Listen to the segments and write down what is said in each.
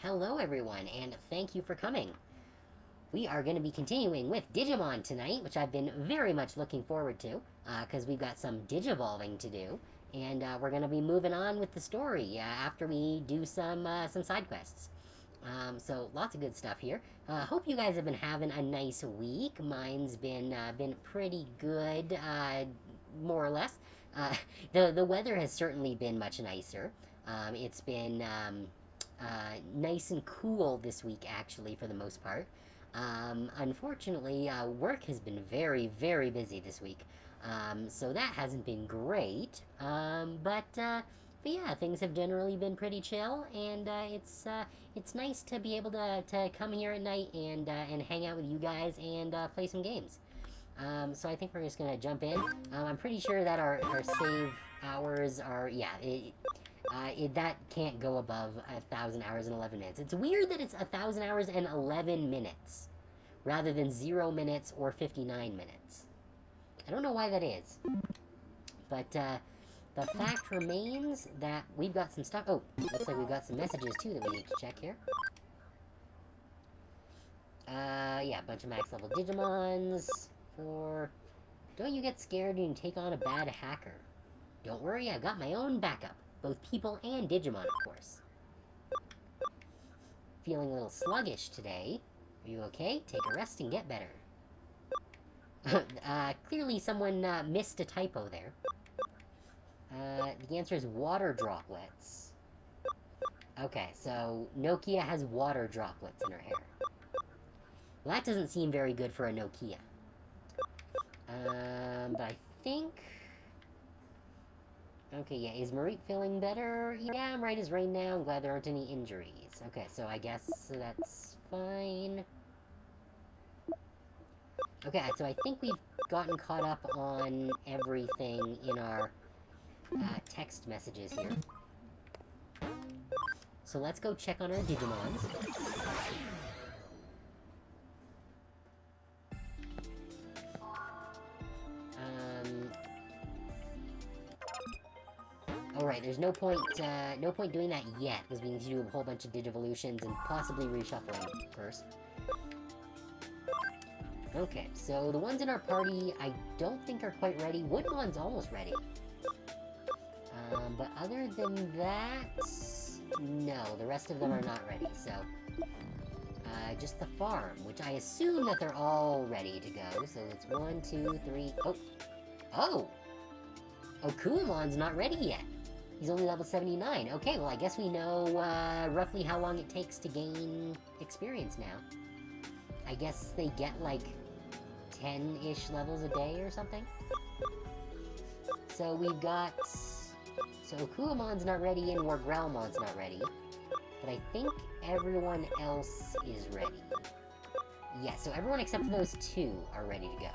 Hello everyone, and thank you for coming. We are going to be continuing with Digimon tonight, which I've been very much looking forward to, because we've got some Digivolving to do, and we're going to be moving on with the story after we do some side quests. So lots of good stuff here. Hope you guys have been having a nice week. Mine's been pretty good, more or less. The weather has certainly been much nicer. It's been nice and cool this week, actually, for the most part. Unfortunately, work has been very busy this week, so that hasn't been great. But yeah, things have generally been pretty chill, and it's nice to be able to come here at night and hang out with you guys and play some games. So I think we're just gonna jump in. I'm pretty sure that our save hours are, yeah, that can't go above 1,000 hours and 11 minutes. It's weird that it's 1,000 hours and 11 minutes rather than 0 minutes or 59 minutes. I don't know why that is. But the fact remains that we've got some stuff. Oh, looks like we've got some messages too that we need to check here. Yeah, a bunch of max level Digimons for... Don't you get scared when you take on a bad hacker. Don't worry, I've got my own backup. Both people and Digimon, of course. Feeling a little sluggish today. Are you okay? Take a rest and get better. Clearly someone missed a typo there. The answer is water droplets. Okay, so Nokia has water droplets in her hair. Well, that doesn't seem very good for a Nokia. But I think... Okay, yeah, is Marit feeling better? Yeah, I'm right as rain now. I'm glad there aren't any injuries. Okay, so I guess that's fine. Okay, so I think we've gotten caught up on everything in our text messages here. So let's go check on our Digimons. Alright, there's no point doing that yet, because we need to do a whole bunch of Digivolutions and possibly reshuffling first. Okay, so the ones in our party I don't think are quite ready. Woodmon's almost ready. But other than that, no, the rest of them are not ready, so... just the farm, which I assume that they're all ready to go. So it's 1, 2, 3... Oh! Oh! Okuamon's not ready yet! He's only level 79. Okay, well, I guess we know, roughly how long it takes to gain experience now. I guess they get, like, 10-ish levels a day or something? So we've got... So Okuamon's not ready and Wargrelmon's not ready. But I think everyone else is ready. Yeah, so everyone except for those two are ready to go.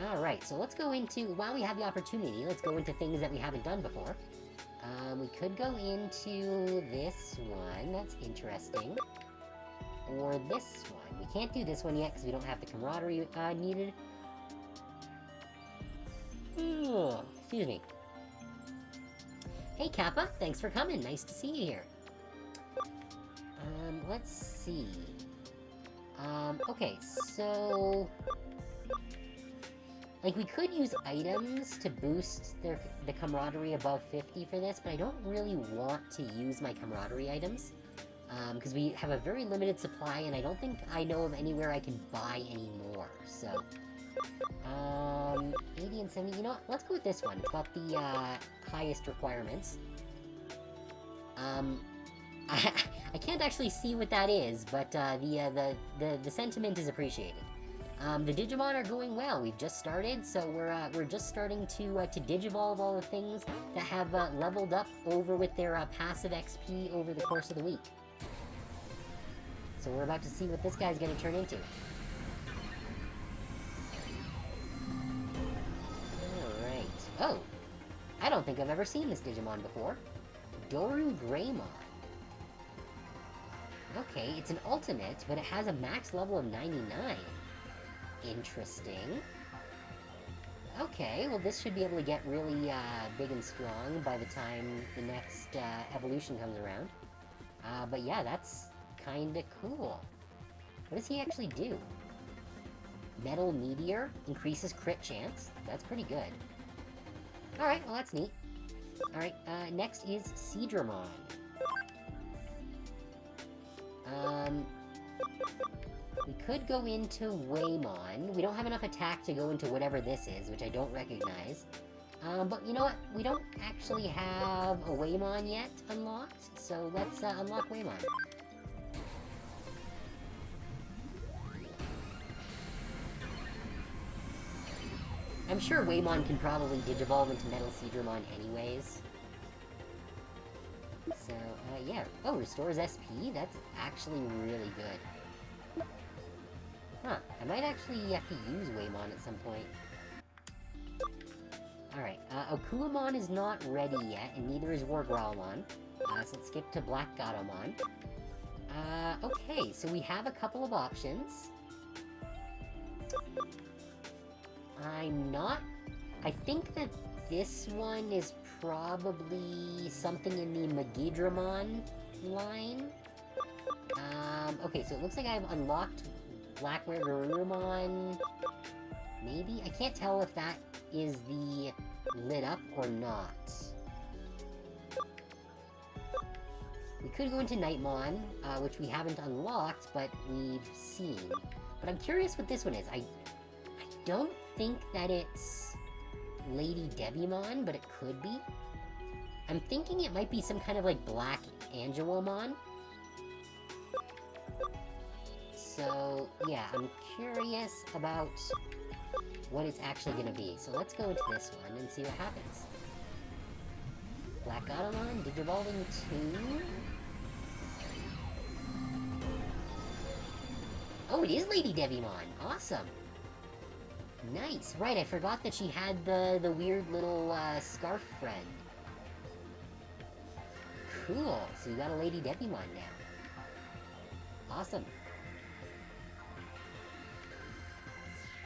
Alright, so let's go into, while we have the opportunity, let's go into things that we haven't done before. We could go into this one, that's interesting. Or this one. We can't do this one yet because we don't have the camaraderie needed. Excuse me. Hey Kappa, thanks for coming, nice to see you here. Let's see. Okay, so... Like, we could use items to boost the camaraderie above 50 for this, but I don't really want to use my camaraderie items. Because we have a very limited supply, and I don't think I know of anywhere I can buy any more, so... 80 and 70, you know what? Let's go with this one. It's got the, highest requirements. I can't actually see what that is, but, the sentiment is appreciated. The Digimon are going well. We've just started, so we're just starting to Digivolve all the things that have leveled up over with their passive XP over the course of the week. So we're about to see what this guy's going to turn into. Alright. Oh! I don't think I've ever seen this Digimon before. Doru Greymon. Okay, it's an ultimate, but it has a max level of 99. Interesting. Okay, well this should be able to get really big and strong by the time the next evolution comes around. But yeah, that's kinda cool. What does he actually do? Metal Meteor increases crit chance. That's pretty good. Alright, well that's neat. Alright, next is Seadramon. We could go into Waymon. We don't have enough attack to go into whatever this is, which I don't recognize. But you know what? We don't actually have a Waymon yet unlocked, so let's unlock Waymon. I'm sure Waymon can probably digivolve into Metal Seadramon anyways. So, yeah. Oh, restores SP? That's actually really good. Huh. I might actually have to use Waymon at some point. Alright, Okuamon is not ready yet, and neither is Wargrowlmon. So let's skip to Black Gatomon. Okay, so we have a couple of options. I think that this one is probably something in the Megidramon line. Okay, so it looks like I've unlocked Blackware Garurumon. Maybe? I can't tell if that is the lit up or not. We could go into Nightmon, which we haven't unlocked, but we've seen. But I'm curious what this one is. I don't think that it's Lady Devimon, but it could be. I'm thinking it might be some kind of like Black Angelomon. So, yeah, I'm curious about what it's actually gonna be. So let's go into this one and see what happens. Black Gatomon, Digivolving 2. Oh, it is Lady Devimon! Awesome! Nice! Right, I forgot that she had the weird little, scarf friend. Cool! So you got a Lady Devimon now. Awesome.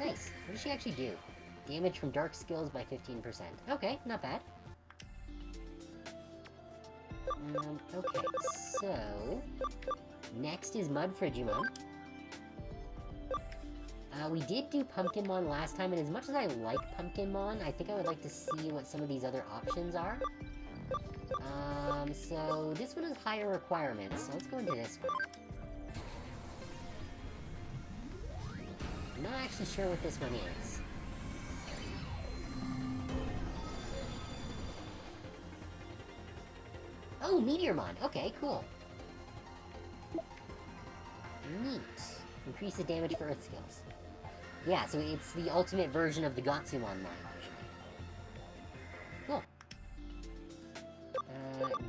Nice. What does she actually do? Damage from dark skills by 15%. Okay, not bad. Okay, so... Next is Mudfrigimon. We did do Pumpkinmon last time, and as much as I like Pumpkinmon, I think I would like to see what some of these other options are. So this one has higher requirements, so let's go into this one. I'm not actually sure what this one is. Oh, Meteormon! Okay, cool. Neat. Increase the damage for Earth skills. Yeah, so it's the ultimate version of the Gotsumon line, usually. Cool.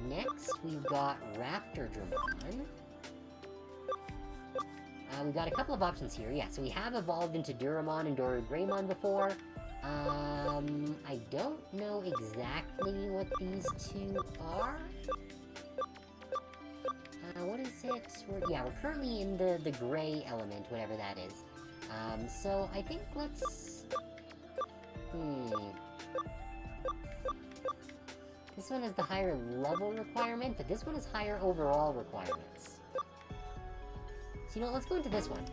Next, we've got Raptordramon. We've got a couple of options here. Yeah, so we have evolved into Duramon and Dorogreymon before. I don't know exactly what these two are. What is it? We're currently in the gray element, whatever that is. So I think let's... This one has the higher level requirement, but this one has higher overall requirements. So, you know, let's go into this one.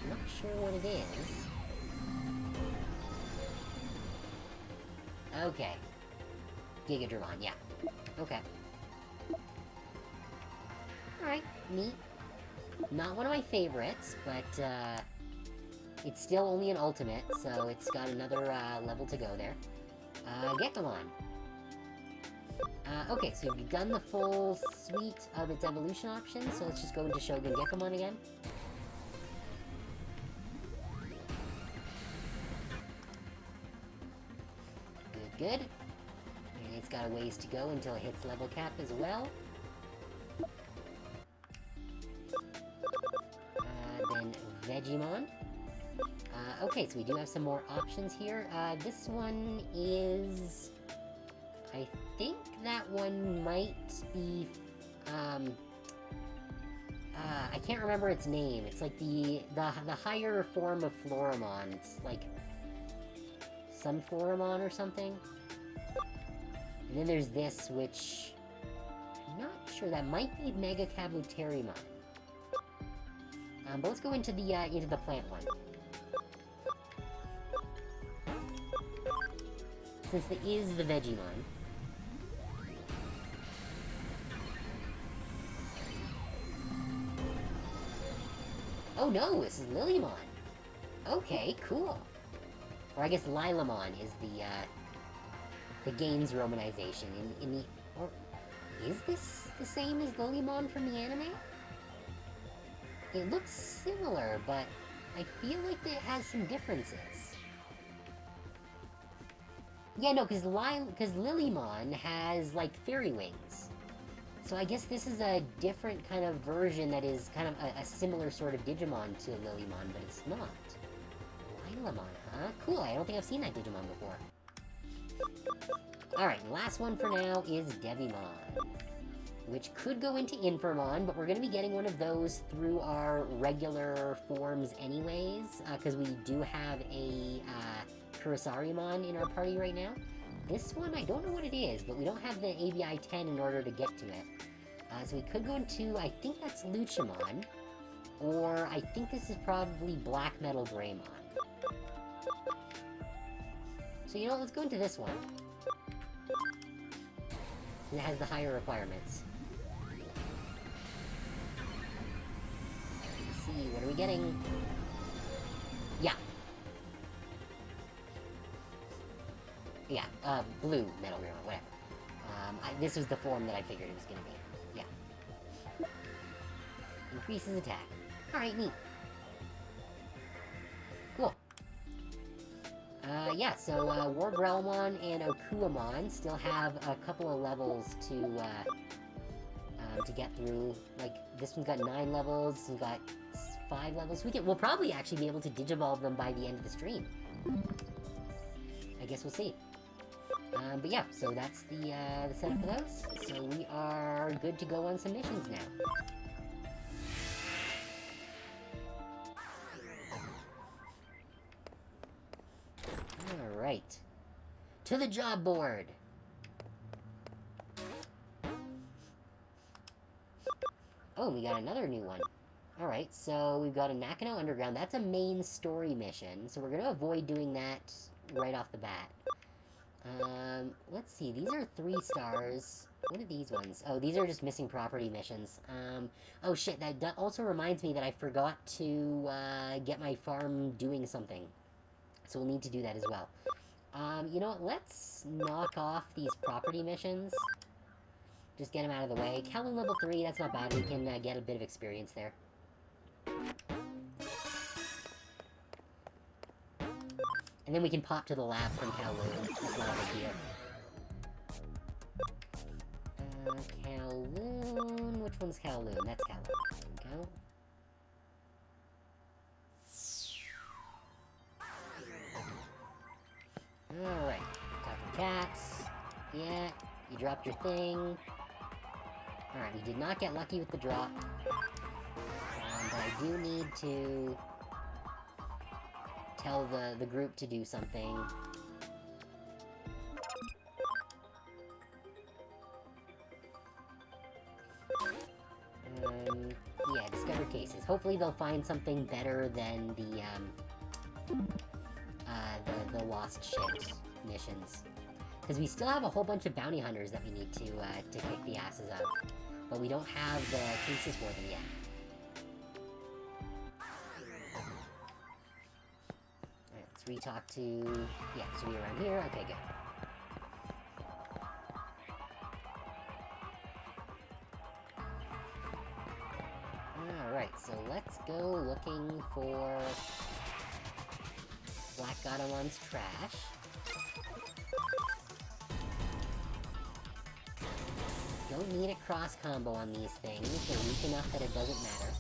I'm not sure what it is. Okay. Gigadramon, yeah. Okay. Alright, neat. Not one of my favorites, but, it's still only an ultimate, so it's got another, level to go there. Gekamon. Okay, so we've done the full suite of its evolution options, so let's just go into Shogun Gekamon again. Good. And it's got a ways to go until it hits level cap as well. Then Vegemon. Okay, so we do have some more options here. This one is... I think that one might be... I can't remember its name. It's like the higher form of Floramon. It's like Sun Floramon or something. And then there's this, which I'm not sure. That might be Mega Kabuterimon. But let's go into the plant one. Since it is the Vegemon. Oh no, this is Lilymon. Okay, cool. Or I guess Lilamon is the game's romanization. Or is this the same as Lilymon from the anime? It looks similar, but I feel like it has some differences. Yeah, no, because Lilymon has, like, fairy wings. So I guess this is a different kind of version that is kind of a similar sort of Digimon to Lilymon, but it's not. Lilamon, huh? Cool, I don't think I've seen that Digimon before. Alright, last one for now is Devimon, which could go into Infamon, but we're going to be getting one of those through our regular forms anyways, because we do have a Kurisarimon in our party right now. This one, I don't know what it is, but we don't have the ABI 10 in order to get to it. So we could go into, I think that's Luchamon, or I think this is probably Black Metal Greymon. So you know what, let's go into this one. It has the higher requirements. Let's see, what are we getting? Yeah. Yeah, blue Metal Greymon, whatever. This was the form that I figured it was gonna be. Yeah. Increases attack. Alright, neat. Cool. Yeah, so, Wargrelmon and Okuamon still have a couple of levels to get through. Like, this one's got 9 levels, this one's got 5 levels. We'll probably actually be able to Digivolve them by the end of the stream. I guess we'll see. But yeah, so that's the setup for those. So we are good to go on some missions now. Alright. To the job board! Oh, we got another new one. Alright, so we've got a Nakano Underground. That's a main story mission, so we're going to avoid doing that right off the bat. Let's see, these are 3 stars. What are these ones? Oh, these are just missing property missions. Oh shit, that also reminds me that I forgot to, get my farm doing something. So we'll need to do that as well. You know what, let's knock off these property missions. Just get them out of the way. Kowloon level 3, that's not bad, we can, get a bit of experience there. And then we can pop to the lab from Kowloon. That's not a big deal. Kowloon... Which one's Kowloon? That's Kowloon. There we go. Alright. Talking cats. Yeah, you dropped your thing. Alright, we did not get lucky with the drop. But I do need to tell the group to do something. Yeah, discover cases. Hopefully they'll find something better than the lost ships missions. Because we still have a whole bunch of bounty hunters that we need to kick the asses of. But we don't have the cases for them yet. Alright, let's re-talk to... Yeah, so we're around here. Okay, good. Alright, so let's go looking for Black Godamon's trash. Don't need a cross combo on these things. They're weak enough that it doesn't matter.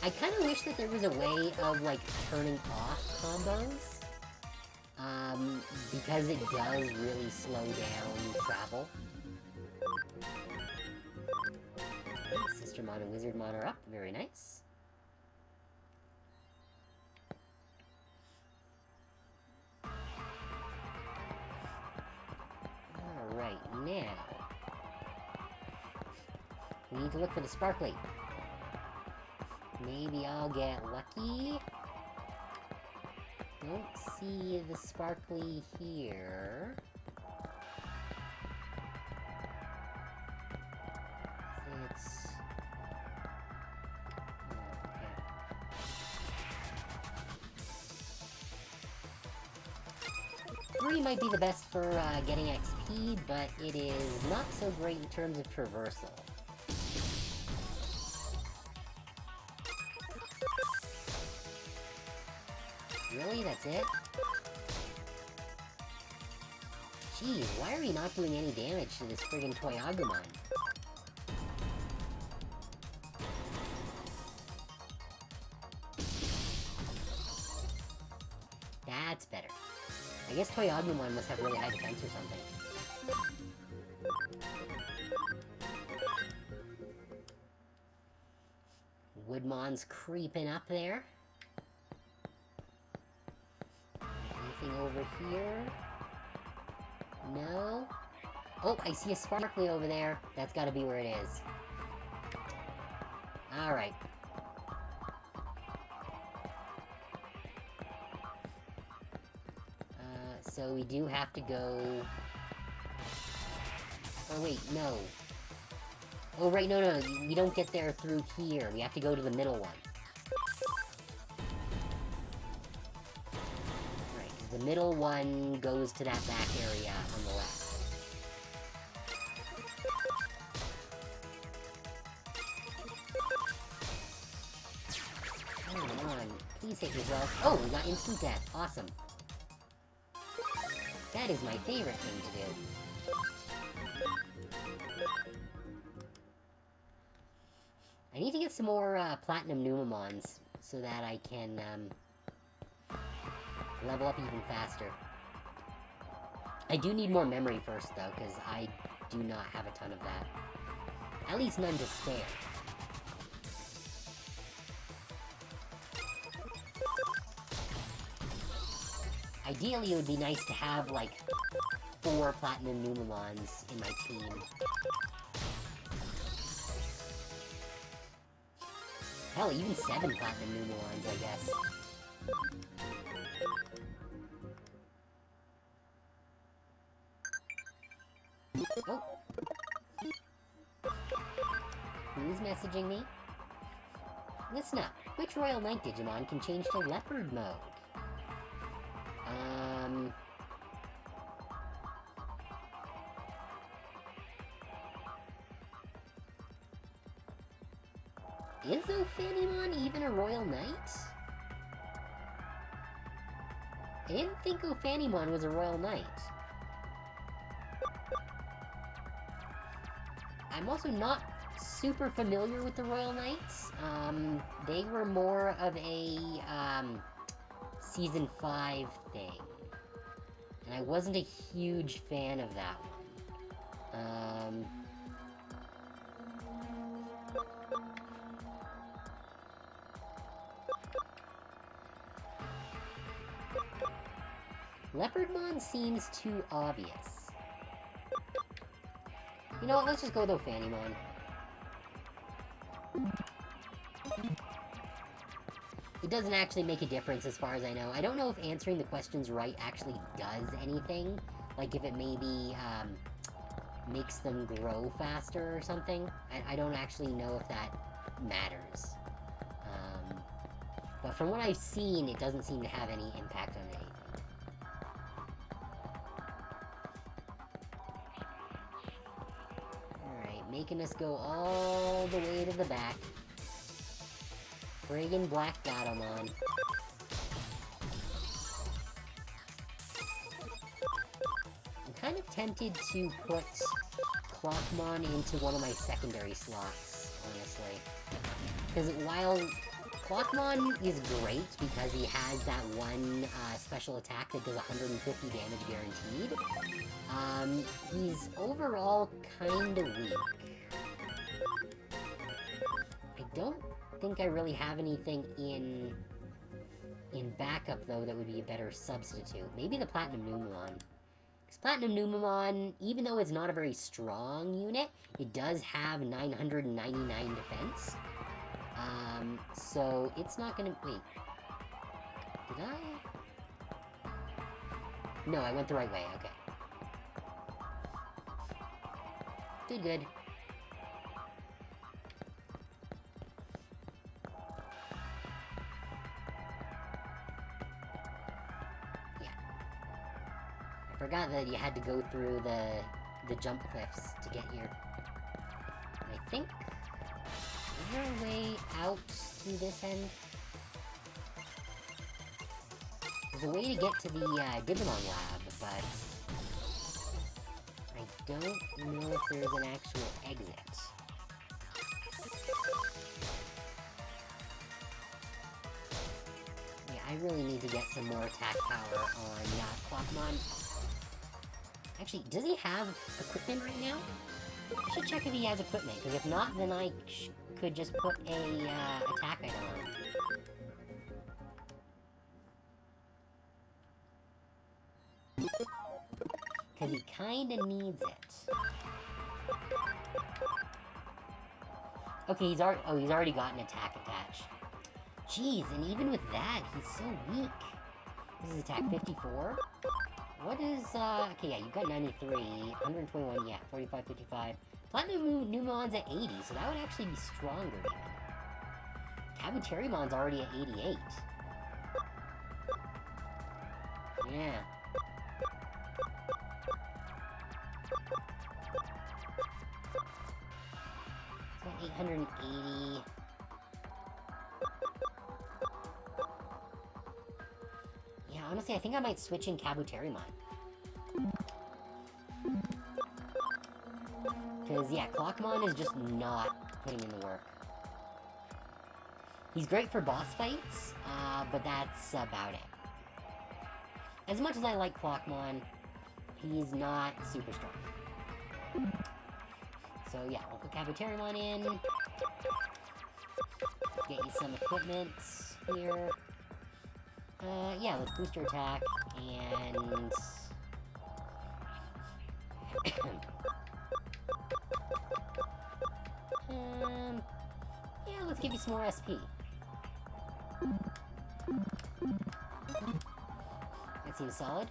I kind of wish that there was a way of, like, turning off combos. Because it does really slow down travel. Digimon and Wizardmon are up. Very nice. Alright, now... we need to look for the Sparkly. Maybe I'll get lucky. Don't see the Sparkly here. It's... okay. 3 might be the best for getting XP, but it is not so great in terms of traversal. Really? That's it? Geez, why are we not doing any damage to this friggin' Toy Agumon? That's better. I guess Toy Agumon must have really high defense or something. Woodmon's creeping up there. Anything over here? No? Oh, I see a Sparkly over there. That's gotta be where it is. Alright. So we do have to go... oh, wait, no. Oh, right, no, we don't get there through here. We have to go to the middle one. Right, because the middle one goes to that back area on the left. Come on, please hit yourself. Oh, we got instant death. Awesome. That is my favorite thing to do. I need to get some more Platinum Numemons so that I can level up even faster. I do need more memory first, though, because I do not have a ton of that. At least none to spare. Ideally, it would be nice to have, like, 4 Platinum Numemons in my team. Hell, even 7 Platinum Numemons, I guess. Oh! Who's messaging me? Listen up. Which Royal Knight Digimon can change to Leopard mode? Is Ophanimon even a Royal Knight? I didn't think Ophanimon was a Royal Knight. I'm also not super familiar with the Royal Knights. They were more of a, Season 5 thing. And I wasn't a huge fan of that one. Leopardmon seems too obvious. You know what, let's just go with Ophanimon. It doesn't actually make a difference as far as I know. I don't know if answering the questions right actually does anything. Like if it maybe makes them grow faster or something. I don't actually know if that matters. But from what I've seen, it doesn't seem to have any impact on anything. Alright, making us go all the way to the back. Friggin' Black Gatomon. I'm kind of tempted to put Clockmon into one of my secondary slots, honestly. Because while Clockmon is great because he has that one special attack that does 150 damage guaranteed, he's overall kinda weak. don't think I really have anything in backup, though, that would be a better substitute. Maybe the Platinum Numemon. Because Platinum Numemon, even though it's not a very strong unit, it does have 999 defense. So it's not gonna... Wait. Did I? No, I went the right way. Okay. Good. Yeah. I forgot that you had to go through the jump cliffs to get here. I think... Is there a way out through this end? There's a way to get to the Digimon lab, but I don't know if there's an actual exit. Yeah, I really need to get some more attack power on Clockmon. Actually, does he have equipment right now? I should check if he has equipment, because if not, then I could just put a attack item on. Because he kinda needs it. Okay, he's already got an attack attached. Jeez, and even with that, he's so weak. This is attack 54? What is, okay, yeah, you've got 93, 121, yeah, 45, 55. Platinum Numemon's at 80, so that would actually be stronger, even. Kabuterimon's already at 88. Yeah. So 880. Yeah, honestly, I think I might switch in Kabuterimon. Because, yeah, Clockmon is just not putting in the work. He's great for boss fights, but that's about it. As much as I like Clockmon, he's not super strong. So, yeah, we'll put Kabuterimon in. Get you some equipment here. Yeah, let's boost your attack, and... yeah, let's give you some more SP. That seems solid.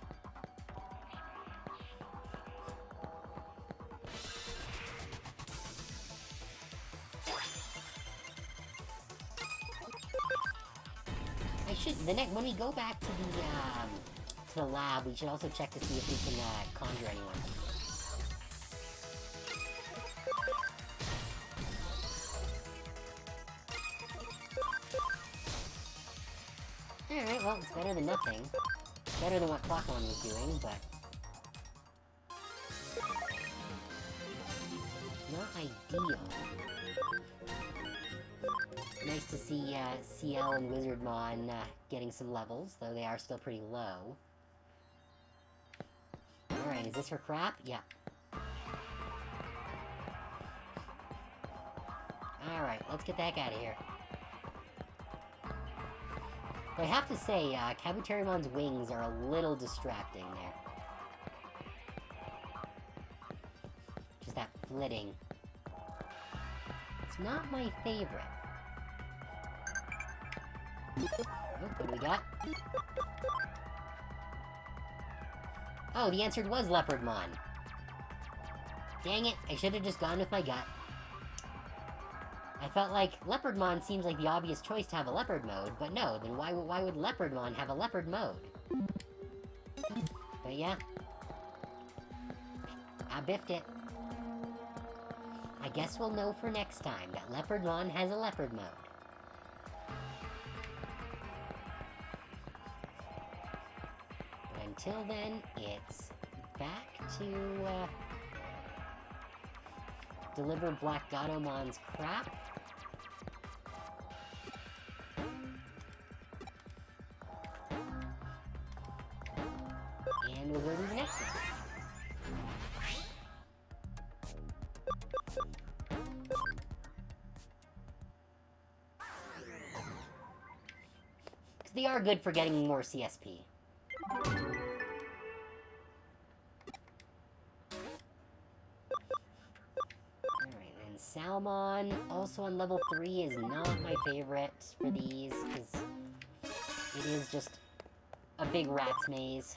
When we go back to the lab, we should also check to see if we can conjure anyone. Alright, well, it's better than nothing. Better than what Clockmon was doing, but... not ideal. Nice to see CL and Wizardmon getting some levels, though they are still pretty low. Alright, is this her crap? Yeah. Alright, let's get the heck out of here. But I have to say, Kabuterimon's wings are a little distracting there. Just that flitting. It's not my favorite. What do we got? Oh, the answer was Leopardmon. Dang it, I should have just gone with my gut. I felt like Leopardmon seems like the obvious choice to have a leopard mode, but no, then why would Leopardmon have a leopard mode? But yeah. I biffed it. I guess we'll know for next time that Leopardmon has a leopard mode. But until then, it's back to, deliver Black Gatomon's crap. And we'll go to the next one. they are good for getting more CSP. Alright, and Salmon, also on level 3, is not my favorite for these, because it is just a big rat's maze.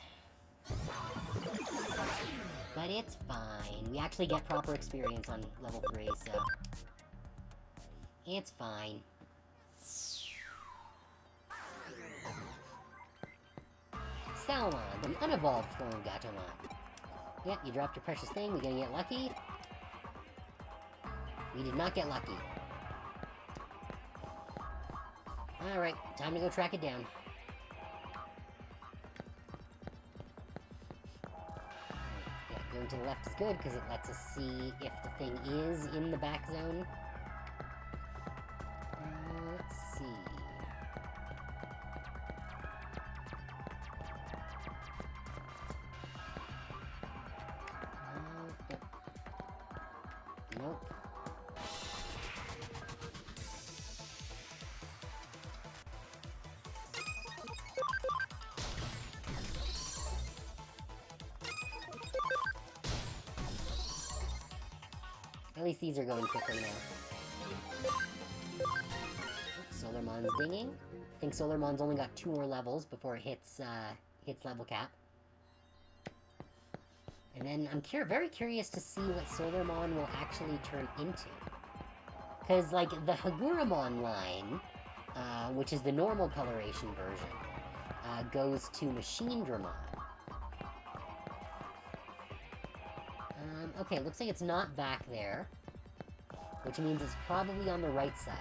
But it's fine. We actually get proper experience on level 3, so... it's fine. Salmon, the unevolved form of Gatomon. Yep, you dropped your precious thing, we gonna get lucky? We did not get lucky. Alright, time to go track it down. Yeah, going to the left is good, because it lets us see if the thing is in the back zone. Let's see... nope. At least these are going quickly now. Solarmon's dinging. I think Solarmon's only got 2 more levels before it hits level cap. And then I'm very curious to see what Solarmon will actually turn into. Because, like, the Haguramon line, which is the normal coloration version, goes to Machinedramon. Okay, looks like it's not back there, which means it's probably on the right side.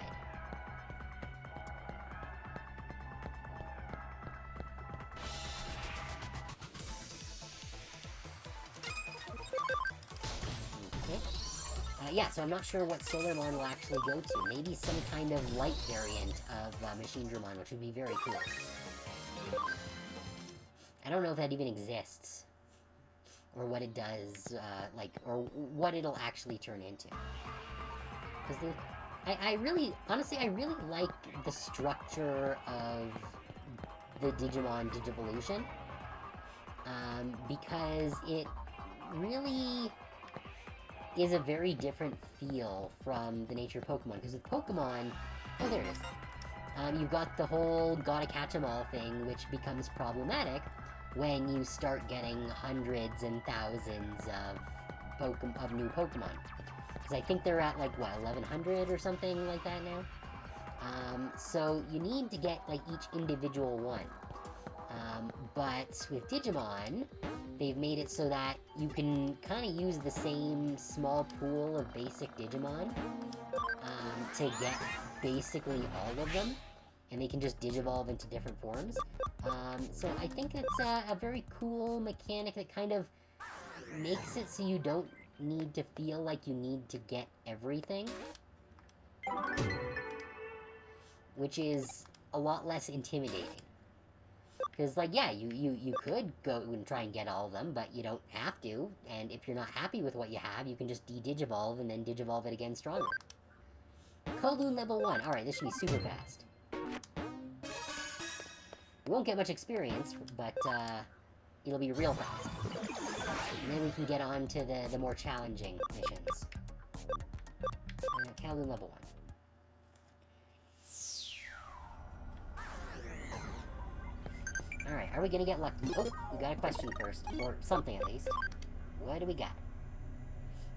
Yeah, so I'm not sure what Solarmon will actually go to. Maybe some kind of light variant of Machinedramon, which would be very cool. I don't know if that even exists. Or what it does, or what it'll actually turn into. Because honestly, I really like the structure of the Digimon Digivolution. Because it really is a very different feel from the nature of Pokemon. Because with Pokemon... oh, there it is. You've got the whole gotta catch 'em all thing, which becomes problematic when you start getting hundreds and thousands of new Pokemon. Because I think they're at, like, what, 1100 or something like that now? So you need to get, like, each individual one. But with Digimon, they've made it so that you can kind of use the same small pool of basic Digimon to get basically all of them, and they can just Digivolve into different forms. So I think it's a very cool mechanic that kind of makes it so you don't need to feel like you need to get everything. Which is a lot less intimidating. Because, like, yeah, you could go and try and get all of them, but you don't have to, and if you're not happy with what you have, you can just de-Digivolve and then Digivolve it again stronger. Kowloon level 1. Alright, this should be super fast. We won't get much experience, but, it'll be real fast. And then we can get on to the more challenging missions. Kowloon level 1. Alright, are we gonna get lucky? Oh, we got a question first. Or something, at least. What do we got?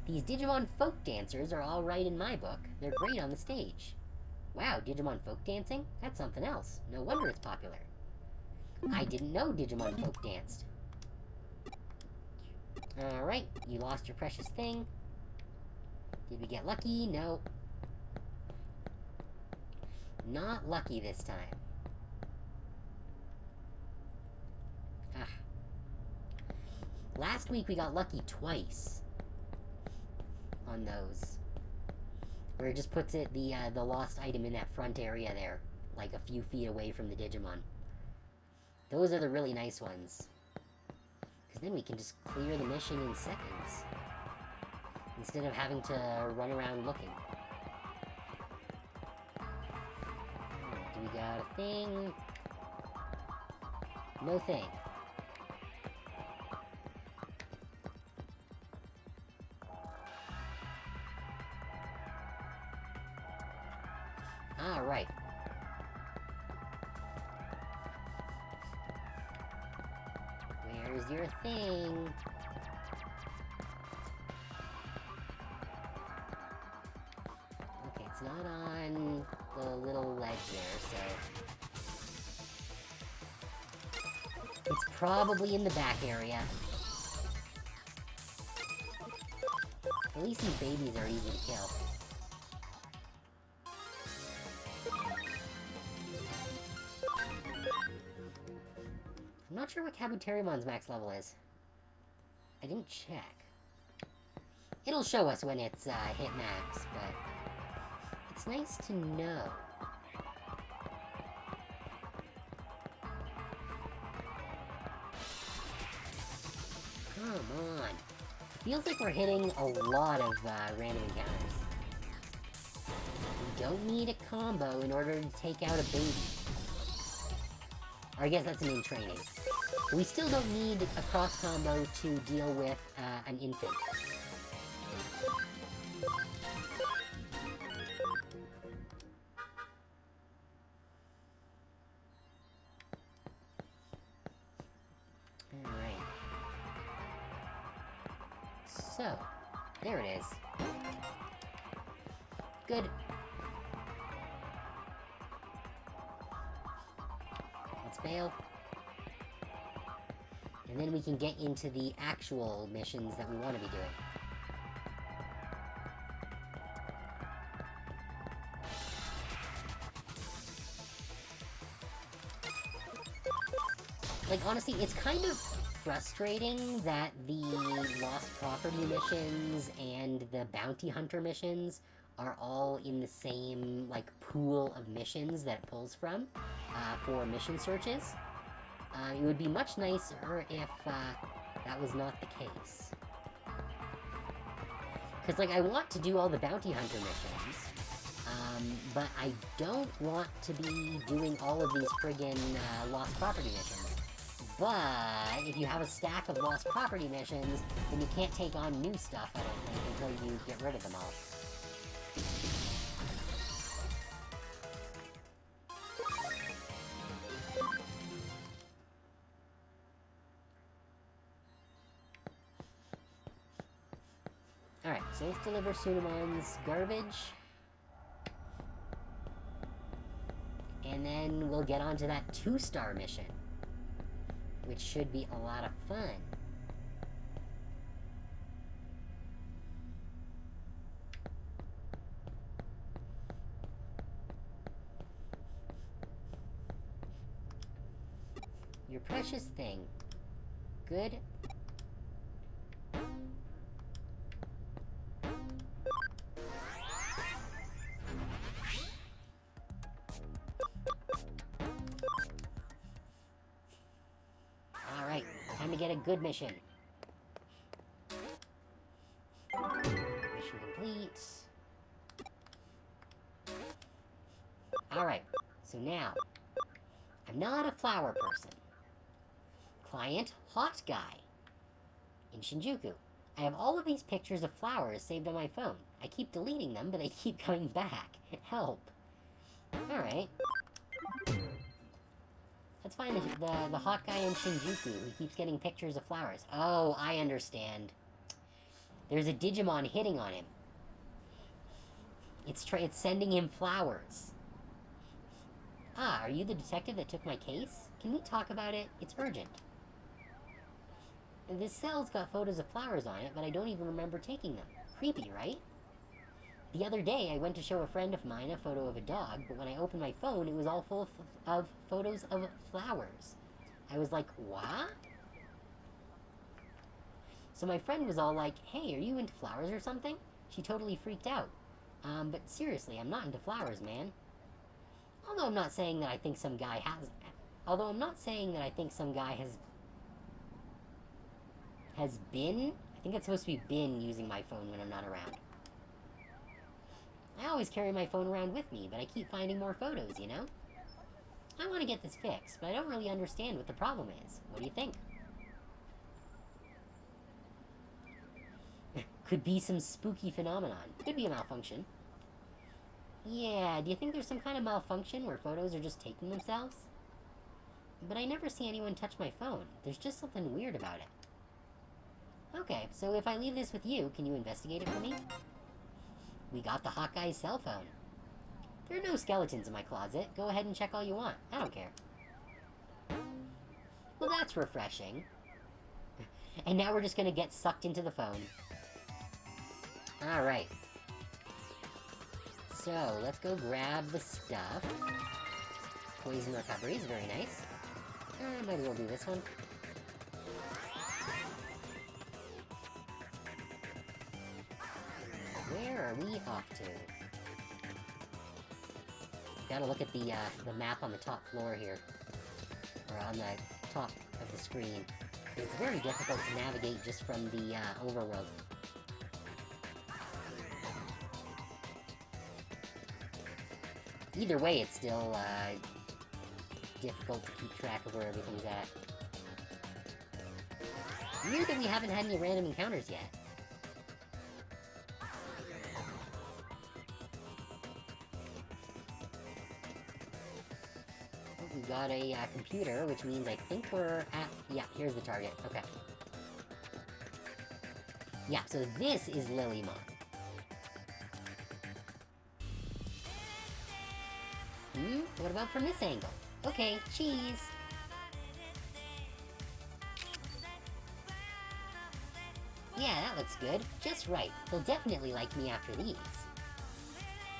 These Digimon folk dancers are alright in my book. They're great on the stage. Wow, Digimon folk dancing? That's something else. No wonder it's popular. I didn't know Digimon folk danced. Alright, you lost your precious thing. Did we get lucky? No. Not lucky this time. Ah. Last week we got lucky twice on those. Where it just puts it the lost item in that front area there, like a few feet away from the Digimon. Those are the really nice ones. Because then we can just clear the mission in seconds. Instead of having to run around looking. Do we got a thing? No thing. Alright. Where's your thing? Okay, it's not on the little ledge there, so... It's probably in the back area. At least these babies are easy to kill. I'm not sure what Kabuterimon's max level is. I didn't check. It'll show us when it's hit max, but it's nice to know. Come on. Feels like we're hitting a lot of random encounters. We don't need a combo in order to take out a baby. Or I guess that's in training. But we still don't need a cross combo to deal with an infant. Alright. So, there it is. Good. Let's bail. And then we can get into the actual missions that we want to be doing. Like, honestly, it's kind of frustrating that the Lost Property missions and the Bounty Hunter missions are all in the same, like, pool of missions that it pulls from for mission searches. It would be much nicer if that was not the case. Because, like, I want to do all the Bounty Hunter missions, but I don't want to be doing all of these friggin' Lost Property missions. But if you have a stack of Lost Property missions, then you can't take on new stuff, I don't think, until you get rid of them all. Alright, so let's deliver Sunamon's garbage. And then we'll get onto that 2-star mission, which should be a lot of fun. Your precious thing. Good. Alright, time to get a good mission. Mission complete. Alright, so now, I'm not a flower person. Client, hot guy. In Shinjuku. I have all of these pictures of flowers saved on my phone. I keep deleting them, but they keep coming back. Help. Alright. Let's find the hot guy in Shinjuku who keeps getting pictures of flowers. Oh, I understand. There's a Digimon hitting on him. It's sending him flowers. Ah, are you the detective that took my case? Can we talk about it? It's urgent. This cell's got photos of flowers on it, but I don't even remember taking them. Creepy, right? The other day, I went to show a friend of mine a photo of a dog, but when I opened my phone, it was all full of photos of flowers. I was like, what? So my friend was all like, hey, are you into flowers or something? She totally freaked out. But seriously, I'm not into flowers, man. Although I'm not saying that I think some guy has... Although I'm not saying that I think some guy has been... I think it's supposed to be been using my phone when I'm not around. I always carry my phone around with me, but I keep finding more photos, you know? I want to get this fixed, but I don't really understand what the problem is. What do you think? Could be some spooky phenomenon. Could be a malfunction. Yeah, do you think there's some kind of malfunction where photos are just taking themselves? But I never see anyone touch my phone. There's just something weird about it. Okay, so if I leave this with you, can you investigate it for me? We got the hot guy's cell phone. There are no skeletons in my closet. Go ahead and check all you want. I don't care. Well, that's refreshing. And now we're just gonna get sucked into the phone. Alright. So, let's go grab the stuff. Poison recovery is very nice. Might as well do this one. Where are we off to? Gotta look at the map on the top floor here. Or on the top of the screen. It's very difficult to navigate just from the overworld. Either way, it's still difficult to keep track of where everything's at. Weird that we haven't had any random encounters yet. We got a computer, which means I think we're at... Yeah, here's the target. Okay. Yeah, so this is Lilymon. What about from this angle? Okay, cheese! Yeah, that looks good. Just right. He'll definitely like me after these.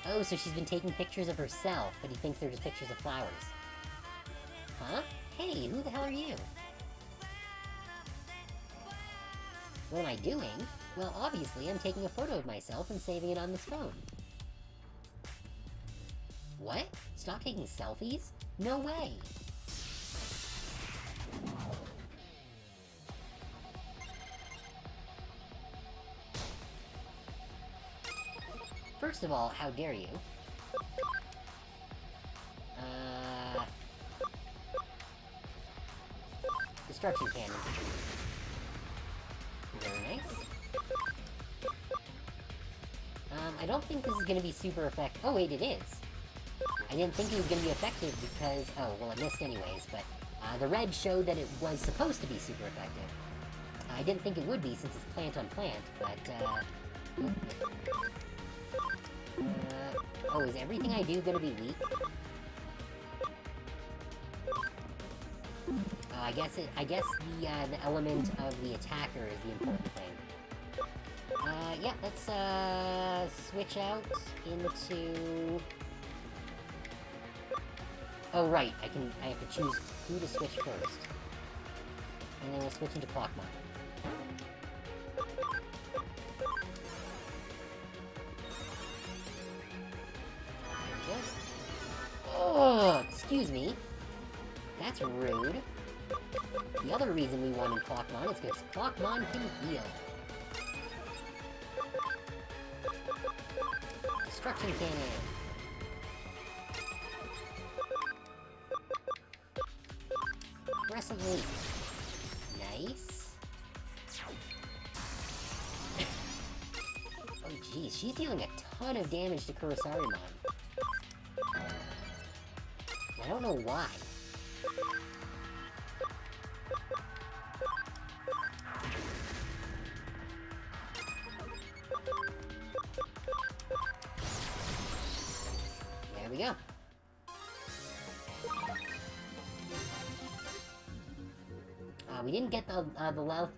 Oh, so she's been taking pictures of herself, but he thinks they're just pictures of flowers. Huh? Hey, who the hell are you? What am I doing? Well, obviously, I'm taking a photo of myself and saving it on this phone. What? Stop taking selfies? No way! First of all, how dare you? Destruction cannon. Very nice. I don't think this is gonna be super effective. Oh wait, it is! I didn't think it was gonna be effective because... Oh, well it missed anyways, but... the red showed that it was supposed to be super effective. I didn't think it would be since it's plant on plant, but, oh, is everything I do gonna be weak? I guess the element of the attacker is the important thing. Yeah, let's, switch out into... Oh, right, I have to choose who to switch first. And then we'll switch into Clockmon. Oh, excuse me. That's rude. The other reason we wanted Clockmon is because Clockmon can heal. Destruction cannon. Crescent leaf. Nice. Oh jeez, she's dealing a ton of damage to Kurisarimon. I don't know why. There we go. We didn't get the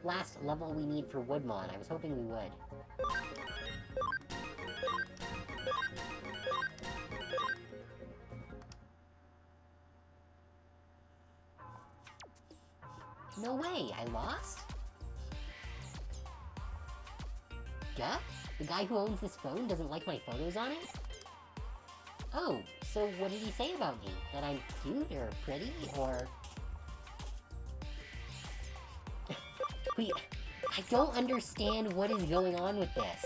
last level we need for Woodmon. I was hoping we would. No way, I lost? Duh? The guy who owns this phone doesn't like my photos on it? Oh, so what did he say about me? That I'm cute or pretty or... I don't understand what is going on with this.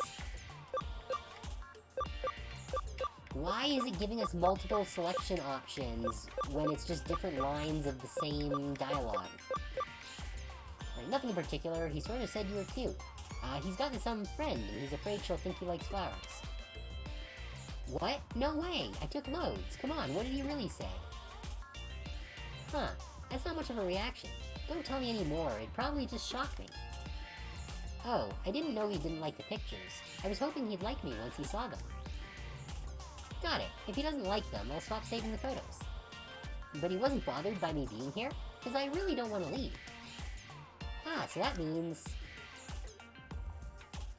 Why is it giving us multiple selection options when it's just different lines of the same dialogue? Like, nothing in particular, he sort of said you were cute. He's got some friend, and he's afraid she'll think he likes flowers. What? No way! I took loads. Come on, what did he really say? Huh, that's not much of a reaction. Don't tell me any more, it'd probably just shock me. Oh, I didn't know he didn't like the pictures. I was hoping he'd like me once he saw them. Got it. If he doesn't like them, I'll stop saving the photos. But he wasn't bothered by me being here, because I really don't want to leave. Ah, so that means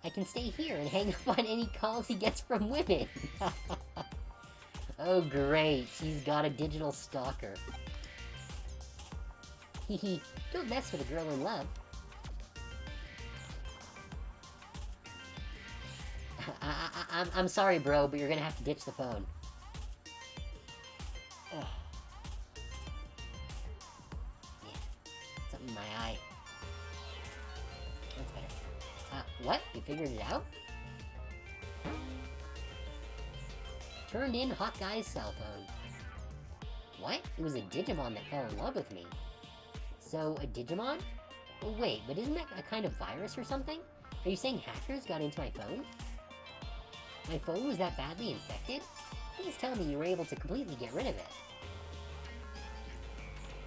I can stay here and hang up on any calls he gets from women. Oh great, she's got a digital stalker. Hehe, don't mess with a girl in love. I'm sorry, bro, but you're gonna have to ditch the phone. Ugh. Yeah, something in my eye. That's better. What? You figured it out? Turned in hot guy's cell phone. What? It was a Digimon that fell in love with me. So, a Digimon? Oh, wait, but isn't that a kind of virus or something? Are you saying hackers got into my phone? My phone was that badly infected? Please tell me you were able to completely get rid of it.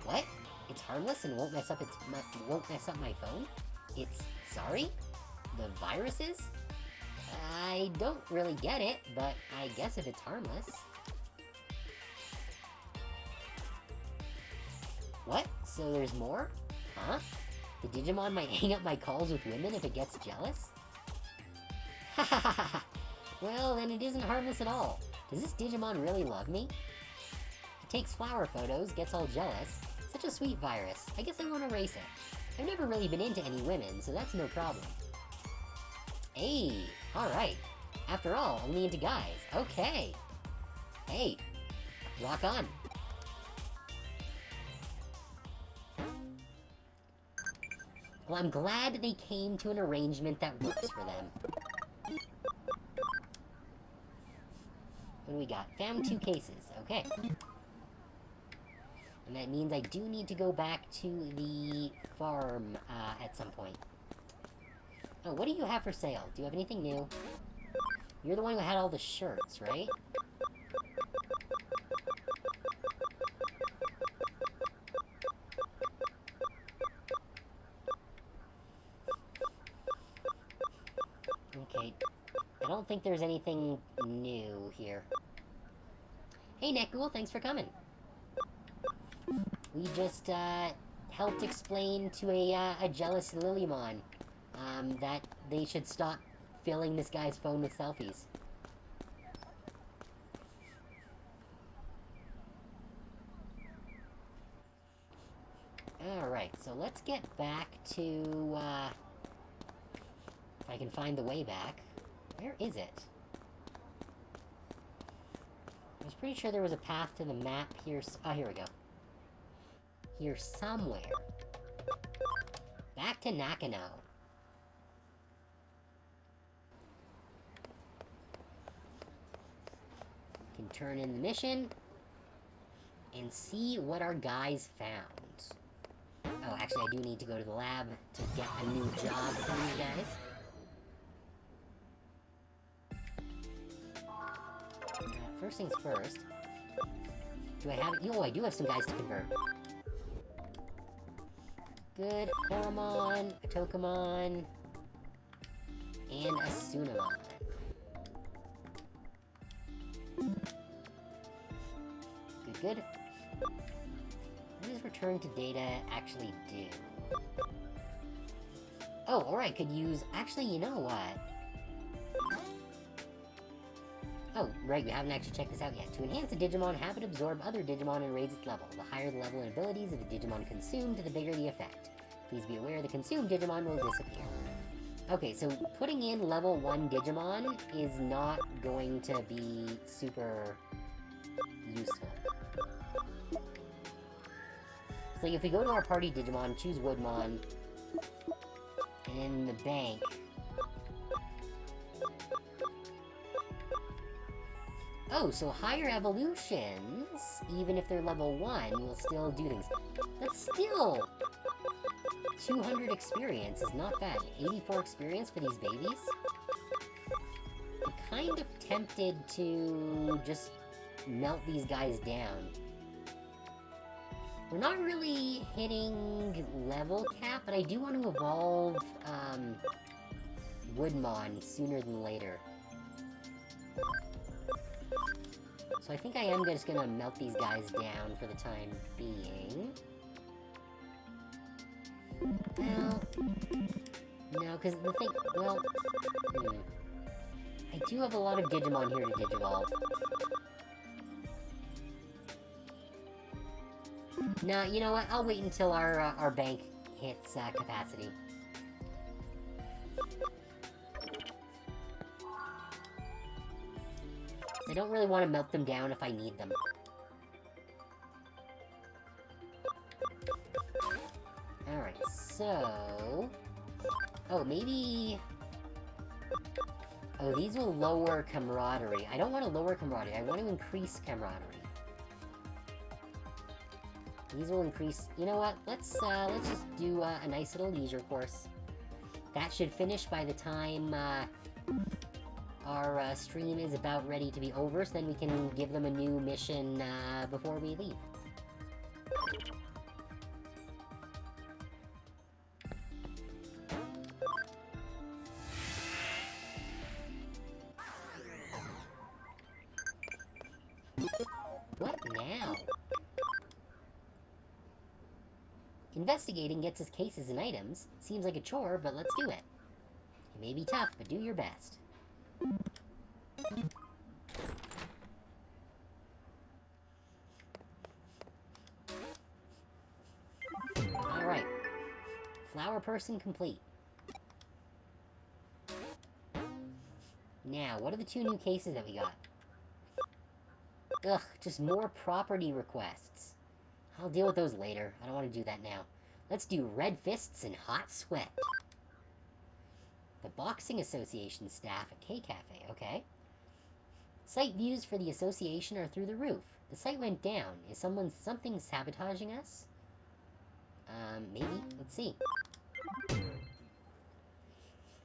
What? It's harmless and won't mess up my phone? It's sorry? The viruses? I don't really get it, but I guess if it's harmless. What? So there's more? Huh? The Digimon might hang up my calls with women if it gets jealous? Ha ha ha ha! Well, then it isn't harmless at all. Does this Digimon really love me? It takes flower photos, gets all jealous. Such a sweet virus. I guess I won't erase it. I've never really been into any women, so that's no problem. Hey, alright. After all, only into guys. Okay. Hey, rock on. Well, I'm glad they came to an arrangement that works for them. What do we got? Found 2 cases. Okay. And that means I do need to go back to the farm at some point. Oh, what do you have for sale? Do you have anything new? You're the one who had all the shirts, right? Okay. I don't think there's anything new here. Hey, Netghoul, thanks for coming. We just, helped explain to a jealous Lilymon, that they should stop filling this guy's phone with selfies. Alright, so let's get back to, if I can find the way back. Where is it? I was pretty sure there was a path to the map here. Oh, here we go. Here somewhere. Back to Nakano. Can turn in the mission and see what our guys found. Oh, actually, I do need to go to the lab to get a new job for these guys. First things first. Do I have... Oh, I do have some guys to convert. Good. Koromon, a Tokamon, and a Sunamon. Good, good. What does return to data actually do? Oh, or I could use... Actually, you know what? Oh, right, we haven't actually checked this out yet. To enhance a Digimon, have it absorb other Digimon and raise its level. The higher the level and abilities of the Digimon consumed, the bigger the effect. Please be aware the consumed Digimon will disappear. Okay, so putting in level 1 Digimon is not going to be super useful. So if we go to our party Digimon, choose Woodmon, and in the bank... Oh, so higher evolutions, even if they're level 1, will still do things. That's still 200 experience is not bad. 84 experience for these babies? I'm kind of tempted to just melt these guys down. We're not really hitting level cap, but I do want to evolve Woodmon sooner than later. So I think I am just gonna melt these guys down for the time being. Well, no, because the thing, well, I do have a lot of Digimon here to Digivolve. No, you know what, I'll wait until our bank hits capacity. I don't really want to melt them down if I need them. Alright, so... Oh, maybe... Oh, these will lower camaraderie. I don't want to lower camaraderie, I want to increase camaraderie. These will increase... You know what? Let's just do a nice little leisure course. That should finish by the time, our stream is about ready to be over, so then we can give them a new mission before we leave. What now? Investigating gets us cases and items. Seems like a chore, but let's do it. It may be tough, but do your best. Alright. Flower person complete. Now, what are the 2 new cases that we got? Ugh, just more property requests. I'll deal with those later. I don't want to do that now. Let's do red fists and hot sweat. The Boxing Association staff at K-Cafe, okay. Site views for the association are through the roof. The site went down. Is something sabotaging us? Maybe. Let's see.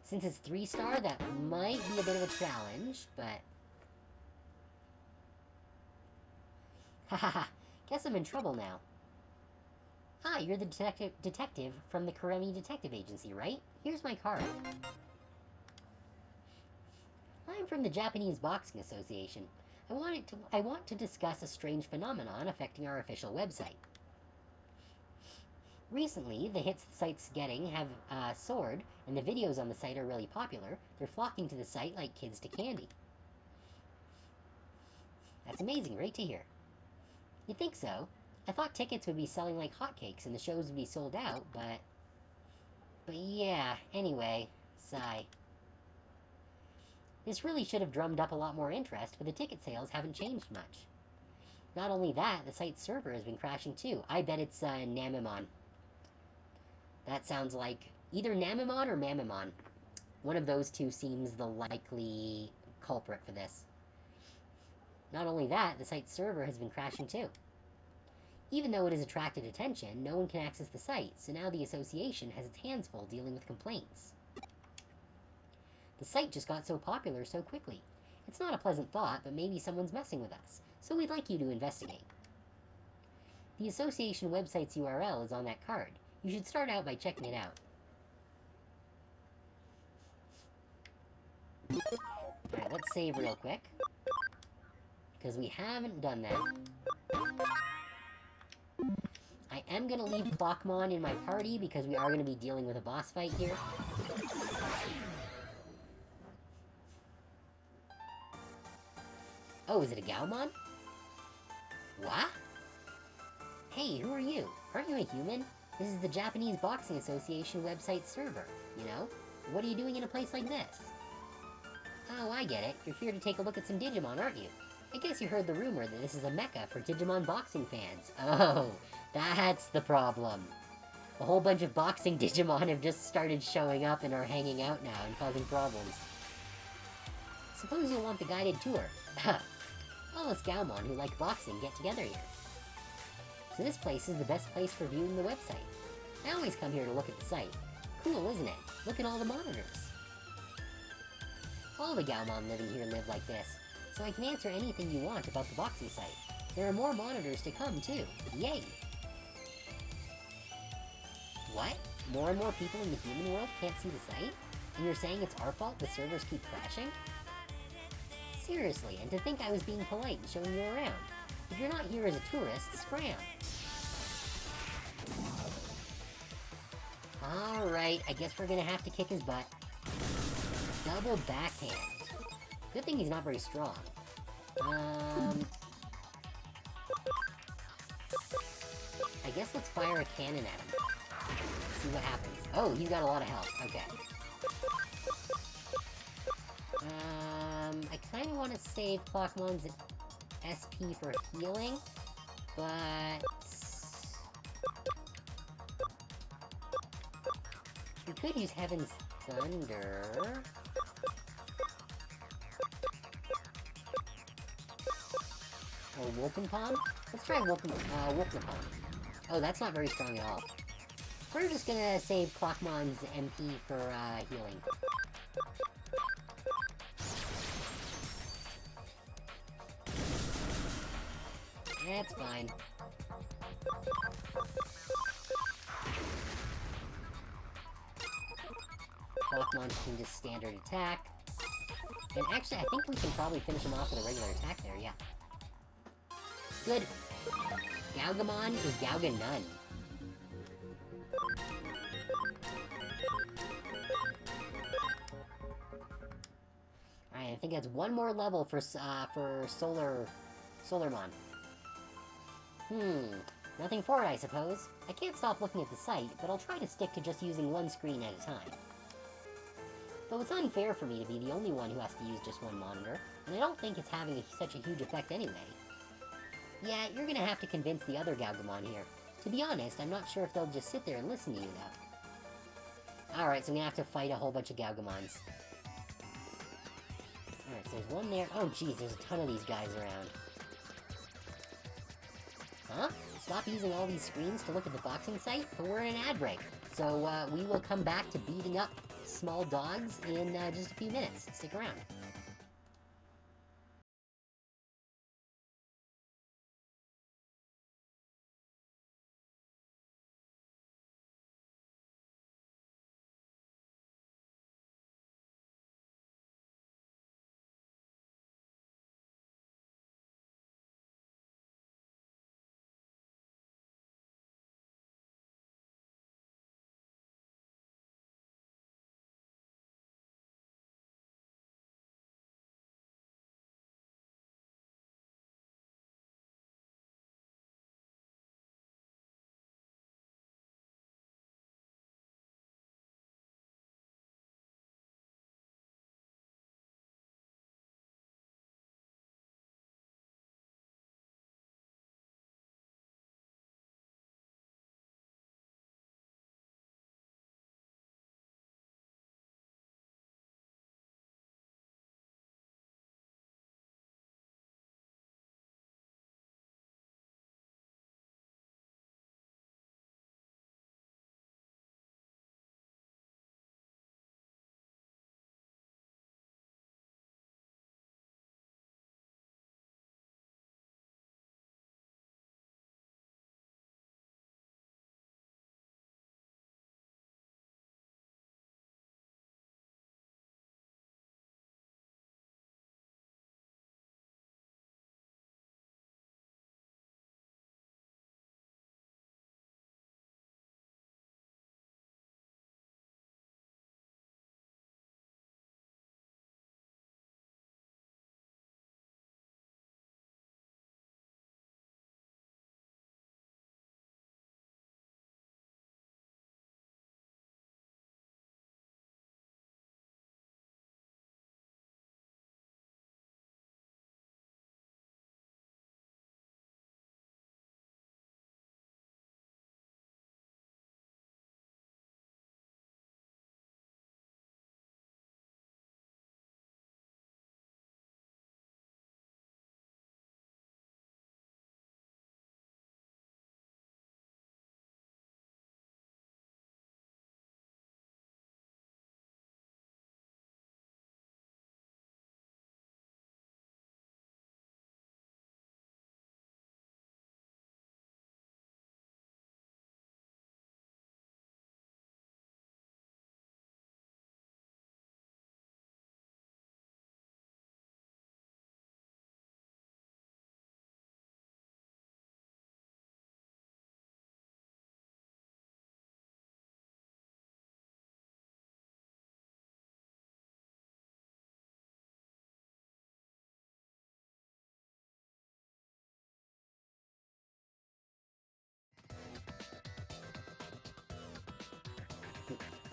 Since it's 3-star, that might be a bit of a challenge, but... Hahaha, guess I'm in trouble now. Ah, you're the detective from the Karemi Detective Agency, right? Here's my card. I'm from the Japanese Boxing Association. I want to discuss a strange phenomenon affecting our official website. Recently, the hits the site's getting have soared, and the videos on the site are really popular. They're flocking to the site like kids to candy. That's amazing, great to hear. You'd think so. I thought tickets would be selling like hotcakes and the shows would be sold out, but yeah, anyway, sigh. This really should have drummed up a lot more interest, but the ticket sales haven't changed much. Not only that, the site's server has been crashing too. I bet it's Namimon. That sounds like either Namimon or Mamimon. One of those two seems the likely culprit for this. Not only that, the site's server has been crashing too. Even though it has attracted attention, no one can access the site, so now the association has its hands full dealing with complaints. The site just got so popular so quickly. It's not a pleasant thought, but maybe someone's messing with us, so we'd like you to investigate. The association website's URL is on that card. You should start out by checking it out. Alright, let's save real quick. Because we haven't done that. I am going to leave Clockmon in my party because we are going to be dealing with a boss fight here. Oh, is it a Gaomon? What? Hey, who are you? Aren't you a human? This is the Japanese Boxing Association website server, you know? What are you doing in a place like this? Oh, I get it. You're here to take a look at some Digimon, aren't you? I guess you heard the rumor that this is a mecca for Digimon boxing fans. Oh, that's the problem. A whole bunch of boxing Digimon have just started showing up and are hanging out now and causing problems. Suppose you'll want the guided tour. All us Gaumon who like boxing get together here. So this place is the best place for viewing the website. I always come here to look at the site. Cool, isn't it? Look at all the monitors. All the Gaumon living here live like this, so I can answer anything you want about the boxing site. There are more monitors to come, too. Yay! What? More and more people in the human world can't see the site? And you're saying it's our fault the servers keep crashing? Seriously, and to think I was being polite and showing you around. If you're not here as a tourist, scram! Alright, I guess we're gonna have to kick his butt. Double backhand. Good thing he's not very strong. I guess let's fire a cannon at him. See what happens. Oh, he's got a lot of health. Okay. I kinda want to save Clockmon's SP for healing, but... we could use Heaven's Thunder... or Wolkenpalm? Let's try Wolkenpalm. Oh, that's not very strong at all. We're just gonna save Clockmon's MP for, healing. That's fine. Clockmon can just standard attack. And actually, I think we can probably finish him off with a regular attack there, yeah. Good. Gaugamon is Gauga None. Alright, I think that's one more level for Solarmon. Nothing for it, I suppose. I can't stop looking at the site, but I'll try to stick to just using one screen at a time. Though it's unfair for me to be the only one who has to use just one monitor, and I don't think it's having such a huge effect anyway. Yeah, you're gonna have to convince the other Gaugamon here. To be honest, I'm not sure if they'll just sit there and listen to you, though. Alright, so I'm gonna have to fight a whole bunch of Gaugamons. Alright, so there's one there. Oh, geez, there's a ton of these guys around. Huh? Stop using all these screens to look at the boxing site? But we're in an ad break. So, we will come back to beating up small dogs in, just a few minutes. Stick around.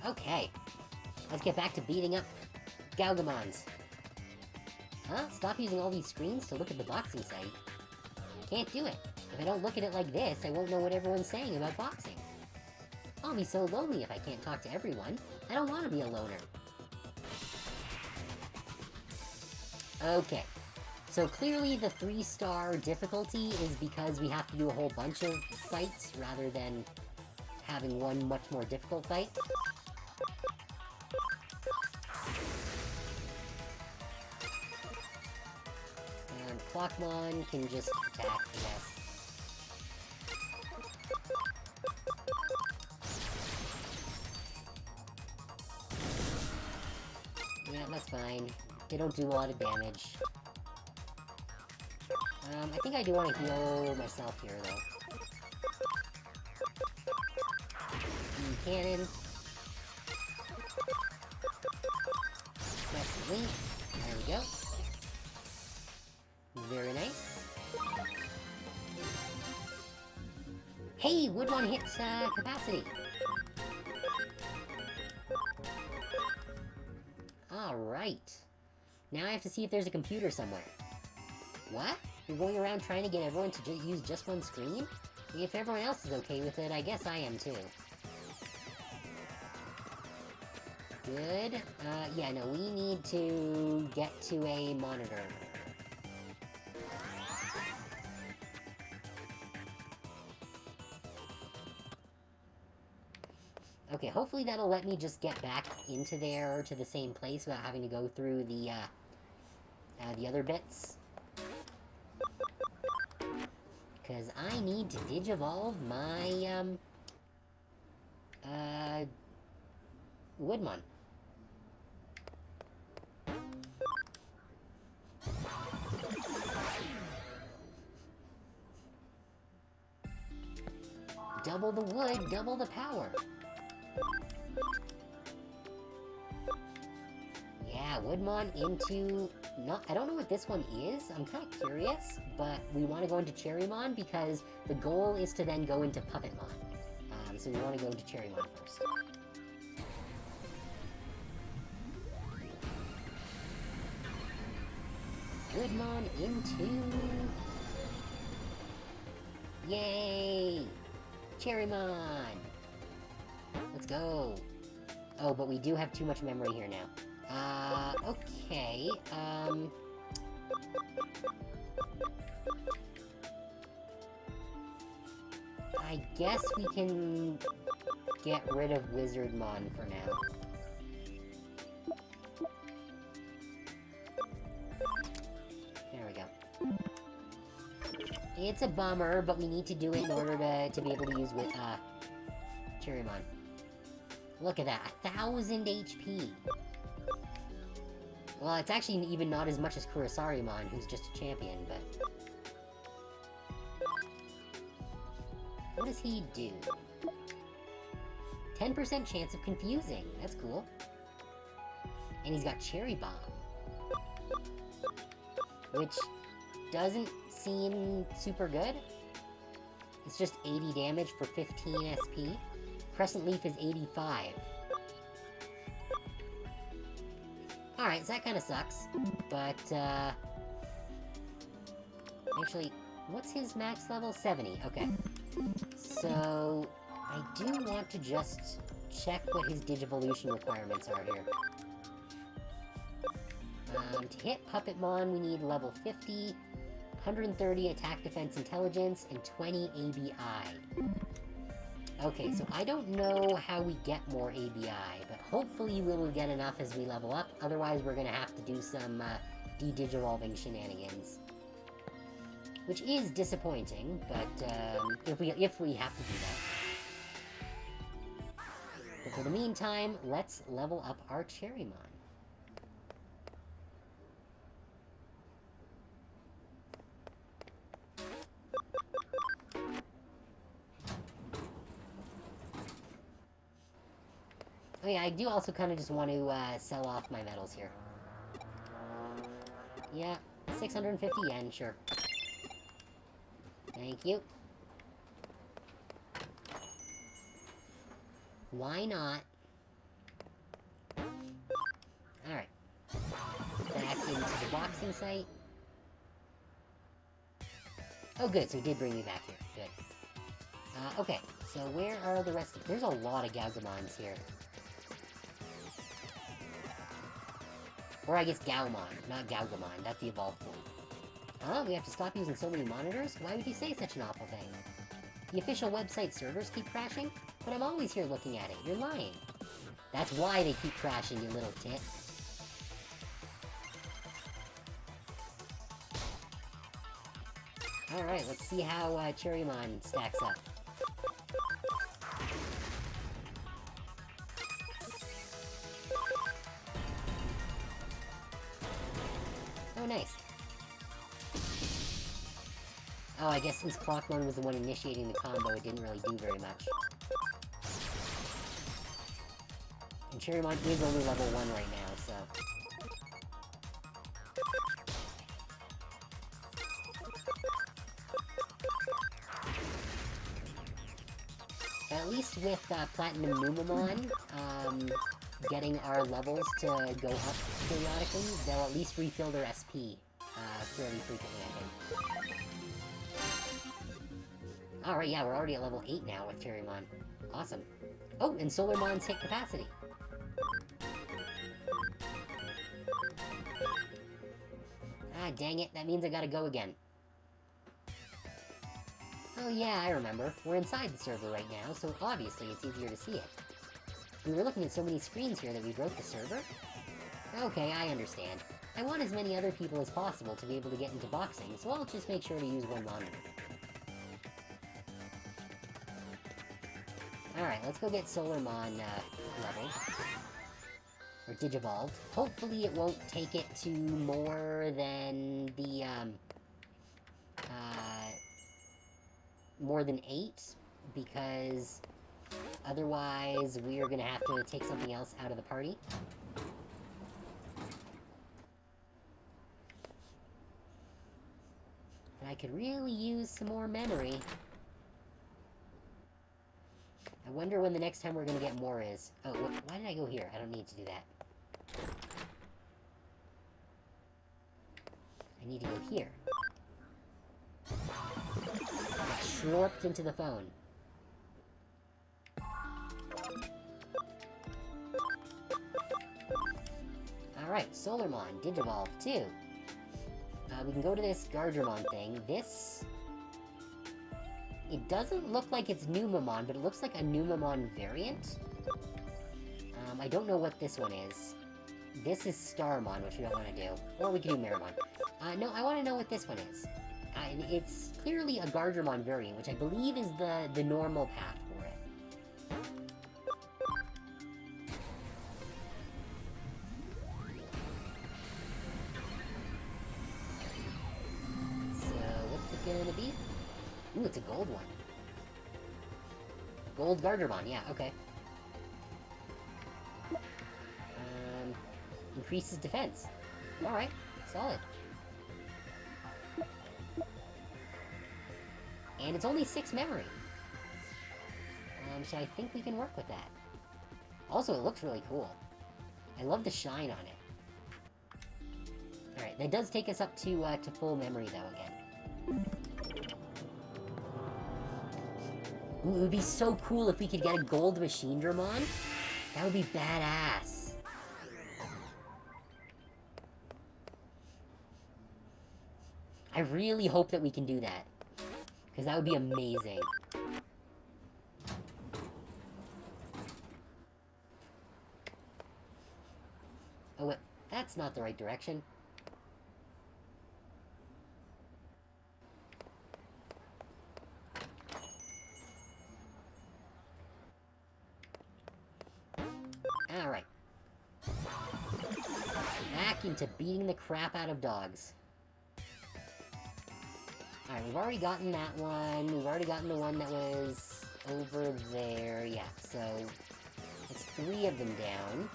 Okay. Let's get back to beating up Gaugamons. Huh? Stop using all these screens to look at the boxing site. Can't do it. If I don't look at it like this, I won't know what everyone's saying about boxing. I'll be so lonely if I can't talk to everyone. I don't want to be a loner. Okay. So clearly the 3-star difficulty is because we have to do a whole bunch of fights rather than having one much more difficult fight. And Clockmon can just attack, I guess. Yeah, that's fine. They don't do a lot of damage. I think I do want to heal myself here, though. Cannon. Press link. There we go. Very nice. Hey, Woodmon hits capacity. Alright. Now I have to see if there's a computer somewhere. What? You're going around trying to get everyone to use just one screen? If everyone else is okay with it, I guess I am too. Good. Yeah, no, we need to get to a monitor. Okay, hopefully that'll let me just get back into there to the same place without having to go through the other bits. Because I need to digivolve my, Woodmon. Double the wood, double the power. Yeah, Woodmon into... I don't know what this one is. I'm kind of curious, but we want to go into Cherrymon because the goal is to then go into Puppetmon. So we want to go into Cherrymon first. Woodmon into... Yay! Cherrymon! Let's go! Oh, but we do have too much memory here now. Okay, I guess we can get rid of Wizardmon for now. There we go. It's a bummer, but we need to do it in order to be able to use with, Cherrymon. Look at that, 1,000 HP! Well, it's actually even not as much as Kurisarimon, who's just a champion, but... What does he do? 10% chance of confusing. That's cool. And he's got Cherry Bomb. Which doesn't seem super good. It's just 80 damage for 15 SP. Crescent Leaf is 85. Alright, so that kind of sucks. But, actually, what's his max level? 70, okay. So, I do want to just check what his Digivolution requirements are here. To hit Puppetmon, we need level 50, 130 attack, defense, intelligence, and 20 ABI. Okay, so I don't know how we get more ABI, but hopefully we will get enough as we level up. Otherwise, we're gonna have to do some de-digivolving shenanigans. Which is disappointing, but if we have to do that. But for the meantime, let's level up our Cherrymon. Oh yeah, I do also kind of just want to sell off my medals here. Yeah, 650 yen, sure. Thank you. Why not the boxing site. Oh, good, so he did bring me back here. Good. Okay, so where are the rest of... There's a lot of Galgamons here. Or I guess Gaumon, not Galgamon. That's the evolved form. Huh? We have to stop using so many monitors? Why would you say such an awful thing? The official website servers keep crashing? But I'm always here looking at it. You're lying. That's why they keep crashing, you little tit. Alright, let's see how Cherrymon stacks up. Oh, nice. Oh, I guess since Clockmon was the one initiating the combo, it didn't really do very much. And Cherrymon is only level 1 right now, so... At least with Platinum Numamon, getting our levels to go up periodically, they'll at least refill their SP fairly frequently, I think. Alright, yeah, we're already at level 8 now with Cherrymon. Awesome. Oh, and Solarmon's hit capacity. Ah, dang it, that means I gotta go again. Oh yeah, I remember. We're inside the server right now, so obviously it's easier to see it. We were looking at so many screens here that we broke the server? Okay, I understand. I want as many other people as possible to be able to get into boxing, so I'll just make sure to use one monitor. Alright, let's go get Solarmon leveled. Or Digivolved. Hopefully it won't take it to more than the, more than 8, because otherwise we're gonna have to take something else out of the party. And I could really use some more memory. I wonder when the next time we're gonna get more is. Oh, why did I go here? I don't need to do that. I need to go here. I slurped into the phone. Alright, Solarmon, Digivolve, too. We can go to this Gardermon thing. This... It doesn't look like it's Numamon, but it looks like a Numamon variant. I don't know what this one is. This is Starmon, which we don't want to do. Or we can do Meramon. No, I want to know what this one is. It's clearly a Gardermon variant, which I believe is the normal path for it. So, what's it gonna be? Ooh, it's a gold one. Gold Gardermon, yeah, okay. Increases defense. Alright, solid. And it's only 6 memory. So I think we can work with that. Also, it looks really cool. I love the shine on it. Alright, that does take us up to full memory, though, again. Ooh, it would be so cool if we could get a gold Machine Dramon. That would be badass. I really hope that we can do that. Because that would be amazing. Oh, wait. That's not the right direction. Alright. Back into beating the crap out of dogs. Alright, we've already gotten that one. We've already gotten the one that was over there. Yeah, so it's 3 of them down.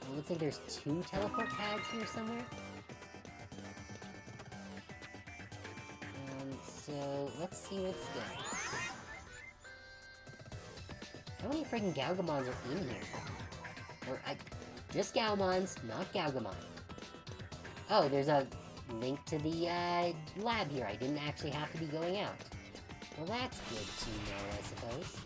It looks like there's 2 teleport pads here somewhere. So let's see what's good. How many freaking Galgamons are in here? Or Just Gaumons, not Gaugamon. Oh, there's a link to the lab here. I didn't actually have to be going out. Well, that's good to know, I suppose.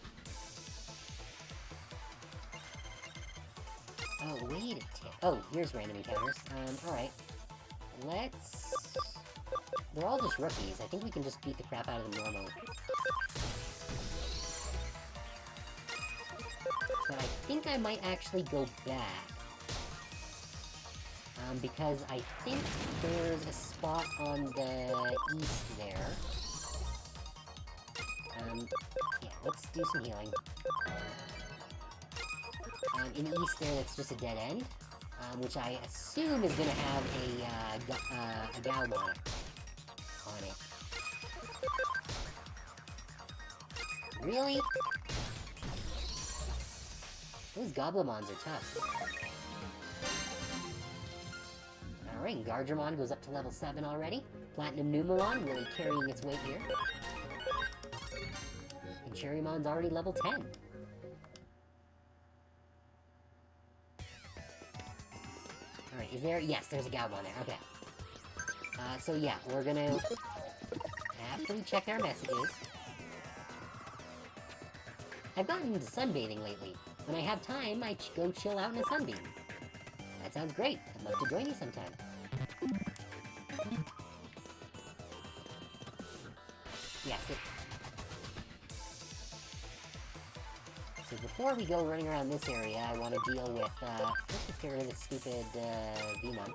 Oh, wait a tick. Oh, here's random encounters. Alright. Let's... They're all just rookies. I think we can just beat the crap out of them normally. But I think I might actually go back. Because I think there's a spot on the east there. Yeah, let's do some healing. In the east there, that's just a dead end. Which I assume is gonna have a Gaumon on it. Really? Those Goblimons are tough. Alright, Gargemon goes up to level 7 already. Platinum Numemon really carrying its weight here. And Cherrymon's already level 10. Alright, is there... Yes, there's a Gaumon there. Okay. So yeah, we're gonna... After we check our messages... I've gotten into sunbathing lately. When I have time, I go chill out in a sunbeam. That sounds great. I'd love to join you sometime. Yeah, so before we go running around this area, I want to deal with, first let's get rid of this stupid, Vmon.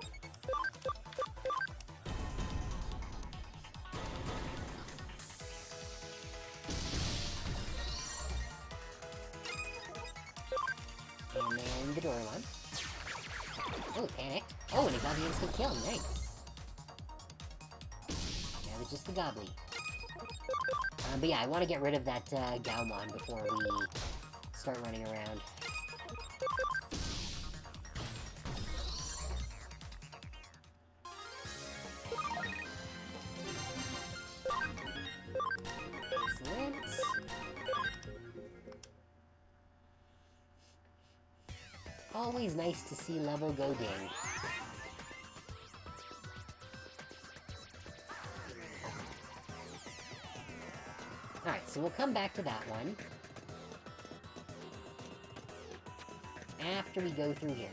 And then the Doraemon. Oh, it panicked. Oh, and it got the instant kill. Nice. Now it's just the Gobbly. But yeah, I want to get rid of that Gaumon before we start running around. Excellent. Always nice to see level go ding. Alright, so we'll come back to that one after we go through here.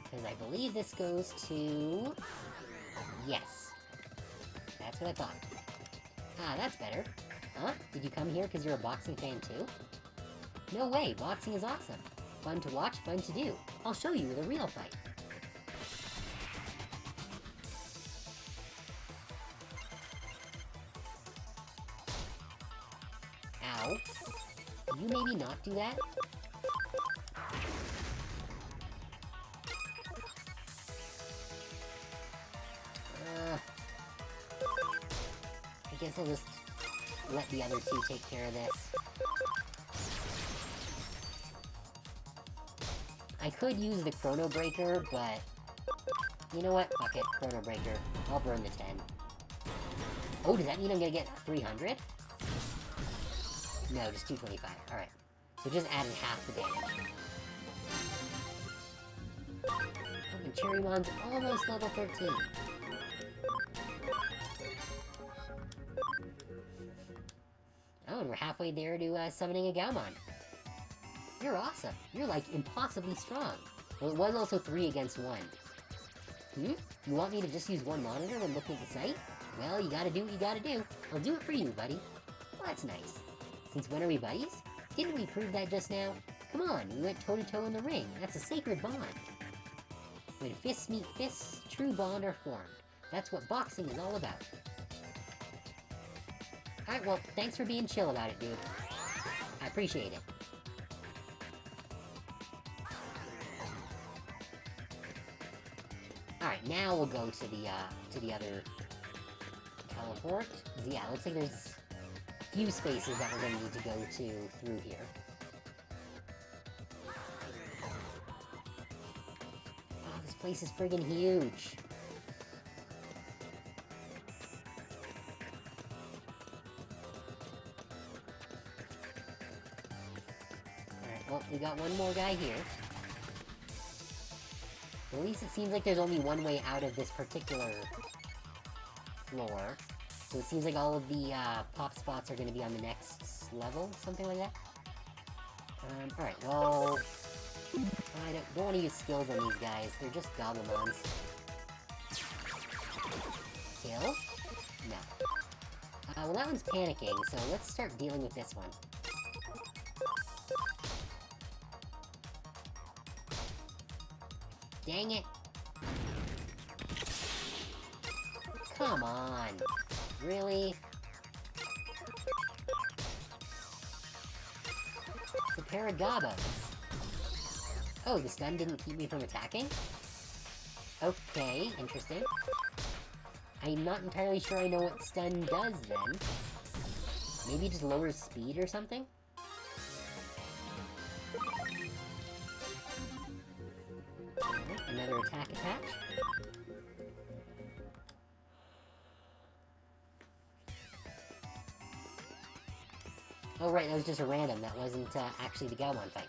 Because I believe this goes to... Yes. That's what I thought. Ah, that's better. Huh? Did you come here because you're a boxing fan too? No way, boxing is awesome. Fun to watch, fun to do. I'll show you the real fight. Ow. Can you maybe not do that? I guess I'll just let the other two take care of this. I could use the Chrono Breaker, but... You know what? Fuck it. Chrono Breaker. I'll burn the 10. Oh, does that mean I'm gonna get 300? No, just 225. Alright. So just added half the damage. Oh, and Cherrymon's almost level 13. Oh, and we're halfway there to summoning a Gaumon. You're awesome. You're, like, impossibly strong. Well, it was also 3 against 1. You want me to just use one monitor when looking at the site? Well, you gotta do what you gotta do. I'll do it for you, buddy. Well, that's nice. Since when are we buddies? Didn't we prove that just now? Come on, we went toe-to-toe in the ring. That's a sacred bond. When fists meet fists, true bond are formed. That's what boxing is all about. Alright, well, thanks for being chill about it, dude. I appreciate it. Alright, now we'll go to the other teleport. Yeah, looks like there's a few spaces that we're gonna need to go to through here. Oh, this place is friggin' huge. Alright, well, we got one more guy here. At least it seems like there's only one way out of this particular floor. So it seems like all of the pop spots are going to be on the next level, something like that. Alright, well... I don't want to use skills on these guys, they're just Goblimons. Kill? No. Well that one's panicking, so let's start dealing with this one. Dang it! Come on! Really? It's a pair of Gobos. Oh, the stun didn't keep me from attacking? Okay, interesting. I'm not entirely sure I know what stun does, then. Maybe it just lowers speed or something? Alright, another attack attach. Oh right, that was just a random, that wasn't actually the Galmon fight.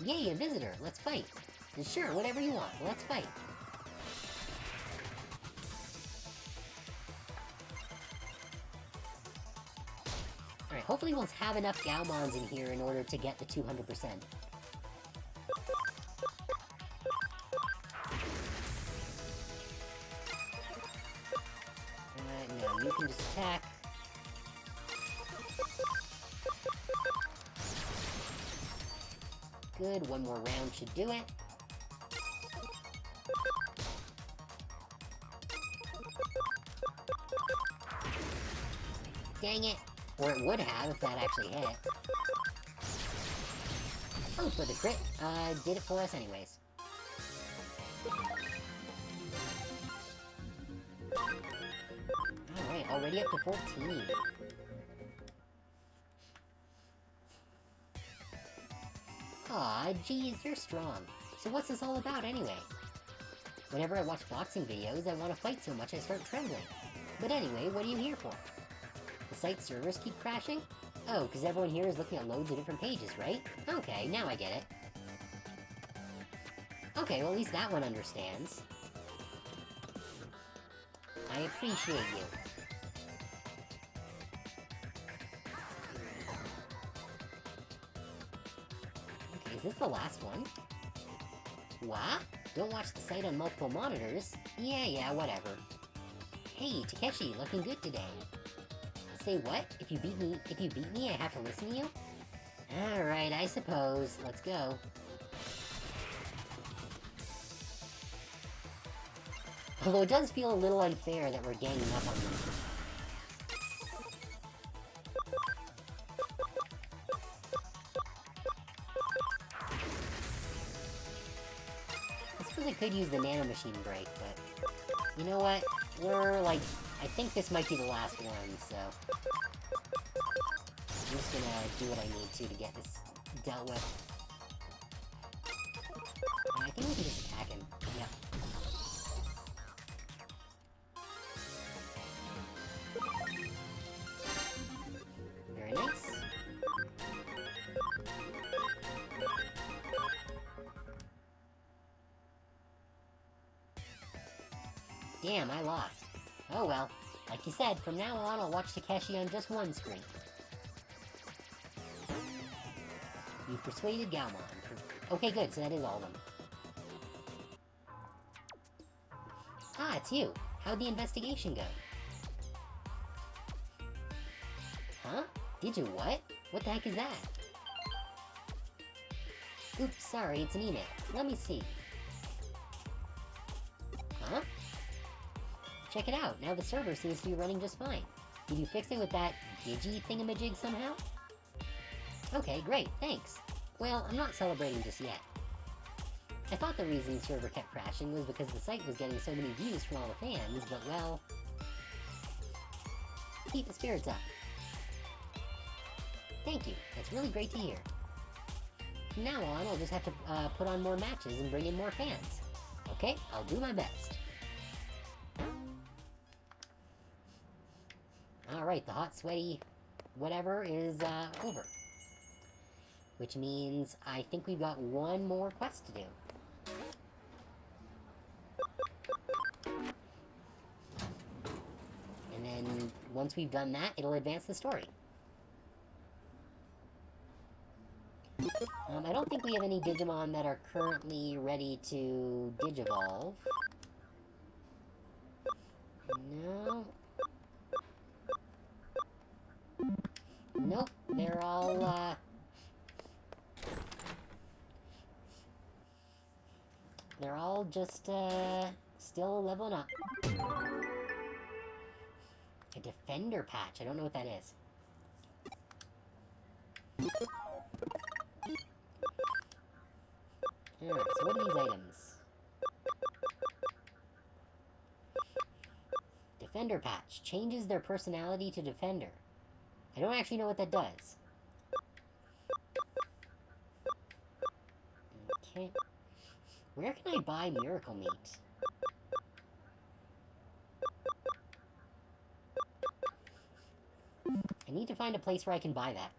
Yay, a visitor! Let's fight! Sure, whatever you want, let's fight! Alright, hopefully we'll have enough Galmons in here in order to get the 200%. No, you can just attack. Good, one more round should do it. Dang it! Or it would have if that actually hit. Oh, for the crit, did it for us anyways. Alright, already up to 14. Aw, geez, you're strong. So what's this all about anyway? Whenever I watch boxing videos, I want to fight so much I start trembling. But anyway, what are you here for? The site's servers keep crashing? Oh, because everyone here is looking at loads of different pages, right? Okay, now I get it. Okay, well at least that one understands. I appreciate you. Okay, is this the last one? What? Don't watch the site on multiple monitors? Yeah, whatever. Hey, Takeshi, looking good today. Say what? If you beat me, I have to listen to you? Alright, I suppose. Let's go. Although it does feel a little unfair that we're ganging up on them. I suppose I could use the nanomachine break, but... You know what? We're, like... I think this might be the last one, so... I'm just gonna do what I need to get this dealt with. I think we can just attack him. Yep. Very nice. Damn, I lost. Oh well. Like you said, from now on I'll watch Takeshi on just one screen. You've persuaded Galmon. Okay, good, so that is all of them. Ah, it's you. How'd the investigation go? Huh? Did you what? What the heck is that? Oops, sorry, it's an email. Let me see. Huh? Check it out, now the server seems to be running just fine. Did you fix it with that Digi thingamajig somehow? Okay, great, thanks. Well, I'm not celebrating just yet. I thought the reason the server kept crashing was because the site was getting so many views from all the fans, but well... Keep the spirits up. Thank you, that's really great to hear. From now on, I'll just have to put on more matches and bring in more fans. Okay, I'll do my best. Alright, the hot, sweaty whatever is over. which means I think we've got one more quest to do. And then, once we've done that, it'll advance the story. I don't think we have any Digimon that are currently ready to Digivolve. No. Nope, they're all, they're all just, still leveling up. A defender patch, I don't know what that is. Alright, so what are these items? Defender patch. Changes their personality to defender. I don't actually know what that does. Okay. Where can I buy Miracle Meat? I need to find a place where I can buy that.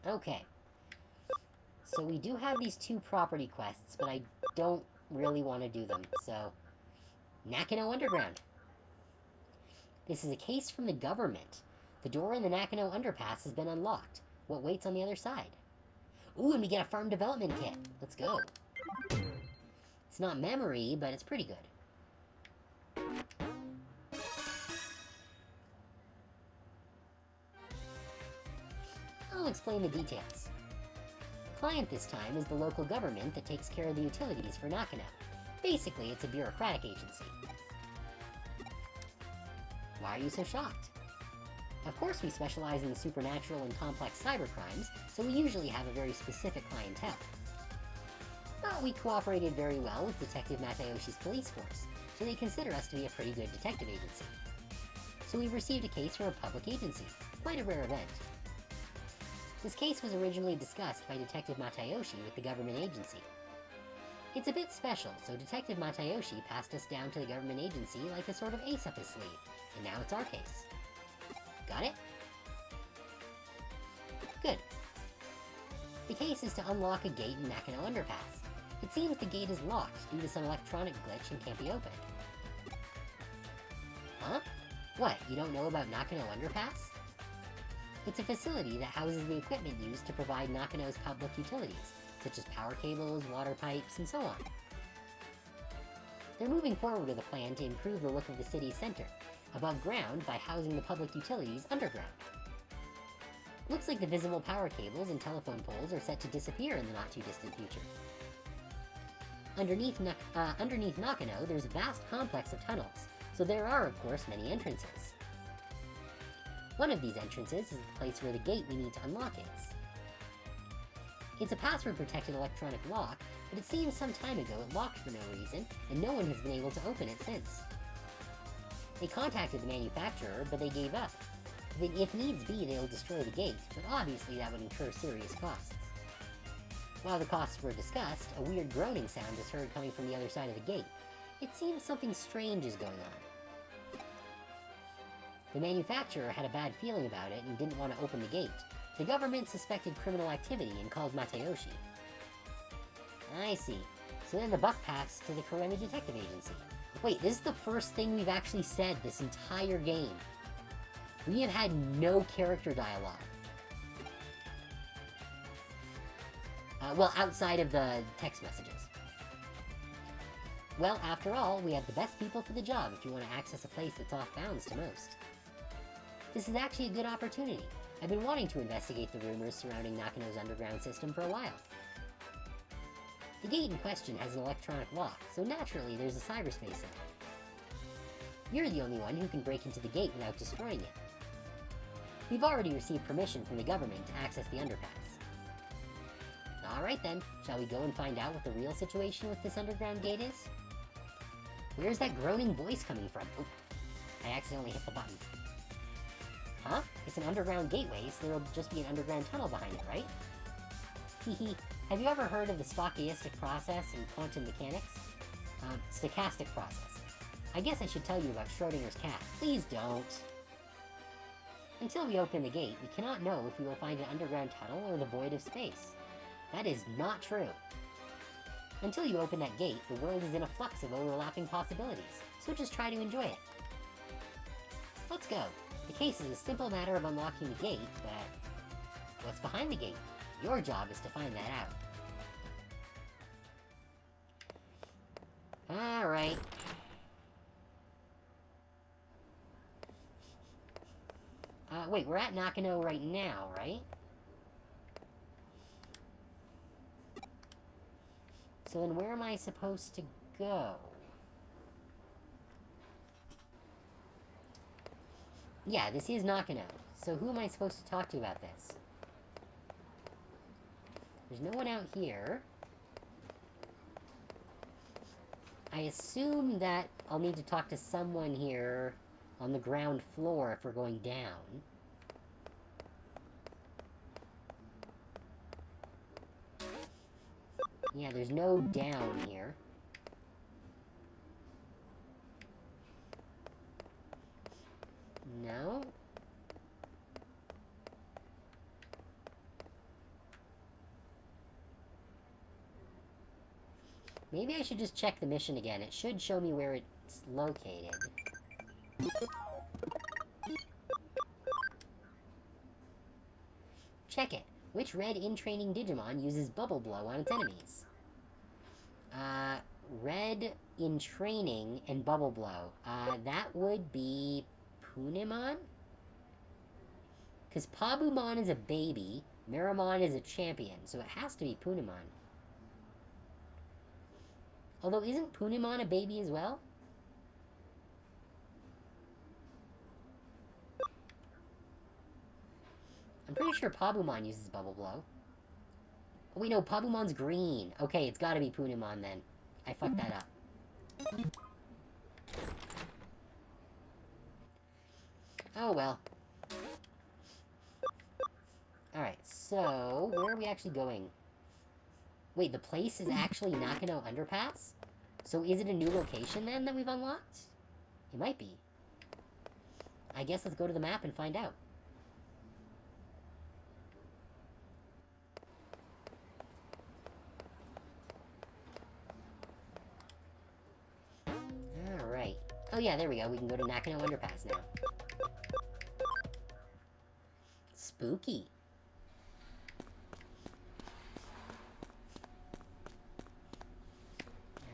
Okay. So we do have these 2 property quests, but I don't really want to do them, so... Nakano Underground. This is a case from the government. The door in the Nakano Underpass has been unlocked. What waits on the other side? Ooh, and we get a farm development kit. Let's go. It's not memory, but it's pretty good. I'll explain the details. The client this time is the local government that takes care of the utilities for Nakano. Basically, it's a bureaucratic agency. Why are you so shocked? Of course, we specialize in the supernatural and complex cybercrimes, so we usually have a very specific clientele. But we cooperated very well with Detective Matayoshi's police force, so they consider us to be a pretty good detective agency. So we've received a case from a public agency, quite a rare event. This case was originally discussed by Detective Matayoshi with the government agency. It's a bit special, so Detective Matayoshi passed us down to the government agency like a sort of ace up his sleeve, and now it's our case. Got it? Good. The case is to unlock a gate in Nakano Underpass. It seems the gate is locked due to some electronic glitch and can't be opened. Huh? What, you don't know about Nakano Underpass? It's a facility that houses the equipment used to provide Nakano's public utilities, such as power cables, water pipes, and so on. They're moving forward with a plan to improve the look of the city's center, above ground by housing the public utilities underground. Looks like the visible power cables and telephone poles are set to disappear in the not-too-distant future. Underneath Nakano, there's a vast complex of tunnels, so there are, of course, many entrances. One of these entrances is the place where the gate we need to unlock is. It's a password-protected electronic lock, but it seems some time ago it locked for no reason, and no one has been able to open it since. They contacted the manufacturer, but they gave up. If needs be, they'll destroy the gate, but obviously that would incur serious costs. While the costs were discussed, a weird groaning sound is heard coming from the other side of the gate. It seems something strange is going on. The manufacturer had a bad feeling about it and didn't want to open the gate. The government suspected criminal activity and called Matayoshi. I see. So then the buck passed to the Kuremi Detective Agency. Wait, this is the first thing we've actually said this entire game. We have had no character dialogue. Well, outside of the text messages. Well, after all, we have the best people for the job if you want to access a place that's off bounds to most. This is actually a good opportunity. I've been wanting to investigate the rumors surrounding Nakano's underground system for a while. The gate in question has an electronic lock, so naturally there's a cyberspace in it. You're the only one who can break into the gate without destroying it. We've already received permission from the government to access the underpass. Alright then, shall we go and find out what the real situation with this underground gate is? Where's that groaning voice coming from? Oh, I accidentally hit the button. Huh? It's an underground gateway, so there'll just be an underground tunnel behind it, right? Hehe, have you ever heard of the stochastic process in quantum mechanics? Stochastic process. I guess I should tell you about Schrodinger's cat. Please don't. Until we open the gate, we cannot know if we will find an underground tunnel or the void of space. That is not true. Until you open that gate, the world is in a flux of overlapping possibilities, so just try to enjoy it. Let's go. The case is a simple matter of unlocking the gate, but what's behind the gate? Your job is to find that out. Alright. Wait, we're at Nakano right now, right? So then where am I supposed to go? Yeah, this is Nakano. So who am I supposed to talk to about this? There's no one out here. I assume that I'll need to talk to someone here on the ground floor if we're going down. Yeah, there's no down here. No? Maybe I should just check the mission again. It should show me where it's located. Check it. Which red in-training Digimon uses Bubble Blow on its enemies? Red in training and Bubble Blow. That would be Punimon? Because Pabumon is a baby, Miramon is a champion, so it has to be Punimon. Although, isn't Punimon a baby as well? I'm pretty sure Pabumon uses Bubble Blow. Oh, wait, no, Pabumon's green. Okay, it's gotta be Punimon then. I fucked that up. Oh, well. Alright, so, where are we actually going? Wait, the place is actually Nakano Underpass? So is it a new location, then, that we've unlocked? It might be. I guess let's go to the map and find out. Alright. Oh yeah, there we go. We can go to Nakano Underpass now. Spooky.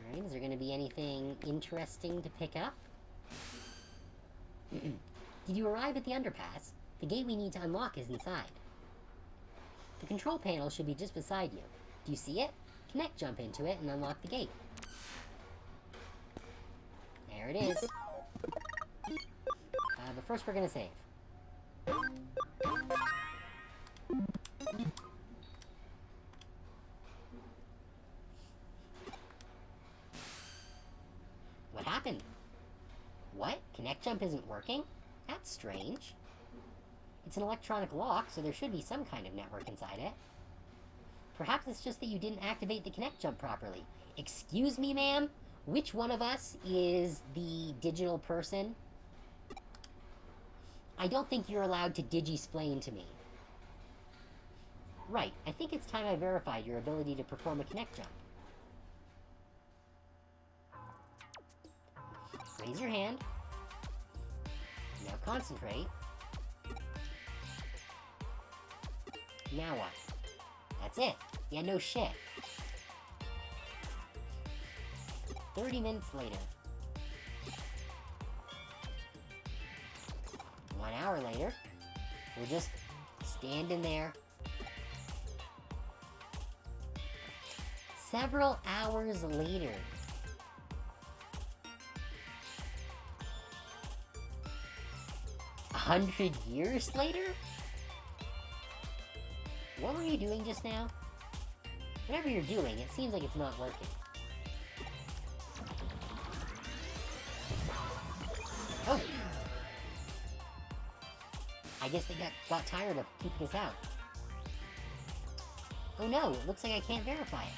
Alright, is there going to be anything interesting to pick up? Did you arrive at the underpass? The gate we need to unlock is inside. The control panel should be just beside you. Do you see it? Connect jump into it and unlock the gate. There it is. But first we're going to save. What happened? What? Connect jump isn't working? That's strange. It's an electronic lock, so there should be some kind of network inside it. Perhaps it's just that you didn't activate the connect jump properly. Excuse me, ma'am? Which one of us is the digital person? I don't think you're allowed to digi-splain to me. Right, I think it's time I verified your ability to perform a connect jump. Raise your hand. Now concentrate. Now what? That's it. Yeah, no shit. 30 minutes later. 1 hour later. We're just standing there. Several hours later. A 100 years later? What were you doing just now? Whatever you're doing, it seems like it's not working. Oh! I guess they got tired of keeping us out. Oh no, it looks like I can't verify it.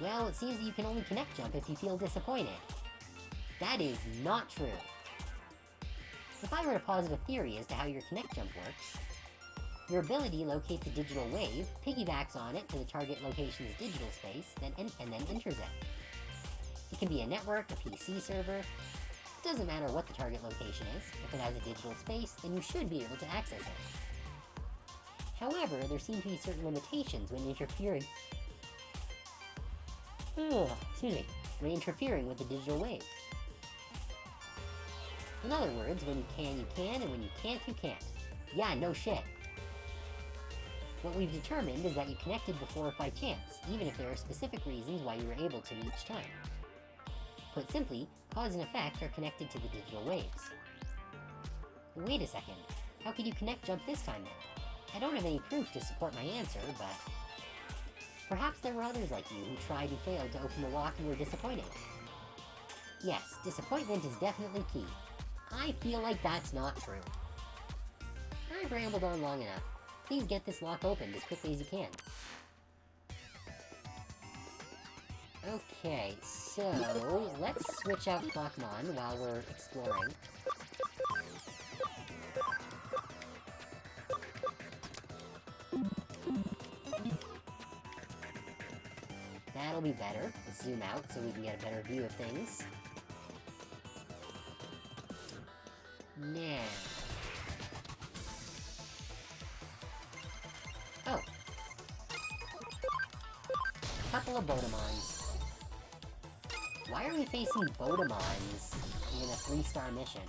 Well, it seems that you can only connect jump if you feel disappointed. That is not true. If I were to posit a theory as to how your connect jump works, your ability locates a digital wave, piggybacks on it to the target location's digital space, and then enters it. It can be a network, a PC server. It doesn't matter what the target location is. If it has a digital space, then you should be able to access it. However, there seem to be certain limitations when interfering with the digital wave. In other words, when you can, and when you can't, you can't. Yeah, no shit. What we've determined is that you connected before by chance, even if there are specific reasons why you were able to each time. Put simply, cause and effect are connected to the digital waves. Wait a second, how could you connect jump this time then? I don't have any proof to support my answer, but... Perhaps there were others like you who tried and failed to open the lock and were disappointed. Yes, disappointment is definitely key. I feel like that's not true. I've rambled on long enough. Please get this lock opened as quickly as you can. Okay, so let's switch out Clockmon while we're exploring. That'll be better. Let's zoom out so we can get a better view of things. Now... Oh. Couple of Bodemons. Why are we facing Bodemons in a 3-star mission?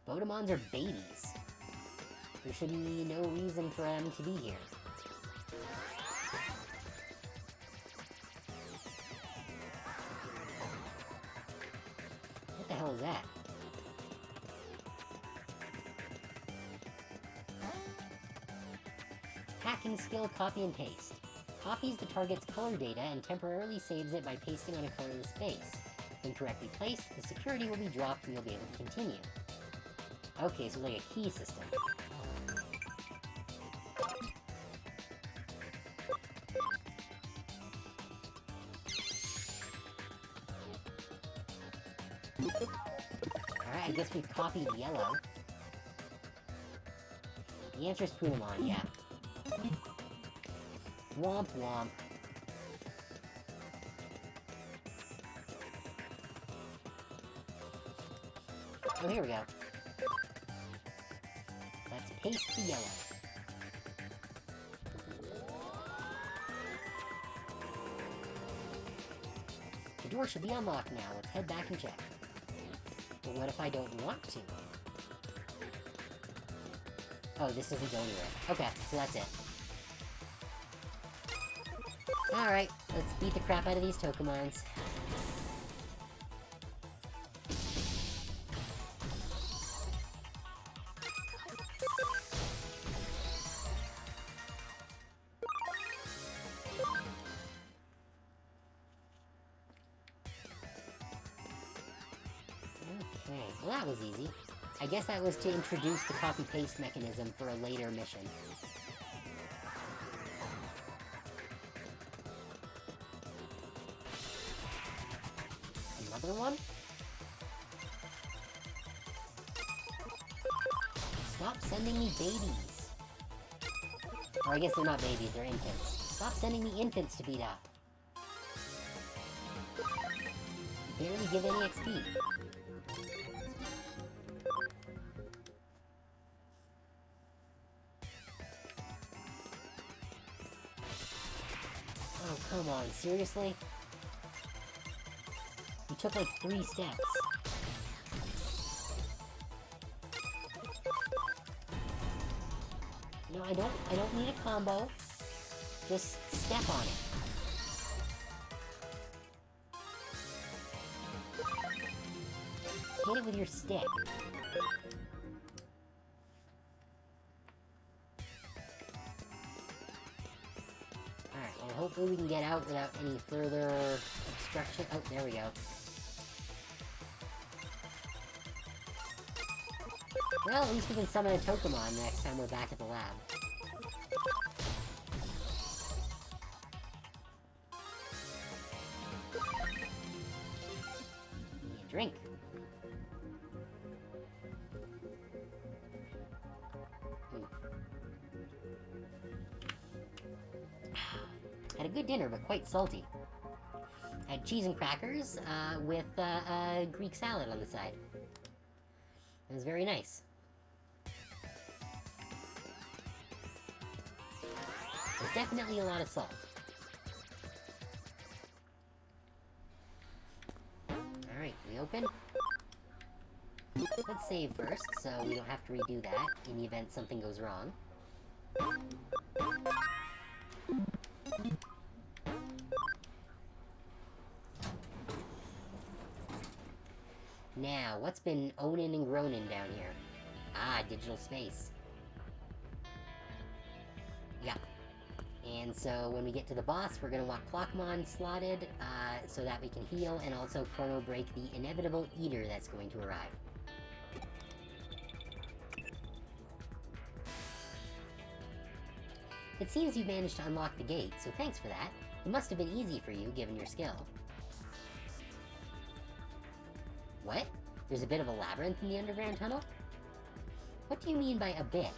Bodemons are babies. There should be no reason for them to be here. What the hell is that? Hack and skill copy and paste. Copies the target's color data and temporarily saves it by pasting on a colorless space. When correctly placed, the security will be dropped and you'll be able to continue. Okay, so like a key system. Alright, I guess we've copied yellow. The answer is Punamon, yeah. Womp womp. Oh, here we go. Let's paste the yellow. The door should be unlocked now. Let's head back and check. But what if I don't want to? Oh, this doesn't go anywhere. Okay, so that's it. Alright, let's beat the crap out of these Tokomons. Okay, well that was easy. I guess that was to introduce the copy-paste mechanism for a later mission. Another one? Stop sending me babies. Or I guess they're not babies, they're infants. Stop sending me infants to beat up. Barely give any XP. Oh, come on, seriously? You took like 3 steps. No, I don't need a combo. Just step on it. Hit it with your stick. Alright, well hopefully we can get out without any further obstruction. Oh, there we go. Well, at least we can summon a Tokomon next time we're back at the lab. Drink. Had a good dinner, but quite salty. Had cheese and crackers with Greek salad on the side. It was very nice. There's definitely a lot of salt. Alright, we open. Let's save first, so we don't have to redo that in the event something goes wrong. Now, what's been owning and groaning down here? Ah, digital space. Yep. And so when we get to the boss, we're going to want Clockmon slotted so that we can heal and also chrono break the inevitable eater that's going to arrive. It seems you've managed to unlock the gate, so thanks for that. It must have been easy for you, given your skill. What? There's a bit of a labyrinth in the underground tunnel? What do you mean by a bit?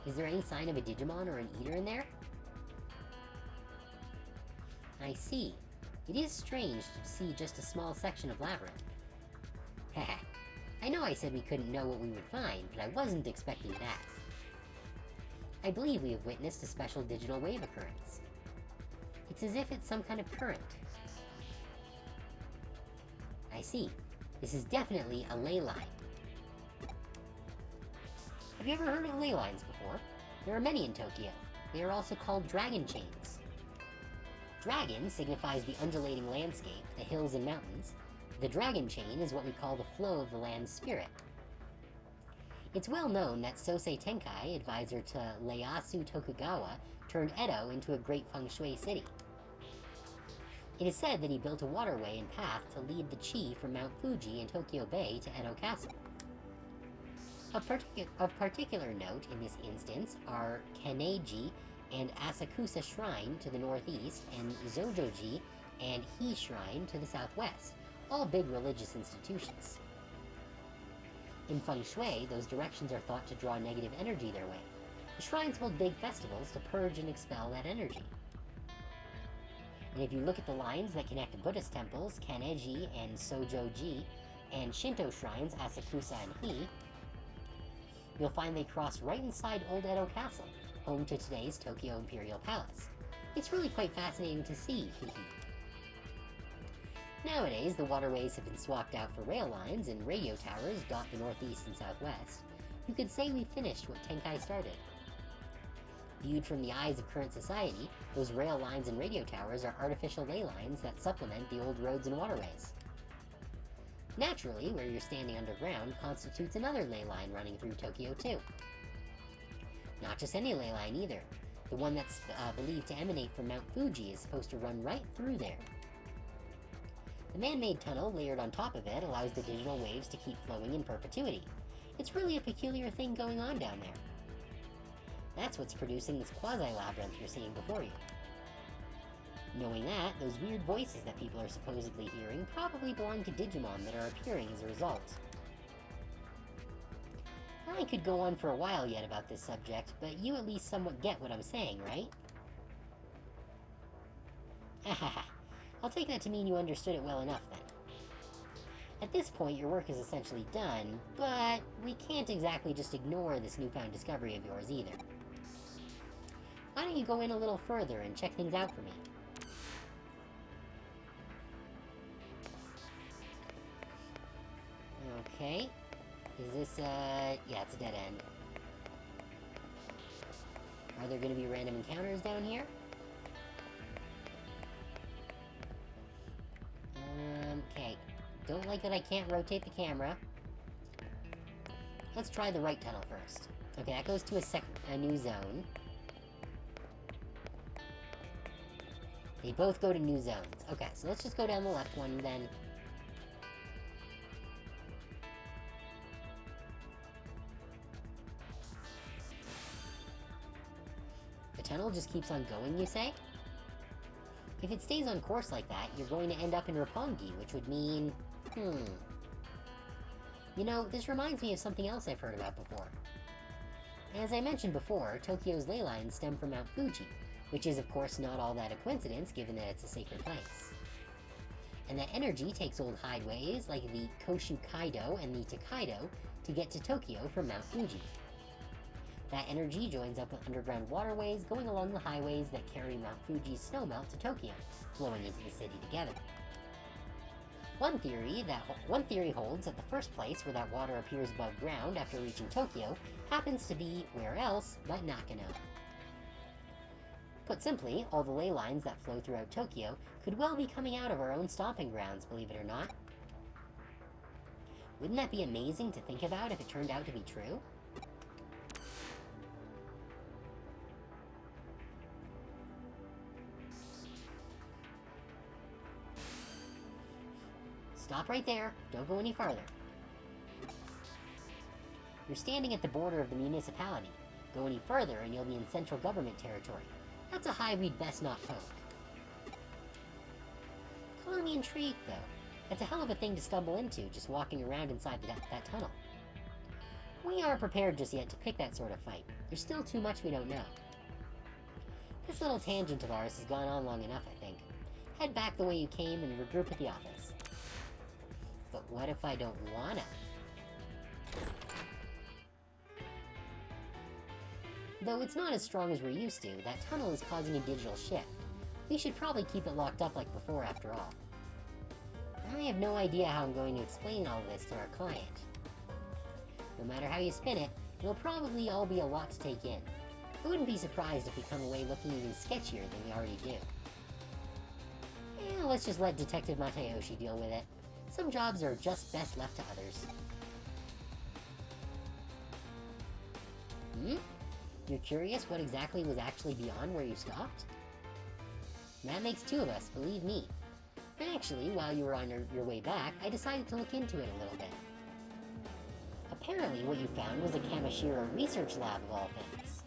Is there any sign of a Digimon or an eater in there? I see. It is strange to see just a small section of labyrinth. Haha. I know I said we couldn't know what we would find, but I wasn't expecting that. I believe we have witnessed a special digital wave occurrence. It's as if it's some kind of current. I see. This is definitely a ley line. Have you ever heard of ley lines before? There are many in Tokyo. They are also called dragon chains. Dragon signifies the undulating landscape, the hills and mountains. The dragon chain is what we call the flow of the land's spirit. It's well known that Sosei Tenkai, advisor to Ieyasu Tokugawa, turned Edo into a great feng shui city. It is said that he built a waterway and path to lead the chi from Mount Fuji in Tokyo Bay to Edo Castle. Of particular note in this instance are Kenneiji and Asakusa Shrine to the northeast, and Zojoji and He Shrine to the southwest, all big religious institutions. In feng shui, those directions are thought to draw negative energy their way. The shrines hold big festivals to purge and expel that energy. And if you look at the lines that connect Buddhist temples, Kanneji and Sojoji, and Shinto shrines, Asakusa and He, you'll find they cross right inside Old Edo Castle, home to today's Tokyo Imperial Palace. It's really quite fascinating to see, Nowadays, the waterways have been swapped out for rail lines, and radio towers dot the northeast and southwest. You could say we finished what Tenkai started. Viewed from the eyes of current society, those rail lines and radio towers are artificial ley lines that supplement the old roads and waterways. Naturally, where you're standing underground constitutes another ley line running through Tokyo too. Not just any ley line either. The one that's believed to emanate from Mount Fuji is supposed to run right through there. The man-made tunnel layered on top of it allows the digital waves to keep flowing in perpetuity. It's really a peculiar thing going on down there. That's what's producing this quasi-labyrinth you're seeing before you. Knowing that, those weird voices that people are supposedly hearing probably belong to Digimon that are appearing as a result. I could go on for a while yet about this subject, but you at least somewhat get what I'm saying, right? Hahaha. I'll take that to mean you understood it well enough, then. At this point, your work is essentially done, but we can't exactly just ignore this newfound discovery of yours either. Why don't you go in a little further and check things out for me? Okay. Is this, yeah, it's a dead end. Are there going to be random encounters down here? Okay. Don't like that I can't rotate the camera. Let's try the right tunnel first. Okay, that goes to a new zone. They both go to new zones. Okay, so let's just go down the left one then. The tunnel just keeps on going, you say? If it stays on course like that, you're going to end up in Roppongi, which would mean... You know, this reminds me of something else I've heard about before. As I mentioned before, Tokyo's ley lines stem from Mount Fuji, which is of course not all that a coincidence given that it's a sacred place. And that energy takes old highways like the Koshu-kaido and the Tokaido to get to Tokyo from Mount Fuji. That energy joins up with underground waterways going along the highways that carry Mount Fuji's snowmelt to Tokyo, flowing into the city together. One theory holds that the first place where that water appears above ground after reaching Tokyo happens to be where else but Nakano. Put simply, all the ley lines that flow throughout Tokyo could well be coming out of our own stomping grounds, believe it or not. Wouldn't that be amazing to think about if it turned out to be true? Stop right there. Don't go any farther. You're standing at the border of the municipality. Go any further and you'll be in central government territory. That's a high we'd best not poke. Calling me intrigued, though. That's a hell of a thing to stumble into, just walking around inside that tunnel. We aren't prepared just yet to pick that sort of fight. There's still too much we don't know. This little tangent of ours has gone on long enough, I think. Head back the way you came and regroup at the office. But what if I don't wanna? Though it's not as strong as we're used to, that tunnel is causing a digital shift. We should probably keep it locked up like before, after all. I have no idea how I'm going to explain all of this to our client. No matter how you spin it, it'll probably all be a lot to take in. I wouldn't be surprised if we come away looking even sketchier than we already do. Let's just let Detective Matayoshi deal with it. Some jobs are just best left to others. You're curious what exactly was actually beyond where you stopped? That makes two of us, believe me. Actually, while you were on your way back, I decided to look into it a little bit. Apparently, what you found was a Casimira research lab of all things.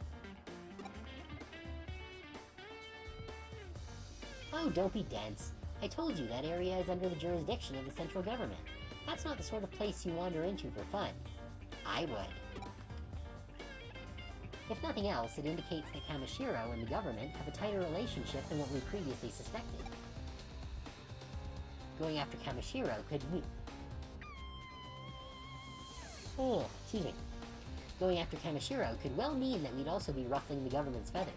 Oh, don't be dense. I told you that area is under the jurisdiction of the central government. That's not the sort of place you wander into for fun. I would. If nothing else, it indicates that Kamishiro and the government have a tighter relationship than what we previously suspected. Going after Kamishiro could Going after Kamishiro could well mean that we'd also be ruffling the government's feathers.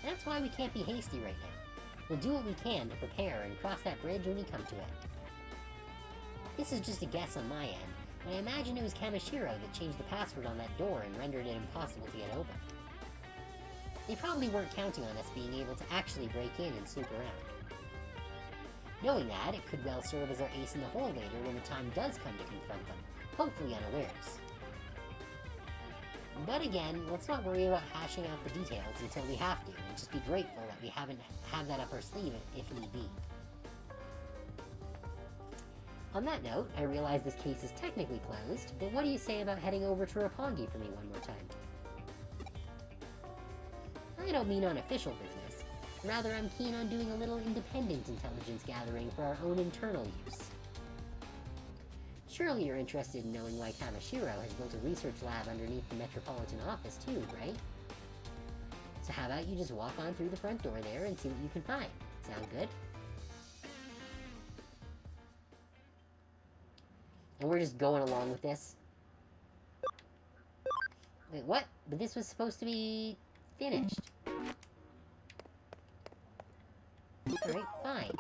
That's why we can't be hasty right now. We'll do what we can to prepare and cross that bridge when we come to it. This is just a guess on my end, but I imagine it was Kamishiro that changed the password on that door and rendered it impossible to get open. They probably weren't counting on us being able to actually break in and snoop around. Knowing that, it could well serve as our ace in the hole later when the time does come to confront them, hopefully unawares. But again, let's not worry about hashing out the details until we have to, and just be grateful that we have that up our sleeve if need be. On that note, I realize this case is technically closed, but what do you say about heading over to Roppongi for me one more time? I don't mean on official business. Rather, I'm keen on doing a little independent intelligence gathering for our own internal use. Surely you're interested in knowing why Kamishiro has built a research lab underneath the Metropolitan Office too, right? So how about you just walk on through the front door there and see what you can find? Sound good? And we're just going along with this? Wait, what? But this was supposed to be finished. Alright, fine.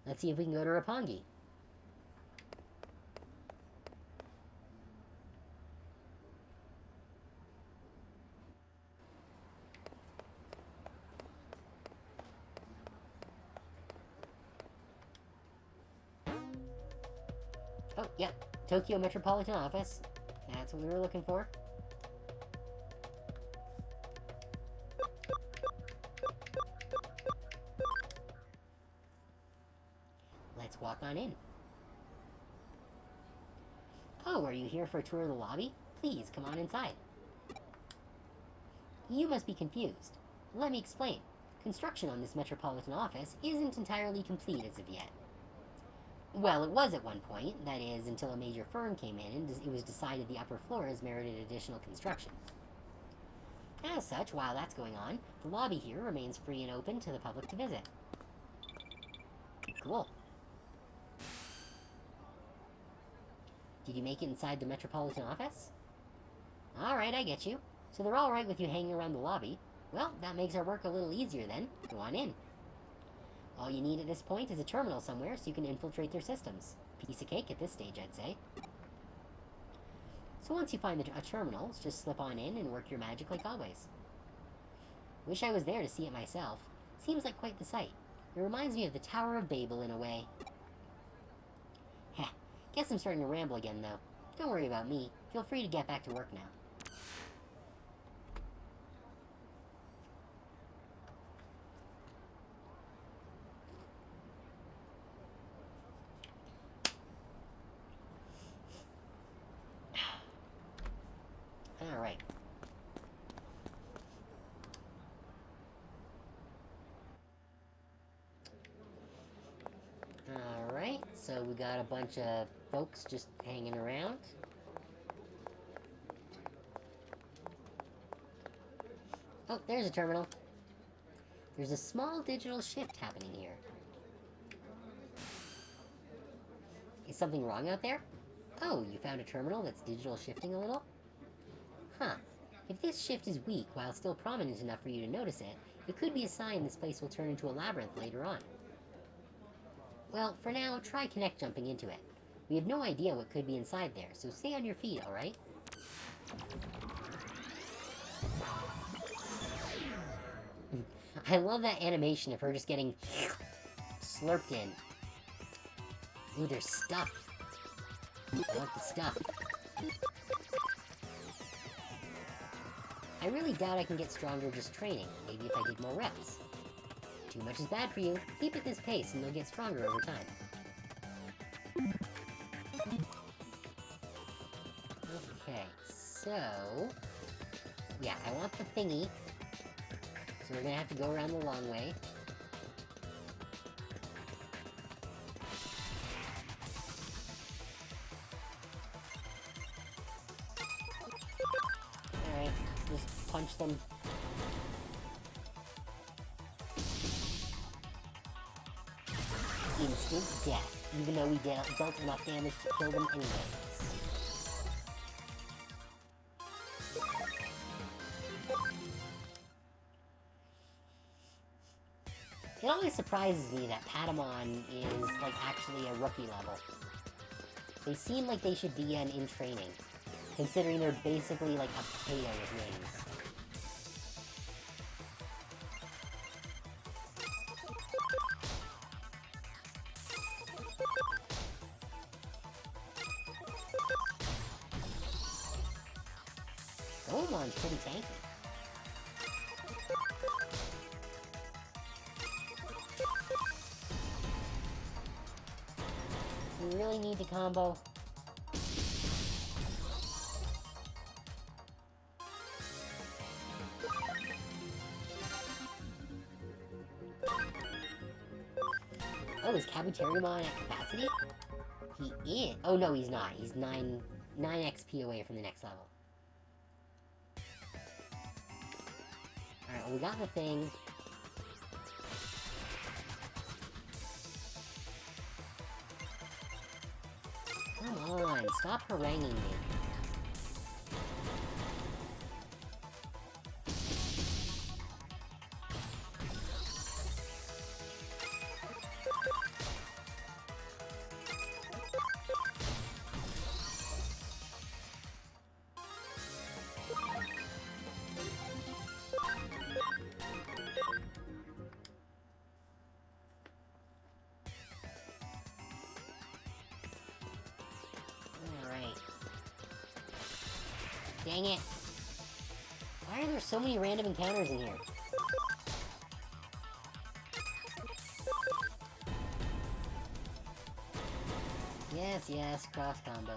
Let's see if we can go to Roppongi. Oh, yep. Tokyo Metropolitan Office. That's what we were looking for. Let's walk on in. Oh, are you here for a tour of the lobby? Please, come on inside. You must be confused. Let me explain. Construction on this metropolitan office isn't entirely complete as of yet. Well, it was at one point, that is, until a major firm came in and it was decided the upper floors merited additional construction. As such, while that's going on, the lobby here remains free and open to the public to visit. Cool. Did you make it inside the metropolitan office? Alright, I get you. So they're alright with you hanging around the lobby. Well, that makes our work a little easier then. Go on in. All you need at this point is a terminal somewhere so you can infiltrate their systems. Piece of cake at this stage, I'd say. So once you find a terminal, just slip on in and work your magic like always. Wish I was there to see it myself. Seems like quite the sight. It reminds me of the Tower of Babel in a way. Heh, guess I'm starting to ramble again though. Don't worry about me. Feel free to get back to work now. Alright. Alright, so we got a bunch of folks just hanging around. Oh, there's a terminal. There's a small digital shift happening here. Is something wrong out there? Oh, you found a terminal that's digital shifting a little? Huh. If this shift is weak while still prominent enough for you to notice it, it could be a sign this place will turn into a labyrinth later on. Well, for now, try connect jumping into it. We have no idea what could be inside there, so stay on your feet, alright? I love that animation of her just getting slurped in. Ooh, there's stuff. I want the stuff. I really doubt I can get stronger just training, maybe if I did more reps. Too much is bad for you. Keep at this pace and you'll get stronger over time. Okay, so... yeah, I want the thingy. So we're gonna have to go around the long way. Alright, just punch them. Instant death, even though we dealt enough damage to kill them anyways. It always surprises me that Patamon is, like, actually a rookie level. They seem like they should be in training, considering they're basically like a potato with wings. Goemon's pretty tanky. We really need to combo. Oh, is Cabuterimon at capacity? He is. Oh no, he's not. He's 9 XP away from the next level. Alright, well, we got the thing. Come on, stop haranguing me. Dang it. Why are there so many random encounters in here? Yes, yes, cross combo.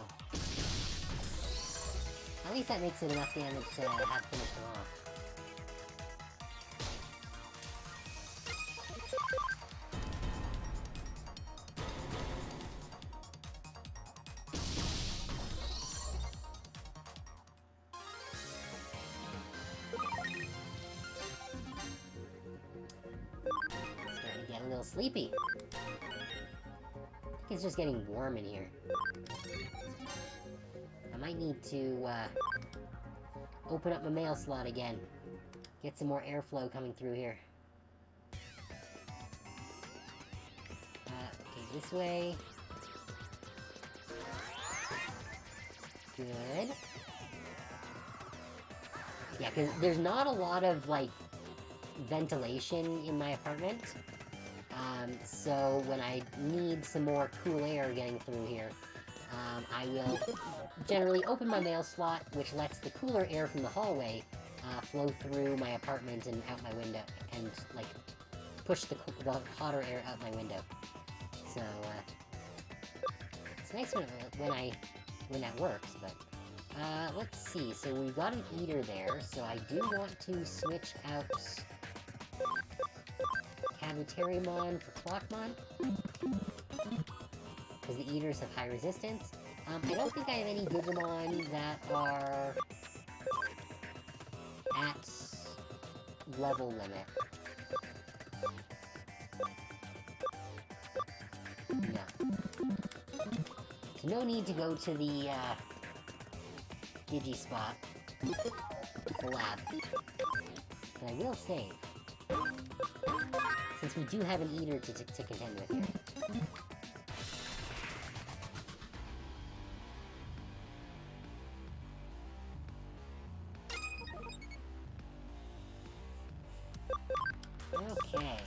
At least that makes it enough damage to have finished them off. sleepy. I think it's just getting warm in here. I might need to, open up my mail slot again. Get some more airflow coming through here. Okay, this way. Good. Yeah, because there's not a lot of, like, ventilation in my apartment. So when I need some more cool air getting through here, I will generally open my mail slot, which lets the cooler air from the hallway flow through my apartment and out my window, and, like, push the hotter air out my window. So, it's nice when that works, but, let's see. So we've got an eater there, so I do want to switch out Casimira for Clockmon, because the eaters have high resistance. I don't think I have any Digimon that are at level limit. No. So no need to go to the, Digi-spot, the lab. But I will save, since we do have an eater to contend with here. Okay.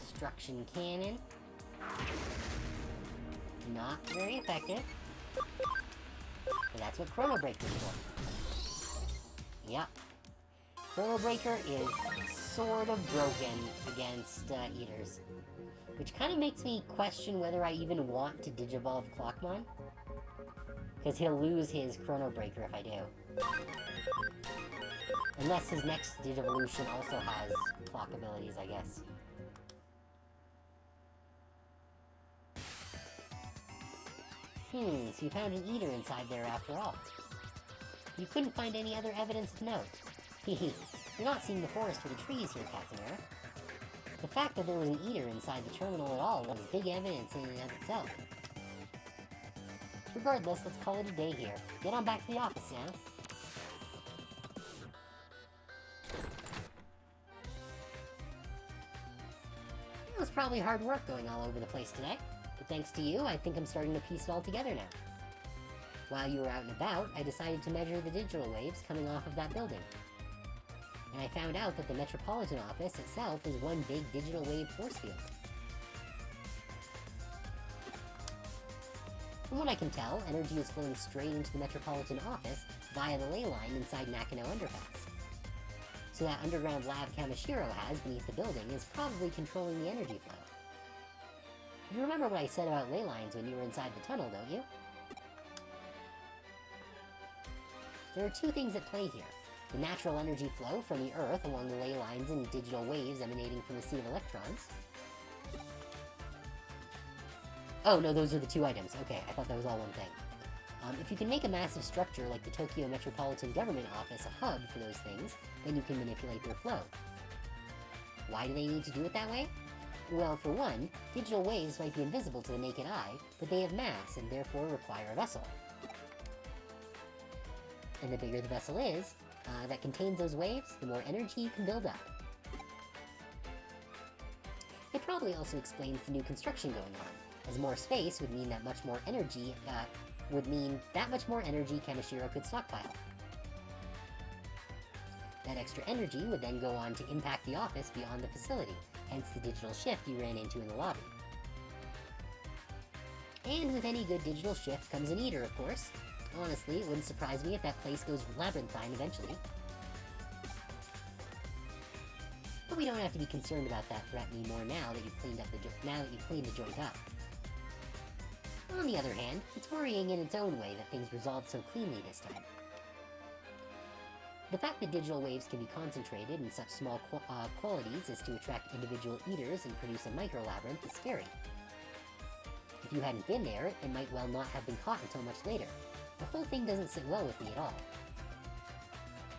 Destruction cannon. Not very effective. But that's what Chrono Breaker's for. Yep. Chrono Breaker is sort of broken against eaters. Which kind of makes me question whether I even want to Digivolve Clockmon. Because he'll lose his Chrono Breaker if I do. Unless his next Digivolution also has clock abilities, I guess. So you found an eater inside there after all. You couldn't find any other evidence of note. Hehe, you're not seeing the forest for the trees here, Casimira. The fact that there was an eater inside the terminal at all was big evidence in and of itself. Regardless, let's call it a day here. Get on back to the office now. It was probably hard work going all over the place today. But thanks to you, I think I'm starting to piece it all together now. While you were out and about, I decided to measure the digital waves coming off of that building. And I found out that the Metropolitan Office itself is one big digital wave force field. From what I can tell, energy is flowing straight into the Metropolitan Office via the ley line inside Nakano Underpass. So that underground lab Casimira has beneath the building is probably controlling the energy flow. You remember what I said about ley lines when you were inside the tunnel, don't you? There are two things at play here. The natural energy flow from the Earth along the ley lines and digital waves emanating from a sea of electrons. Oh, no, those are the two items. Okay, I thought that was all one thing. If you can make a massive structure like the Tokyo Metropolitan Government Office a hub for those things, then you can manipulate their flow. Why do they need to do it that way? Well, for one, digital waves might be invisible to the naked eye, but they have mass and therefore require a vessel. And the bigger the vessel is, that contains those waves, the more energy you can build up. It probably also explains the new construction going on, as more space would mean that much more energy, Casimira could stockpile. That extra energy would then go on to impact the office beyond the facility, hence the digital shift you ran into in the lobby. And with any good digital shift comes an eater, of course. Honestly, it wouldn't surprise me if that place goes labyrinthine eventually. But we don't have to be concerned about that threat anymore now that you've cleaned the joint up. On the other hand, it's worrying in its own way that things resolved so cleanly this time. The fact that digital waves can be concentrated in such small quantities as to attract individual eaters and produce a micro-labyrinth is scary. If you hadn't been there, it might well not have been caught until much later. The whole thing doesn't sit well with me at all.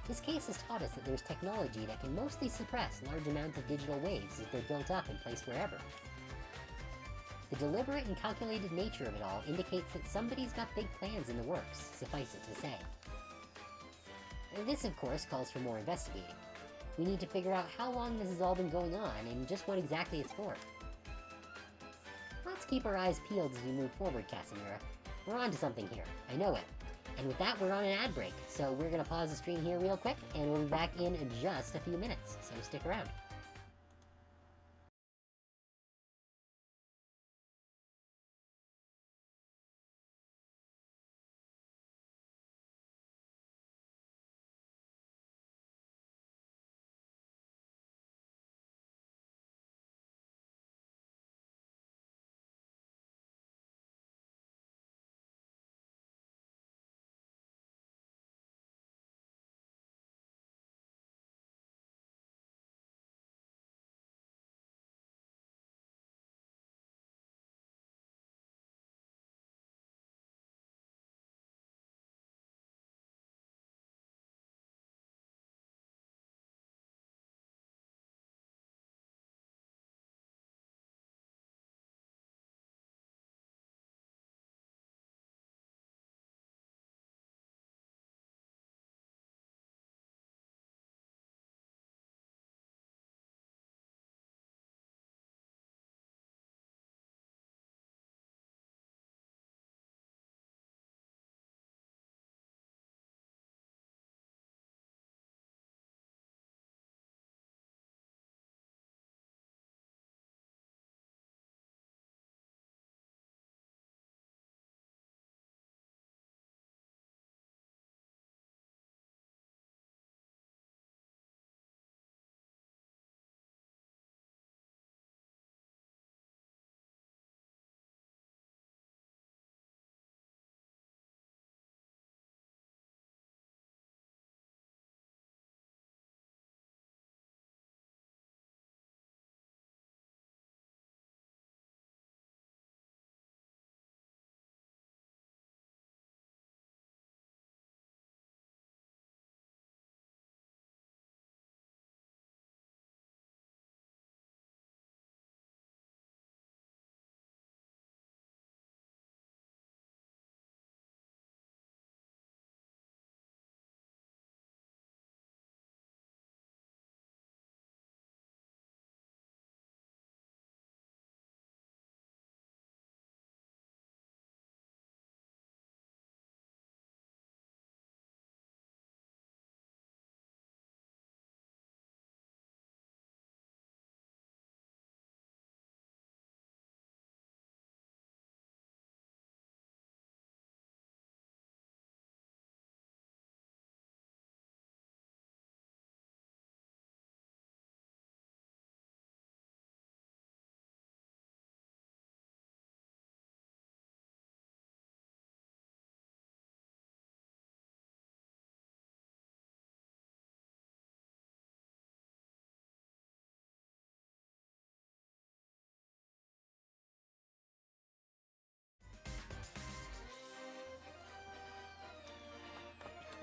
This case has taught us that there's technology that can mostly suppress large amounts of digital waves as they're built up and placed wherever. The deliberate and calculated nature of it all indicates that somebody's got big plans in the works, suffice it to say. This, of course, calls for more investigating. We need to figure out how long this has all been going on and just what exactly it's for. Let's keep our eyes peeled as we move forward, Casimira. We're onto something here. I know it. And with that, we're on an ad break, so we're gonna pause the stream here real quick, and we'll be back in just a few minutes, so stick around.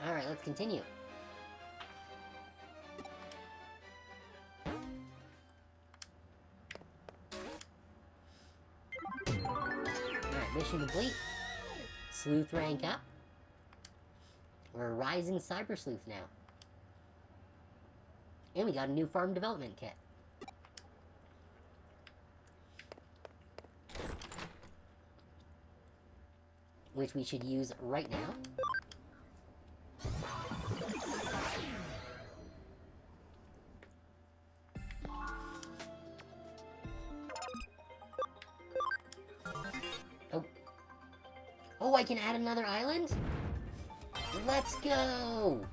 Alright, let's continue. Alright, mission complete. Sleuth rank up. We're a rising Cyber Sleuth now. And we got a new farm development kit. Which we should use right now. Oh. Oh, I can add another island? Let's go!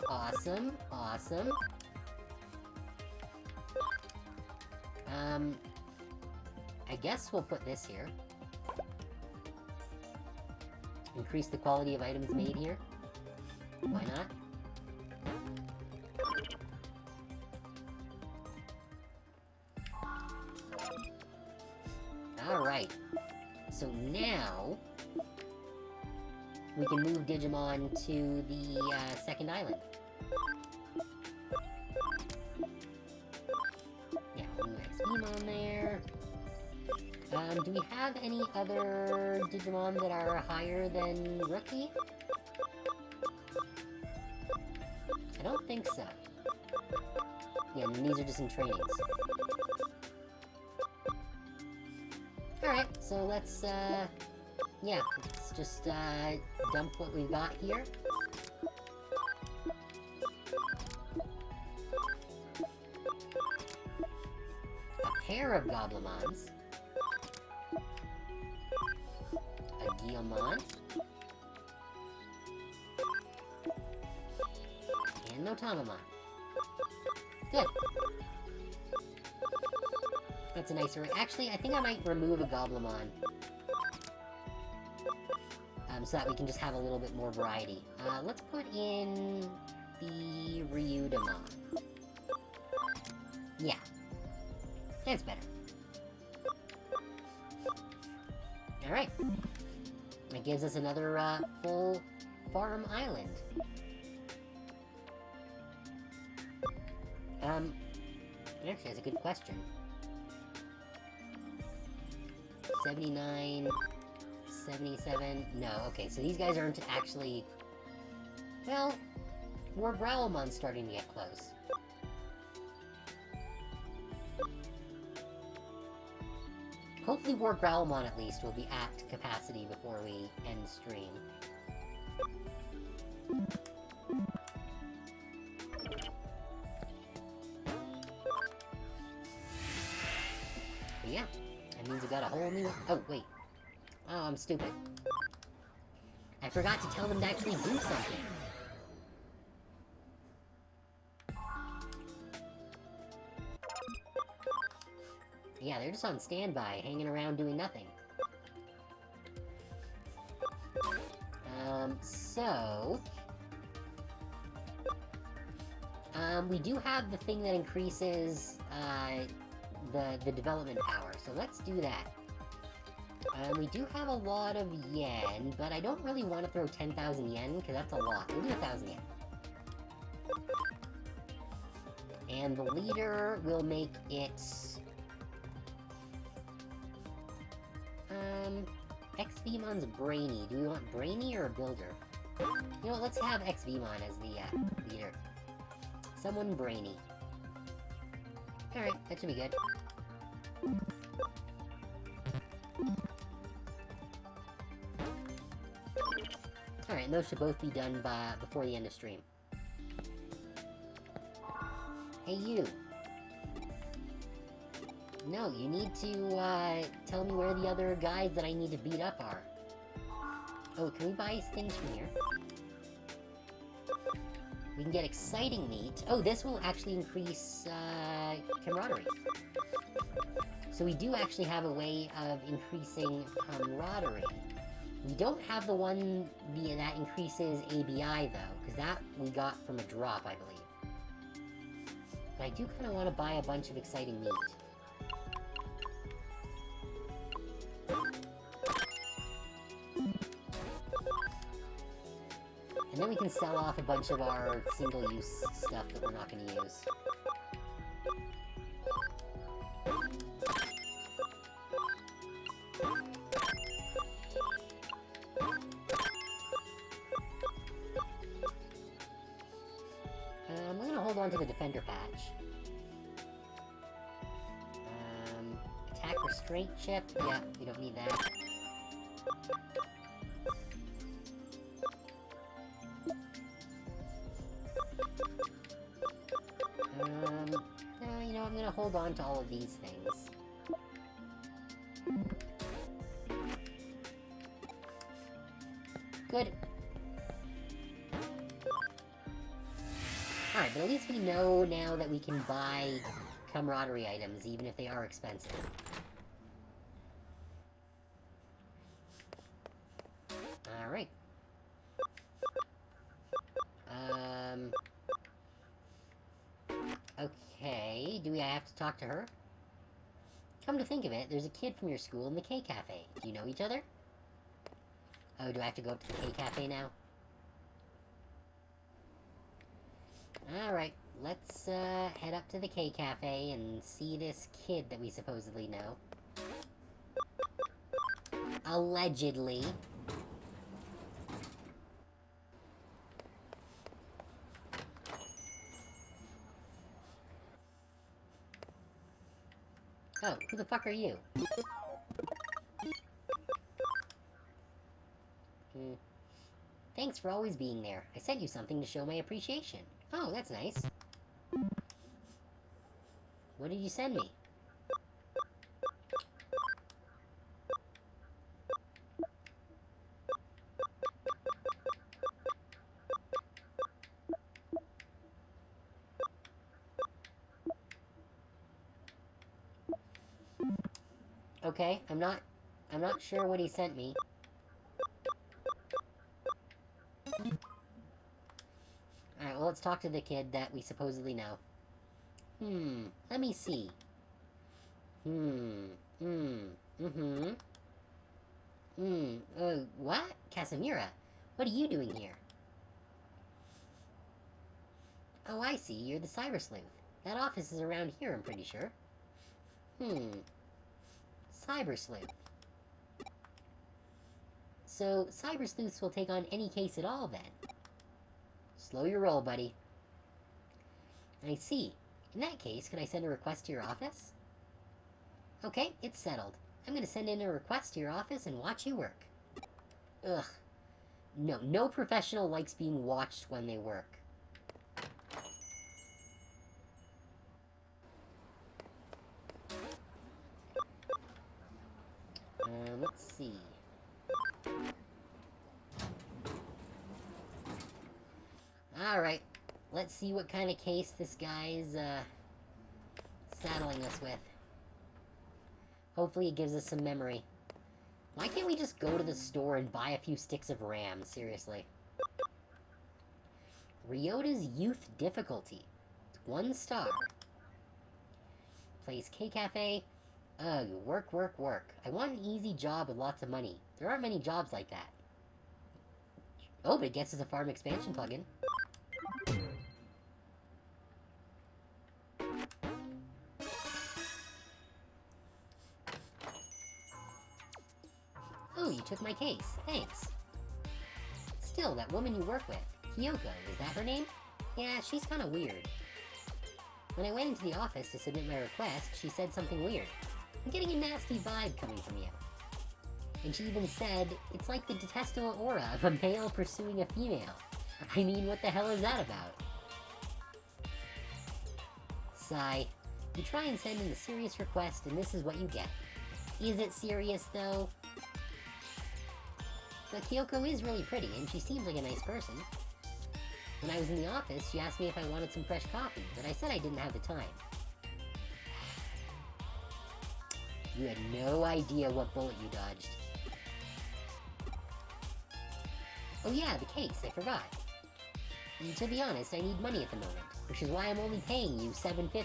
Awesome, awesome. I guess we'll put this here. Increase the quality of items made here. Why not? Alright. So now we can move Digimon to the second island. Yeah, we'll move Xvmon there. Do we have any other Digimon that are higher than Rookie? I don't think so. Yeah, and these are just in trainings. Alright, so let's, yeah, let's just, dump what we've got here. A pair of Goblimons. A Guillemon. And no Tamamon. Good. That's a nicer... Actually, I think I might remove a Goblimon. So that we can just have a little bit more variety. Let's put in the Ryudamon. Yeah. That's better. Alright. That gives us another, full farm island. Actually, that's a good question. 79... 77... No, okay, so these guys aren't actually... Well, War Growlimon's starting to get close. Hopefully War Growlimon, at least, will be at capacity before we end stream. But yeah, that means we got a whole new... Oh, wait. Oh, I'm stupid. I forgot to tell them to actually do something. Yeah, they're just on standby, hanging around doing nothing. We do have the thing that increases, the development power, so let's do that. We do have a lot of yen, but I don't really want to throw 10,000 yen, because that's a lot. We'll do 1,000 yen. And the leader will make it... Xvmon's Brainy. Do we want Brainy or a Builder? You know what, let's have Xvmon as the, leader. Someone Brainy. Alright, that should be good. Alright, and those should both be done before the end of stream. Hey, you! No, you need to, tell me where the other guys that I need to beat up are. Oh, can we buy things from here? We can get exciting meat. Oh, this will actually increase, camaraderie. So we do actually have a way of increasing camaraderie. We don't have the one that increases ABI, though, because that we got from a drop, I believe. But I do kind of want to buy a bunch of exciting meat. And then we can sell off a bunch of our single-use stuff that we're not going to use. I'm going to hold on to the Defender patch. Attack Restraint Chip. Yeah, we don't need that. You know, I'm gonna hold on to all of these things. Good. Alright, but at least we know now that we can buy camaraderie items, even if they are expensive. Alright. Okay, do I have to talk to her? Come to think of it, there's a kid from your school in the K Cafe. Do you know each other? Oh, do I have to go up to the K Cafe now? Alright, let's head up to the K Cafe and see this kid that we supposedly know. Allegedly. Oh, who the fuck are you? Thanks for always being there. I sent you something to show my appreciation. Oh, that's nice. What did you send me? Okay, I'm not sure what he sent me. Alright, well, let's talk to the kid that we supposedly know. Let me see. What? Casimira? What are you doing here? Oh, I see, you're the Cyber Sleuth. That office is around here, I'm pretty sure. Cyber Sleuth. So, Cyber Sleuths will take on any case at all, then? Slow your roll, buddy. I see. In that case, can I send a request to your office? Okay, it's settled. I'm gonna send in a request to your office and watch you work. Ugh. No professional likes being watched when they work. Let's see. Alright, let's see what kind of case this guy's, saddling us with. Hopefully it gives us some memory. Why can't we just go to the store and buy a few sticks of RAM, seriously? Ryota's Youth Difficulty. It's 1 star. Plays K-Cafe. Ugh, work. I want an easy job with lots of money. There aren't many jobs like that. Oh, but it gets us a farm expansion plugin. Oh, you took my case. Thanks. Still, that woman you work with, Kyoko, is that her name? Yeah, she's kinda weird. When I went into the office to submit my request, she said something weird. I'm getting a nasty vibe coming from you. And she even said, it's like the detestable aura of a male pursuing a female. I mean, what the hell is that about? Sigh. You try and send in a serious request, and this is what you get. Is it serious, though? But Kyoko is really pretty, and she seems like a nice person. When I was in the office, she asked me if I wanted some fresh coffee, but I said I didn't have the time. You had no idea what bullet you dodged. Oh yeah, the case, I forgot. And to be honest, I need money at the moment, which is why I'm only paying you $7.50.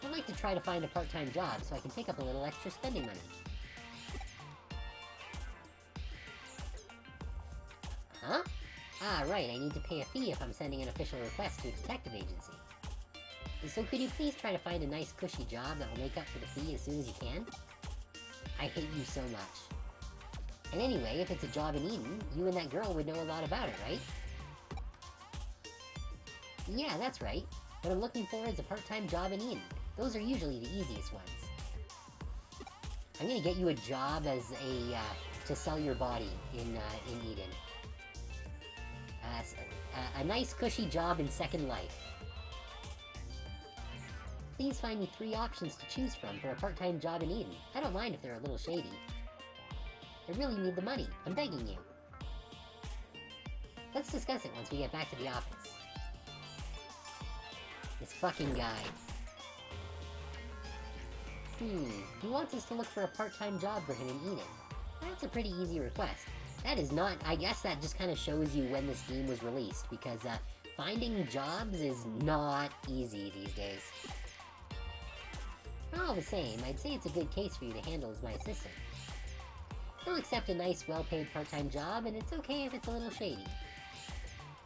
I'd like to try to find a part-time job so I can pick up a little extra spending money. Huh? Ah, right, I need to pay a fee if I'm sending an official request to a detective agency. So could you please try to find a nice cushy job that will make up for the fee as soon as you can? I hate you so much. And anyway, if it's a job in Eden, you and that girl would know a lot about it, right? Yeah, that's right. What I'm looking for is a part-time job in Eden. Those are usually the easiest ones. I'm gonna get you a job as a, to sell your body in Eden. A nice cushy job in Second Life. Please find me 3 options to choose from for a part-time job in Eden. I don't mind if they're a little shady. I really need the money. I'm begging you. Let's discuss it once we get back to the office. This fucking guy. He wants us to look for a part-time job for him in Eden. That's a pretty easy request. That is not... I guess that just kind of shows you when this game was released, because, finding jobs is not easy these days. All the same, I'd say it's a good case for you to handle as my assistant. He'll accept a nice, well-paid part-time job, and it's okay if it's a little shady.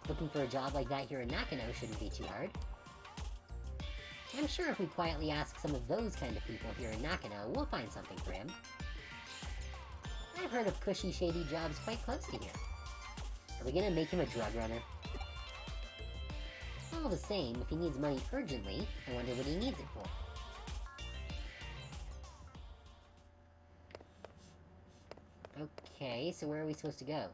Looking for a job like that here in Nakano shouldn't be too hard. I'm sure if we quietly ask some of those kind of people here in Nakano, we'll find something for him. I've heard of cushy, shady jobs quite close to here. Are we gonna make him a drug runner? All the same, if he needs money urgently, I wonder what he needs it for. Okay, so where are we supposed to go?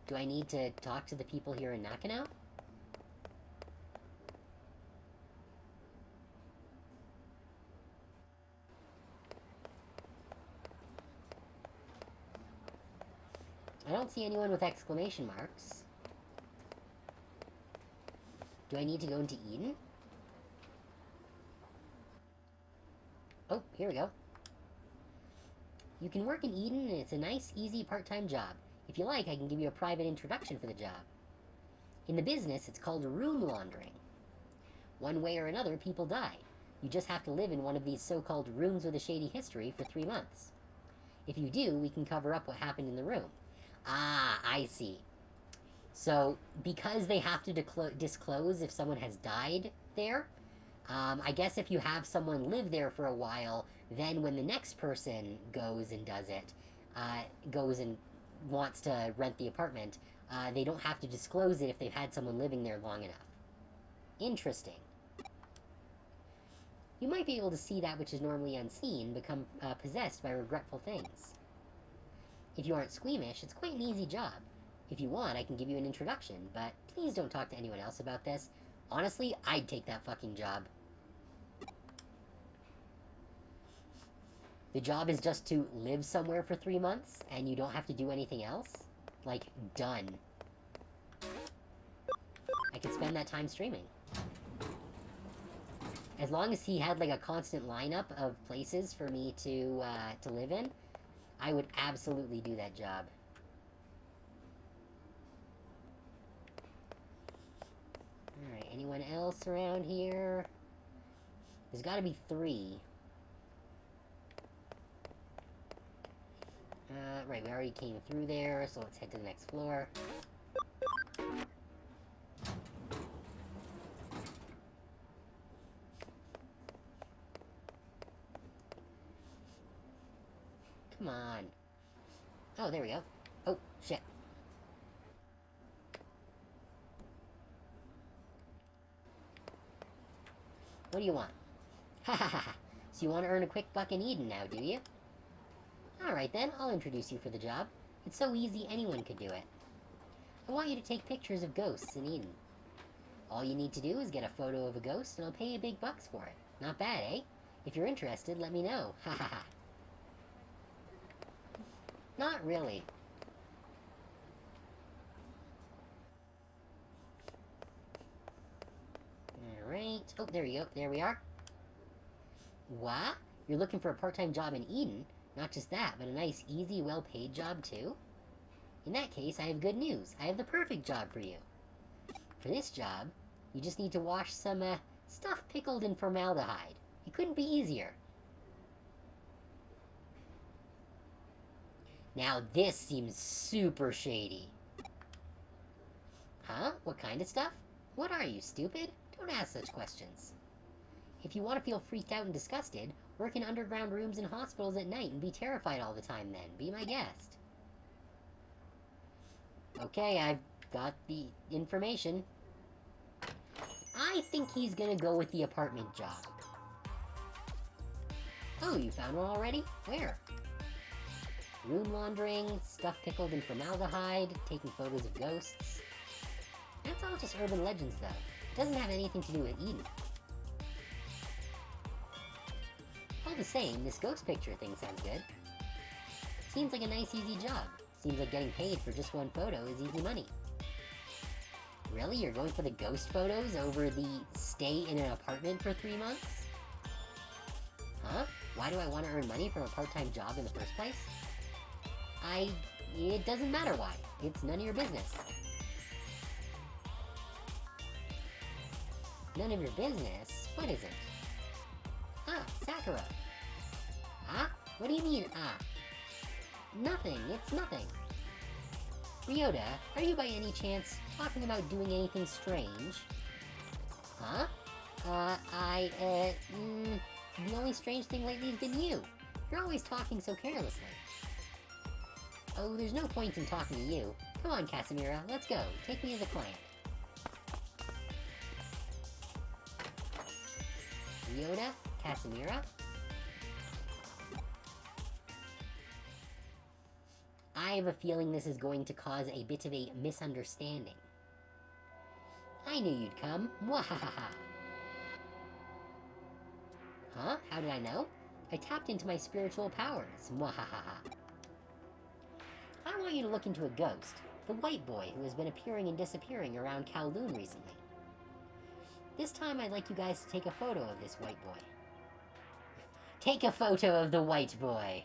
Do I need to talk to the people here in Nakano? I don't see anyone with exclamation marks. Do I need to go into Eden? Oh, here we go. You can work in Eden, and it's a nice, easy part-time job. If you like, I can give you a private introduction for the job. In the business, it's called room laundering. One way or another, people die. You just have to live in one of these so-called rooms with a shady history for 3 months. If you do, we can cover up what happened in the room. Ah, I see. So, because they have to disclose if someone has died there, I guess if you have someone live there for a while, then when the next person goes and does it, goes and wants to rent the apartment, they don't have to disclose it if they've had someone living there long enough. Interesting. You might be able to see that which is normally unseen become possessed by regretful things. If you aren't squeamish, it's quite an easy job. If you want, I can give you an introduction, but please don't talk to anyone else about this. Honestly, I'd take that fucking job. The job is just to live somewhere for 3 months, and you don't have to do anything else? Like, done. I could spend that time streaming. As long as he had, like, a constant lineup of places for me to live in, I would absolutely do that job. Alright, anyone else around here? There's gotta be 3. Right, we already came through there, so let's head to the next floor. Come on. Oh, there we go. Oh, shit. What do you want? Ha ha ha ha. So you want to earn a quick buck in Eden now, do you? Alright then, I'll introduce you for the job. It's so easy anyone could do it. I want you to take pictures of ghosts in Eden. All you need to do is get a photo of a ghost and I'll pay you big bucks for it. Not bad, eh? If you're interested, let me know. Ha ha ha. Not really. Alright. Oh, there you go. There we are. What? You're looking for a part-time job in Eden? Not just that, but a nice, easy, well-paid job, too? In that case, I have good news. I have the perfect job for you. For this job, you just need to wash some, stuff pickled in formaldehyde. It couldn't be easier. Now this seems super shady. Huh? What kind of stuff? What are you, stupid? Don't ask such questions. If you want to feel freaked out and disgusted, work in underground rooms in hospitals at night and be terrified all the time then. Be my guest. Okay, I've got the information. I think he's gonna go with the apartment job. Oh, you found one already? Where? Room laundering, stuff pickled in formaldehyde, taking photos of ghosts. That's all just urban legends, though. It doesn't have anything to do with Eden. All the same, this ghost picture thing sounds good. Seems like a nice, easy job. Seems like getting paid for just one photo is easy money. Really? You're going for the ghost photos over the stay in an apartment for 3 months? Huh? Why do I want to earn money from a part-time job in the first place? It doesn't matter why. It's none of your business. None of your business? What is it? Ah, Sakura. Huh? What do you mean, ah? Nothing, it's nothing. Ryota, are you by any chance talking about doing anything strange? Huh? The only strange thing lately has been you. You're always talking so carelessly. Oh, there's no point in talking to you. Come on, Casimira, let's go. Take me to the client. Ryota? Casimira? I have a feeling this is going to cause a bit of a misunderstanding. I knew you'd come. Mwahaha. Huh? How did I know? I tapped into my spiritual powers. Mwahaha. I want you to look into a ghost, the white boy who has been appearing and disappearing around Kowloon recently. This time I'd like you guys to take a photo of this white boy. Take a photo of the white boy!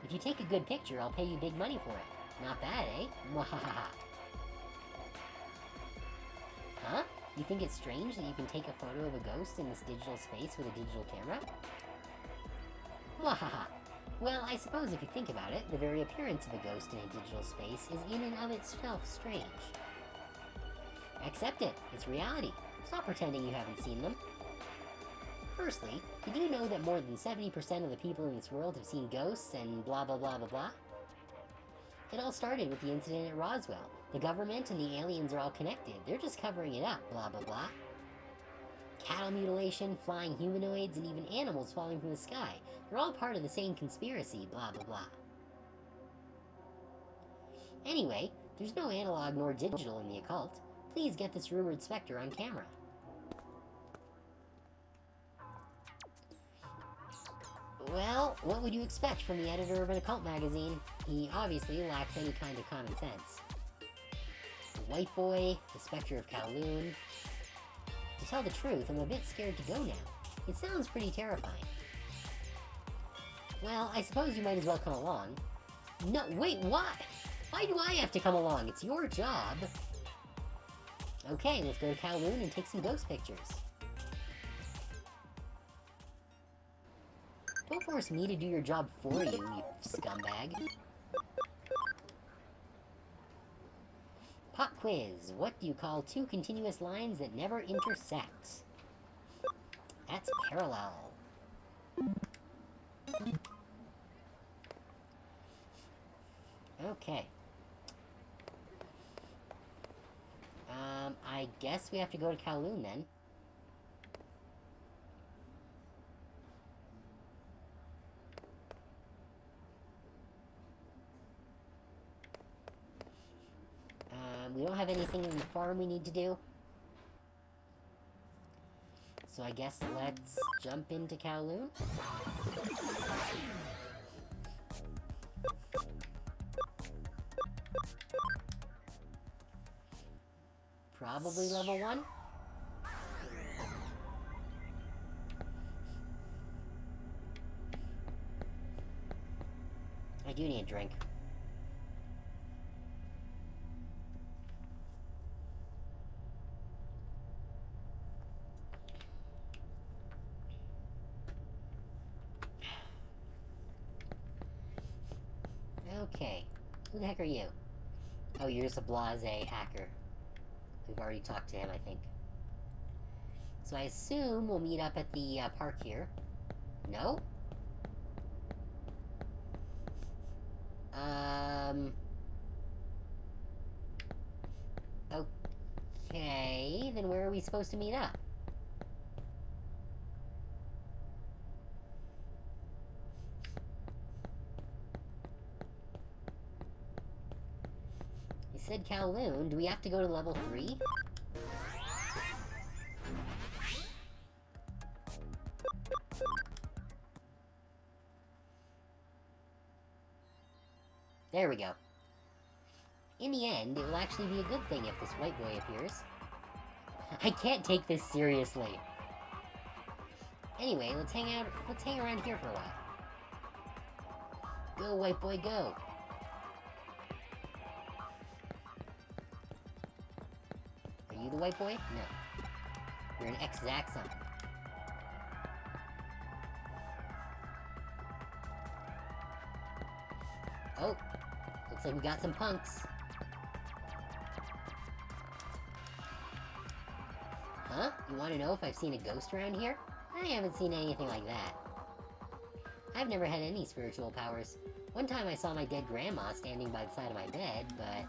If you take a good picture, I'll pay you big money for it. Not bad, eh? Mwahaha. Huh? You think it's strange that you can take a photo of a ghost in this digital space with a digital camera? Mwahaha. Well, I suppose if you think about it, the very appearance of a ghost in a digital space is in and of itself strange. Accept it. It's reality. Stop pretending you haven't seen them. Firstly, did you know that more than 70% of the people in this world have seen ghosts and blah blah blah blah blah? It all started with the incident at Roswell. The government and the aliens are all connected. They're just covering it up, blah blah blah. Cattle mutilation, flying humanoids, and even animals falling from the sky. They're all part of the same conspiracy, blah blah blah. Anyway, there's no analog nor digital in the occult. Please get this rumored specter on camera. Well, what would you expect from the editor of an occult magazine? He obviously lacks any kind of common sense. The white boy, the specter of Kowloon. To tell the truth, I'm a bit scared to go now. It sounds pretty terrifying. Well, I suppose you might as well come along. No, wait, what? Why do I have to come along? It's your job. Okay, let's go to Kowloon and take some ghost pictures. Don't force me to do your job for you, you scumbag. Pop quiz. What do you call two continuous lines that never intersect? That's parallel. Okay. I guess we have to go to Kowloon then. We don't have anything in the farm we need to do. So I guess let's jump into Kowloon. Probably level 1. I do need a drink. Okay. Who the heck are you? Oh, you're just a blasé hacker. We've already talked to him, I think. So I assume we'll meet up at the park here. No? Okay, then where are we supposed to meet up? You said Kowloon. Do we have to go to level 3? There we go. In the end, it will actually be a good thing if this white boy appears. I can't take this seriously. Anyway, let's hang around here for a while. Go, white boy, go! Are you the white boy? No. You're an ex-Zaxxon. Oh, looks like we got some punks. Huh? You want to know if I've seen a ghost around here? I haven't seen anything like that. I've never had any spiritual powers. One time I saw my dead grandma standing by the side of my bed, but...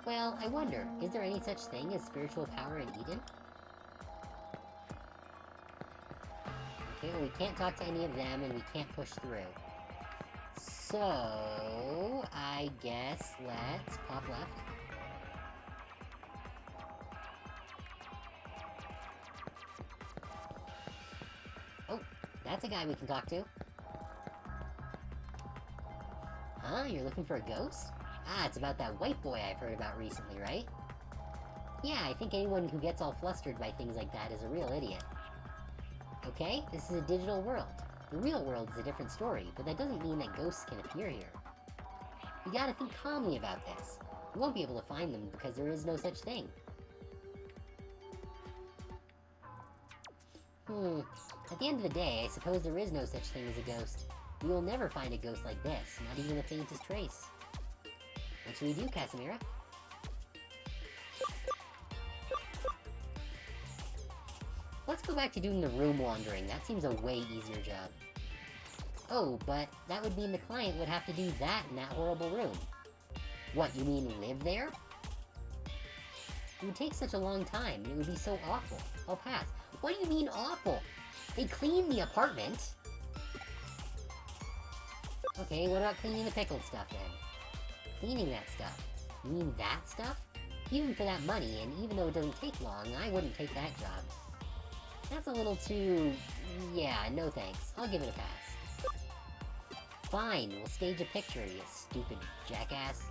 Well, I wonder, is there any such thing as spiritual power in Eden? Okay, well, we can't talk to any of them, and we can't push through. So... I guess let's pop left. Oh, that's a guy we can talk to. Huh? You're looking for a ghost? Ah, it's about that white boy I've heard about recently, right? Yeah, I think anyone who gets all flustered by things like that is a real idiot. Okay, this is a digital world. The real world is a different story, but that doesn't mean that ghosts can appear here. You gotta think calmly about this. You won't be able to find them because there is no such thing. At the end of the day, I suppose there is no such thing as a ghost. We will never find a ghost like this, not even the faintest trace. What should we do, Casimira? Let's go back to doing the room wandering. That seems a way easier job. Oh, but that would mean the client would have to do that in that horrible room. What, you mean live there? It would take such a long time, and it would be so awful. I'll pass. What do you mean awful? They clean the apartment! Okay, what about cleaning the pickled stuff then? Cleaning that stuff. You mean that stuff? Even for that money, and even though it doesn't take long, I wouldn't take that job. That's a little too... yeah, no thanks. I'll give it a pass. Fine, we'll stage a picture, you stupid jackass.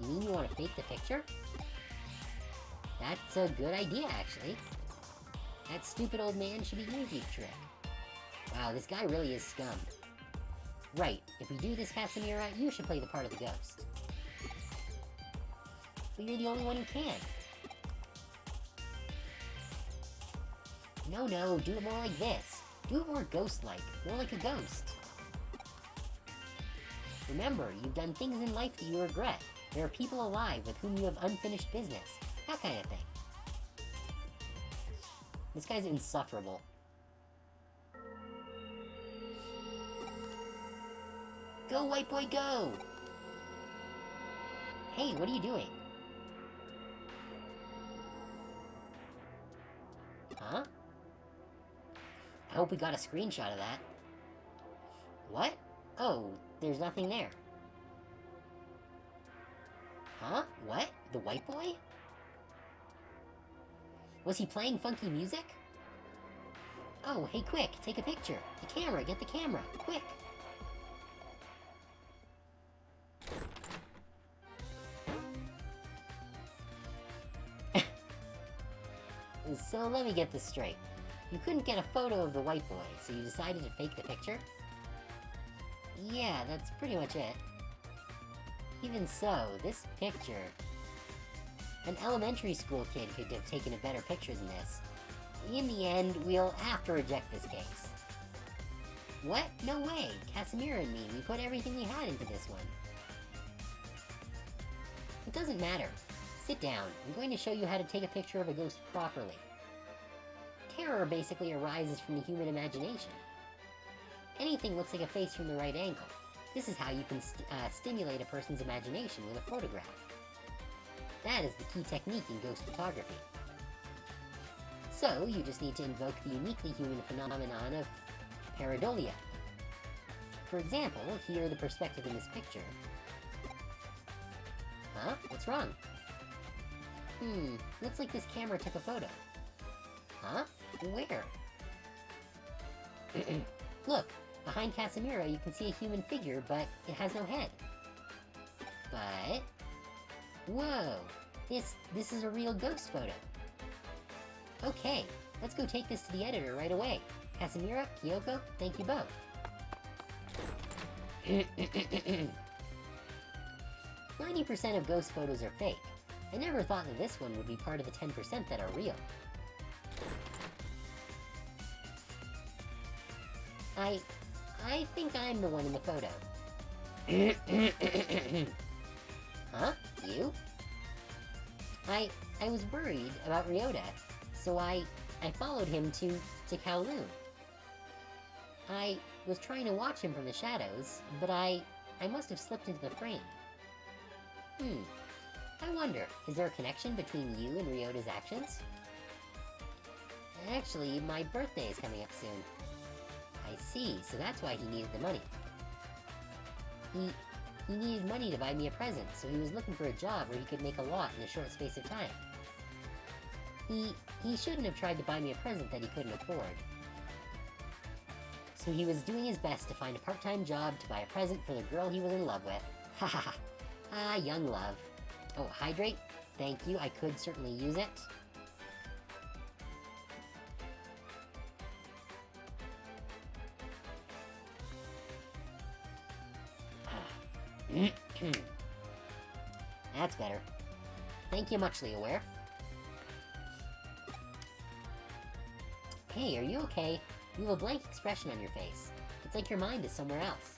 You mean you want to fake the picture? That's a good idea, actually. That stupid old man should be easy to trick. Wow, this guy really is scum. Right, if we do this, Casimira, you should play the part of the ghost. But you're the only one who can. No, do it more like this. Do it more ghost-like, more like a ghost. Remember, you've done things in life that you regret. There are people alive with whom you have unfinished business. That kind of thing. This guy's insufferable. Go, white boy, go! Hey, what are you doing? Huh? I hope we got a screenshot of that. What? Oh, there's nothing there. Huh? What? The white boy? Was he playing funky music? Oh, hey, quick, take a picture. The camera, get the camera, quick. So let me get this straight. You couldn't get a photo of the white boy, so you decided to fake the picture? Yeah, that's pretty much it. Even so, this picture... An elementary school kid could have taken a better picture than this. In the end, we'll have to reject this case. What? No way! Casimira and me, we put everything we had into this one. It doesn't matter. Sit down. I'm going to show you how to take a picture of a ghost properly. Terror basically arises from the human imagination. Anything looks like a face from the right angle. This is how you can stimulate a person's imagination with a photograph. That is the key technique in ghost photography. So, you just need to invoke the uniquely human phenomenon of pareidolia. For example, here the perspective in this picture. Huh? What's wrong? Looks like this camera took a photo. Huh? Where? Look, behind Casimira you can see a human figure, but it has no head. But... Whoa! This is a real ghost photo. Okay, let's go take this to the editor right away. Casimira, Kyoko, thank you both. 90% of ghost photos are fake. I never thought that this one would be part of the 10% that are real. I... I think I'm the one in the photo. Huh? You? I was worried about Ryota, so I followed him to Kowloon. I was trying to watch him from the shadows, but I must have slipped into the frame. I wonder, is there a connection between you and Ryota's actions? Actually, my birthday is coming up soon. I see, so that's why he needed the money. He needed money to buy me a present, so he was looking for a job where he could make a lot in a short space of time. He shouldn't have tried to buy me a present that he couldn't afford. So he was doing his best to find a part-time job to buy a present for the girl he was in love with. Ha ha ha. Ah, young love. Oh, hydrate? Thank you, I could certainly use it. That's better. Thank you muchly, Aware. Hey, are you okay? You have a blank expression on your face. It's like your mind is somewhere else.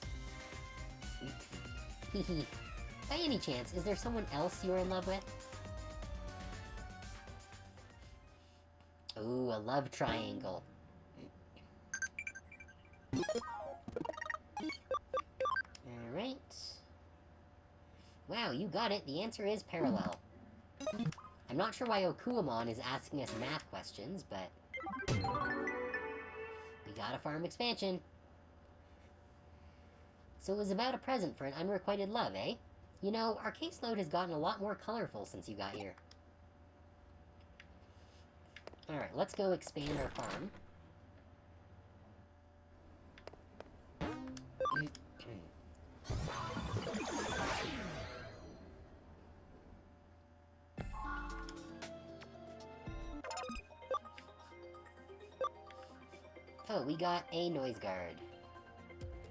Hehe. By any chance, is there someone else you're in love with? Ooh, a love triangle. Alright. Wow, you got it. The answer is parallel. I'm not sure why Okuamon is asking us math questions, but... we got a farm expansion. So it was about a present for an unrequited love, eh? You know, our caseload has gotten a lot more colorful since you got here. Alright, let's go expand our farm. Oh, we got a noise guard.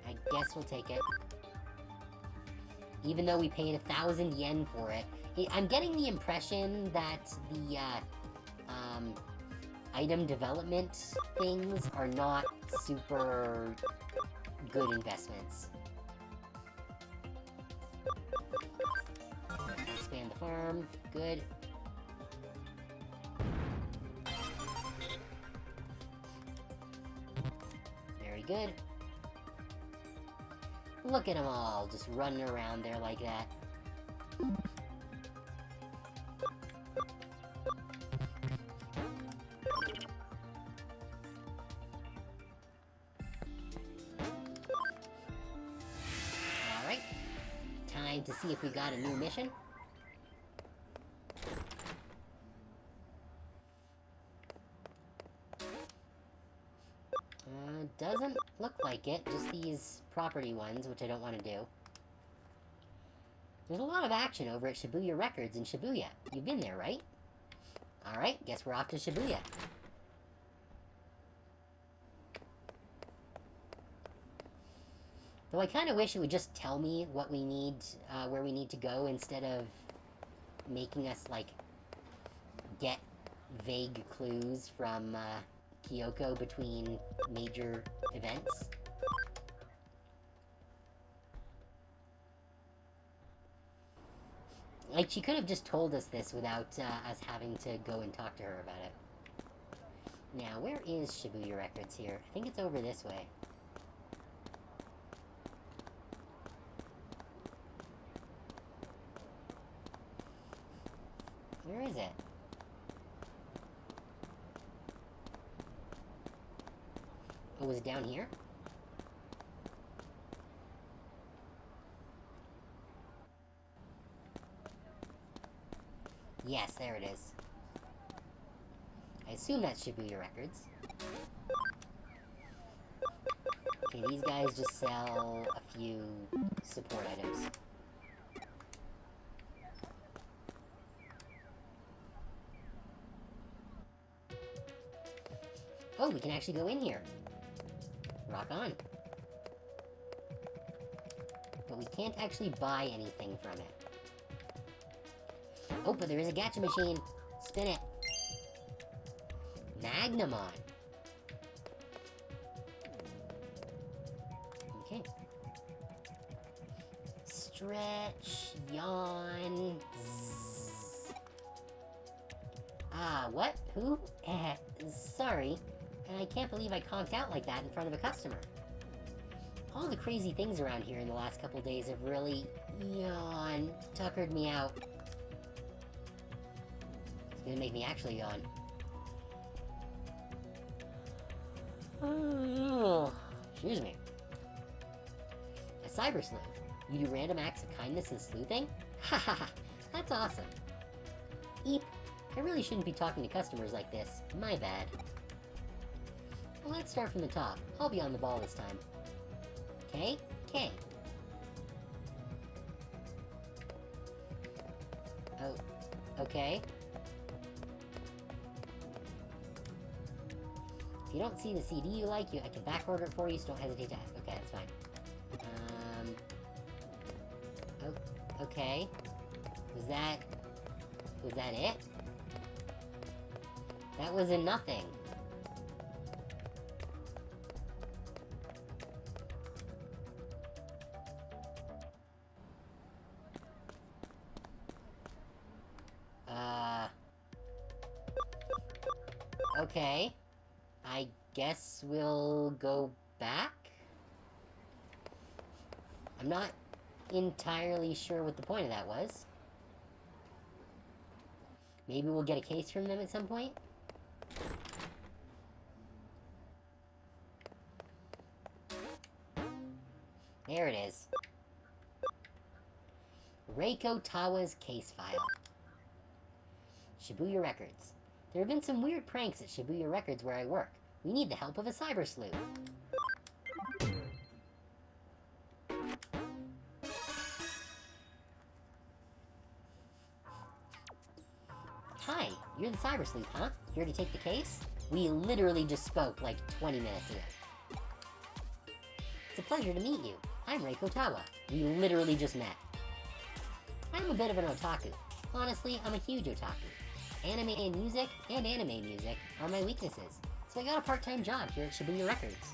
I guess we'll take it. Even though we paid 1,000 yen for it. I'm getting the impression that the, item development things are not super good investments. Expand the farm. Good. Very good. Look at them all, just running around there like that. Alright. Time to see if we got a new mission. Doesn't look like it, just these property ones, which I don't want to do. There's a lot of action over at Shibuya Records in Shibuya. You've been there, right? Alright, guess we're off to Shibuya. Though I kind of wish it would just tell me what we need, where we need to go, instead of making us, like, get vague clues from, Kyoko between major events. Like, she could have just told us this without us having to go and talk to her about it. Now, where is Shibuya Records here? I think it's over this way. Where is it? Oh, was it down here? Yes, there it is. I assume that's Shibuya Records. Okay, these guys just sell a few support items. Oh, we can actually go in here. Rock on. But we can't actually buy anything from it. Oh, but there is a gacha machine. Spin it. Magnamon. Stretch, yawn, zzz. Ah, what? Who? Sorry. I can't believe I conked out like that in front of a customer. All the crazy things around here in the last couple days have really, tuckered me out. It's gonna make me actually yawn. Oh, excuse me. A Cyber Sleuth. You do random acts of kindness and sleuthing? Hahaha, that's awesome. Eep, I really shouldn't be talking to customers like this. My bad. Well, let's start from the top. I'll be on the ball this time. K? K. Oh, okay. If you don't see the CD you like, I can back order it for you, so don't hesitate to ask. Okay, that's fine. Oh, okay. Was that it? That was a nothing. Okay. I guess we'll go back? I'm not entirely sure what the point of that was. Maybe we'll get a case from them at some point? There it is. Reiko Tawa's case file. Shibuya Records. There have been some weird pranks at Shibuya Records where I work. We need the help of a cyber sleuth. Hi, you're the cyber sleuth, huh? Here to take the case? We literally just spoke like 20 minutes ago. It's a pleasure to meet you. I'm Reiko Tawa. We literally just met. I'm a bit of an otaku. Honestly, I'm a huge otaku. Anime and anime music are my weaknesses, so I got a part-time job here at Shibuya Records.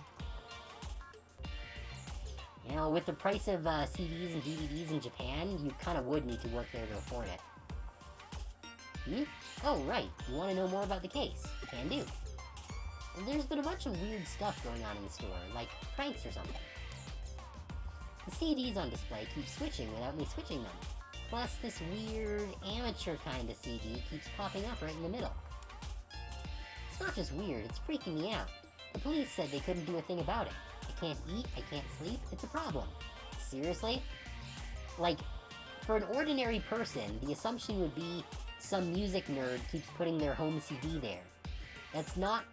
You know, with the price of CDs and DVDs in Japan, you kind of would need to work there to afford it. Oh, right. You want to know more about the case? Can do. There's been a bunch of weird stuff going on in the store, like pranks or something. The CDs on display keep switching without me switching them. Plus, this weird, amateur kind of CD keeps popping up right in the middle. It's not just weird, it's freaking me out. The police said they couldn't do a thing about it. I can't eat, I can't sleep, it's a problem. Seriously? Like, for an ordinary person, the assumption would be some music nerd keeps putting their home CD there. That's not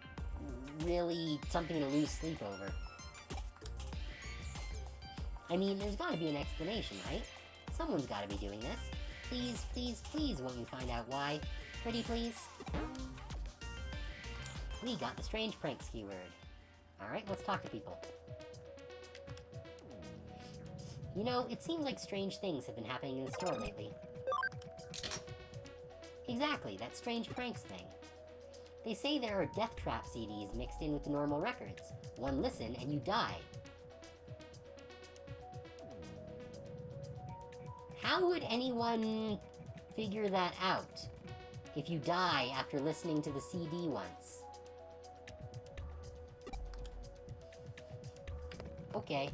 really something to lose sleep over. I mean, there's gotta be an explanation, right? Someone's gotta be doing this. Please, please, please, won't you find out why? Pretty please? We got the strange pranks keyword. Alright, let's talk to people. You know, it seems like strange things have been happening in the store lately. Exactly, that strange pranks thing. They say there are death trap CDs mixed in with the normal records. One listen and you die. How would anyone figure that out if you die after listening to the CD once? Okay.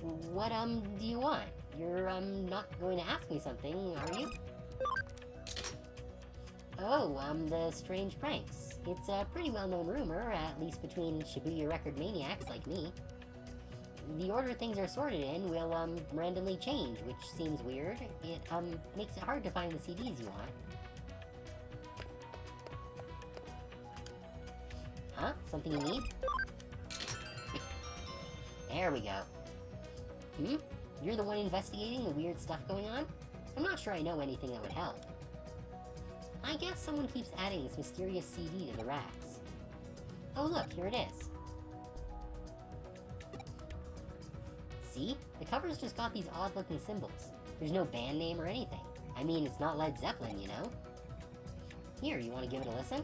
What, do you want? You're, not going to ask me something, are you? Oh, the strange pranks. It's a pretty well-known rumor, at least between Shibuya record maniacs like me. The order things are sorted in will, randomly change, which seems weird. It, makes it hard to find the CDs you want. Huh? Something you need? There we go. You're the one investigating the weird stuff going on? I'm not sure I know anything that would help. I guess someone keeps adding this mysterious CD to the racks. Oh look, here it is. See? The cover's just got these odd-looking symbols. There's no band name or anything. I mean, it's not Led Zeppelin, you know? Here, you want to give it a listen?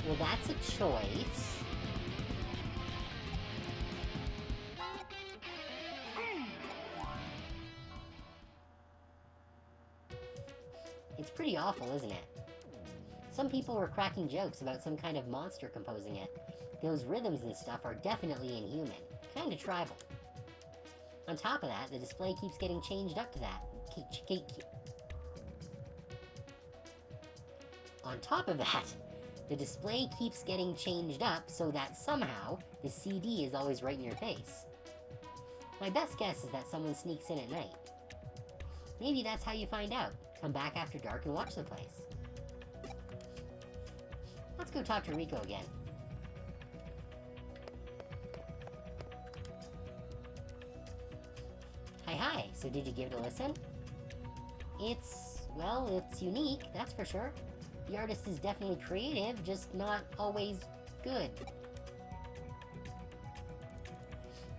Well, that's a choice. It's pretty awful, isn't it? Some people were cracking jokes about some kind of monster composing it. Those rhythms and stuff are definitely inhuman. Kinda tribal. On top of that, the display keeps getting changed up to that. On top of that, the display keeps getting changed up so that somehow the CD is always right in your face. My best guess is that someone sneaks in at night. Maybe that's how you find out. Come back after dark and watch the place. Let's go talk to Rico again. Hi, so did you give it a listen? Well, it's unique, that's for sure. The artist is definitely creative, just not always good.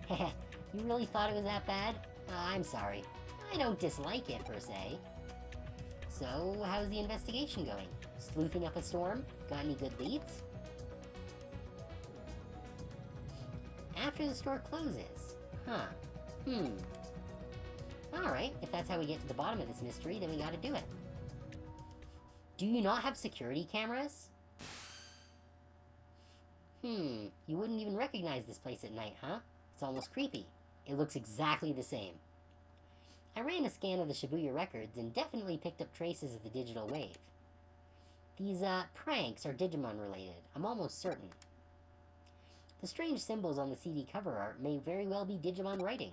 Heh, you really thought it was that bad? I'm sorry. I don't dislike it, per se. So, how's the investigation going? Sleuthing up a storm? Got any good leads? After the store closes. Huh. Alright, if that's how we get to the bottom of this mystery, then we gotta do it. Do you not have security cameras? You wouldn't even recognize this place at night, huh? It's almost creepy. It looks exactly the same. I ran a scan of the Shibuya records and definitely picked up traces of the digital wave. These, pranks are Digimon related, I'm almost certain. The strange symbols on the CD cover art may very well be Digimon writing.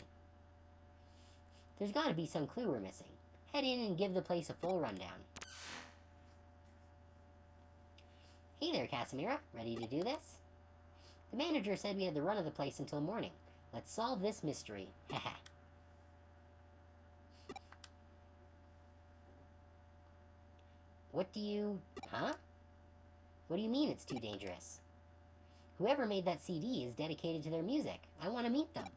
There's gotta be some clue we're missing. Head in and give the place a full rundown. Hey there, Casimira. Ready to do this? The manager said we had the run of the place until morning. Let's solve this mystery. Haha. What do you... Huh? What do you mean it's too dangerous? Whoever made that CD is dedicated to their music. I want to meet them.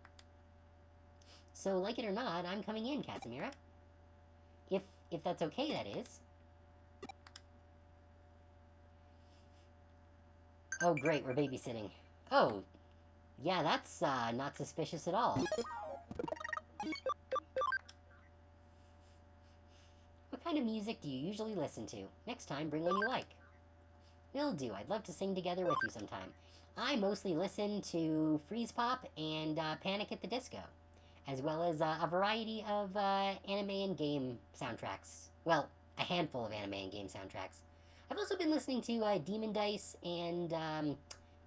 So, like it or not, I'm coming in, Casimira. If that's okay, that is. Oh, great, we're babysitting. Oh, yeah, that's, not suspicious at all. What kind of music do you usually listen to? Next time, bring one you like. Will do, I'd love to sing together with you sometime. I mostly listen to Freeze Pop and, Panic at the Disco, as well as, a variety of, anime and game soundtracks. Well, a handful of anime and game soundtracks. I've also been listening to, Demon Dice and,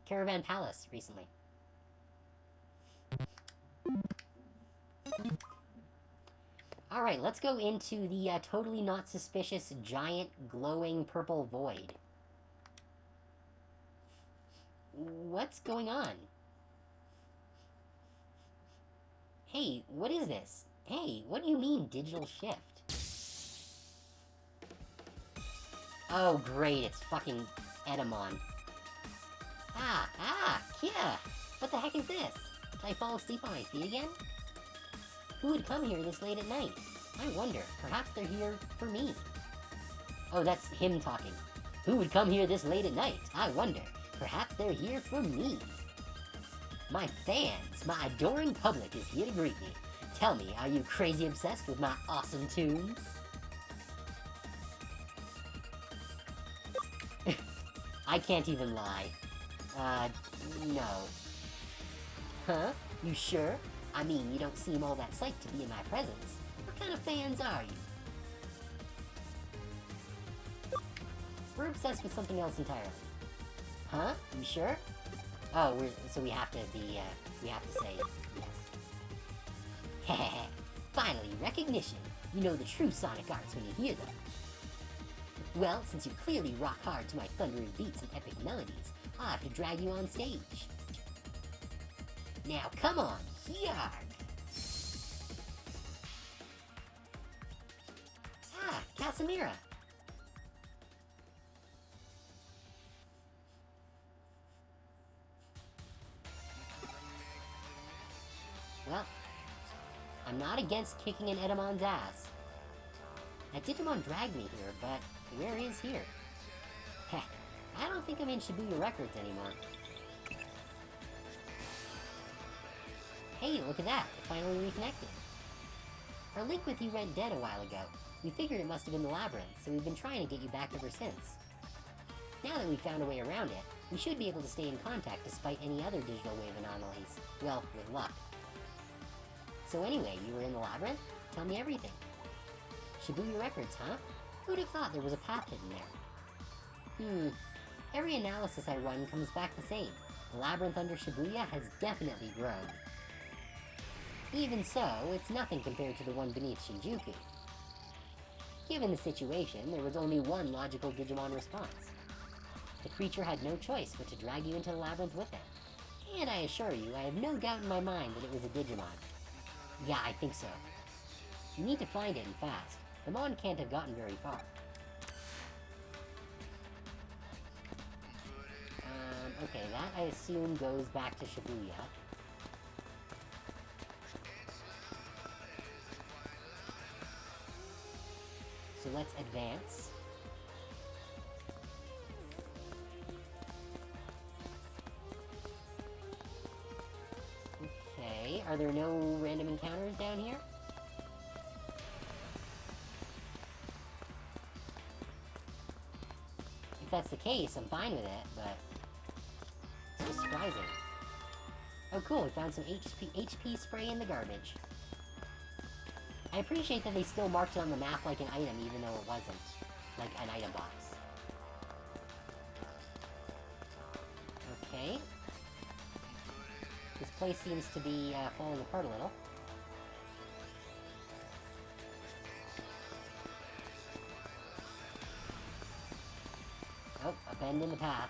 Caravan Palace recently. Alright, let's go into the, totally not suspicious, giant, glowing purple void. What's going on? Hey, what is this? Hey, what do you mean, digital shift? Oh, great, it's fucking Edamon. Kia! What the heck is this? Did I fall asleep on my feet again? Who would come here this late at night? I wonder, perhaps they're here for me. Oh, that's him talking. Who would come here this late at night? I wonder, perhaps they're here for me. My fans, my adoring public is here to greet me. Tell me, are you crazy obsessed with my awesome tunes? I can't even lie. No. Huh? You sure? I mean, you don't seem all that psyched to be in my presence. What kind of fans are you? We're obsessed with something else entirely. Huh? You sure? Oh, so we have to be, we have to say yes. Hehehe. Finally, recognition. You know the true sonic arts when you hear them. Well, since you clearly rock hard to my thundering beats and epic melodies, I'll have to drag you on stage. Now, come on, yarg! Casimira! Well, I'm not against kicking an Edamon's ass. That Digimon dragged me here, but where is here? Heh, I don't think I'm in Shibuya Records anymore. Hey, look at that! It finally reconnected. Our link with you went dead a while ago. We figured it must have been the labyrinth, so we've been trying to get you back ever since. Now that we've found a way around it, we should be able to stay in contact despite any other digital wave anomalies. Well, with luck. So anyway, you were in the labyrinth? Tell me everything. Shibuya Records, huh? Who'd have thought there was a path hidden there? Every analysis I run comes back the same. The labyrinth under Shibuya has definitely grown. Even so, it's nothing compared to the one beneath Shinjuku. Given the situation, there was only one logical Digimon response. The creature had no choice but to drag you into the labyrinth with it. And I assure you, I have no doubt in my mind that it was a Digimon. Yeah, I think so. You need to find it and fast. The Mon can't have gotten very far. Okay, that I assume goes back to Shibuya. So let's advance. Okay, are there no random encounters down here? If that's the case, I'm fine with it, but it's just surprising. Oh cool, we found some HP spray in the garbage. I appreciate that they still marked it on the map like an item, even though it wasn't. Like an item box. Okay. This place seems to be falling apart a little. Oh, a bend in the path.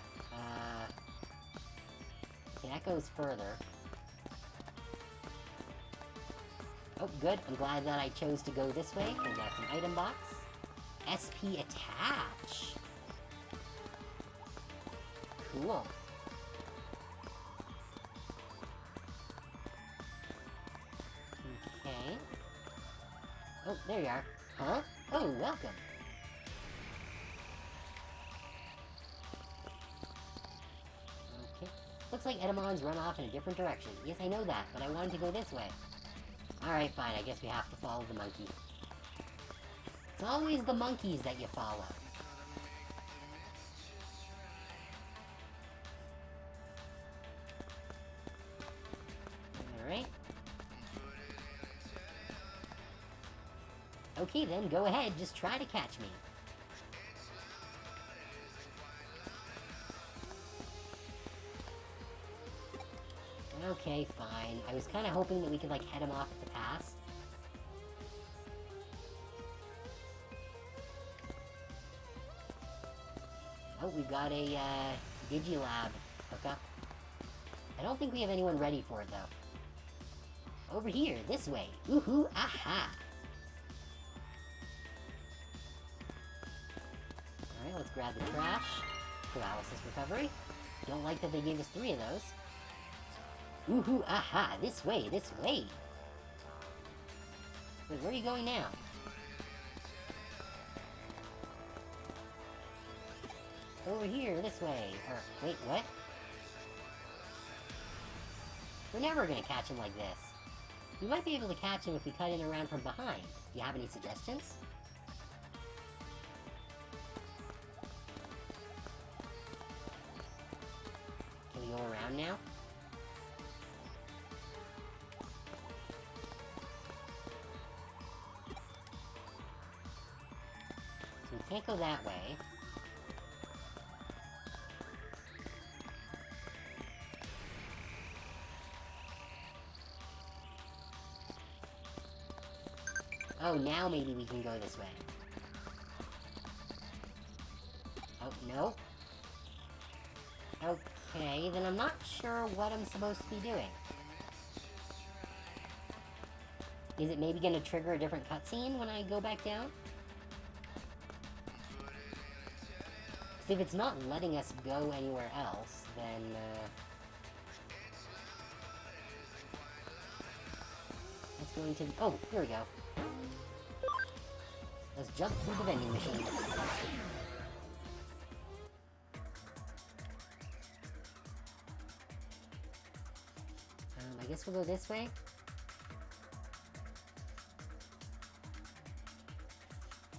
Okay, that goes further. Oh, good. I'm glad that I chose to go this way, because that's an item box. SP attach! Cool. Okay. Oh, there you are. Huh? Oh, welcome. Okay. Looks like Edamons run off in a different direction. Yes, I know that, but I wanted to go this way. Alright, fine. I guess we have to follow the monkey. It's always the monkeys that you follow. Alright. Okay then, go ahead. Just try to catch me. Okay, fine. I was kind of hoping that we could, like, head him off at the pass. Oh, we've got a, Digilab hookup. I don't think we have anyone ready for it, though. Over here, this way. Ooh-hoo, aha! Alright, let's grab the trash. Paralysis recovery. Don't like that they gave us 3 of those. Ooh-hoo, aha! This way, this way! Wait, where are you going now? Over here, this way. Or, wait, what? We're never gonna catch him like this. We might be able to catch him if we cut in around from behind. Do you have any suggestions? Can we go around now? So we can't go that way. Oh, now maybe we can go this way. Oh, no. Okay, then I'm not sure what I'm supposed to be doing. Is it maybe going to trigger a different cutscene when I go back down? Because if it's not letting us go anywhere else, then, it's going to... Oh, here we go. Let's jump through the vending machine. guess we'll go this way.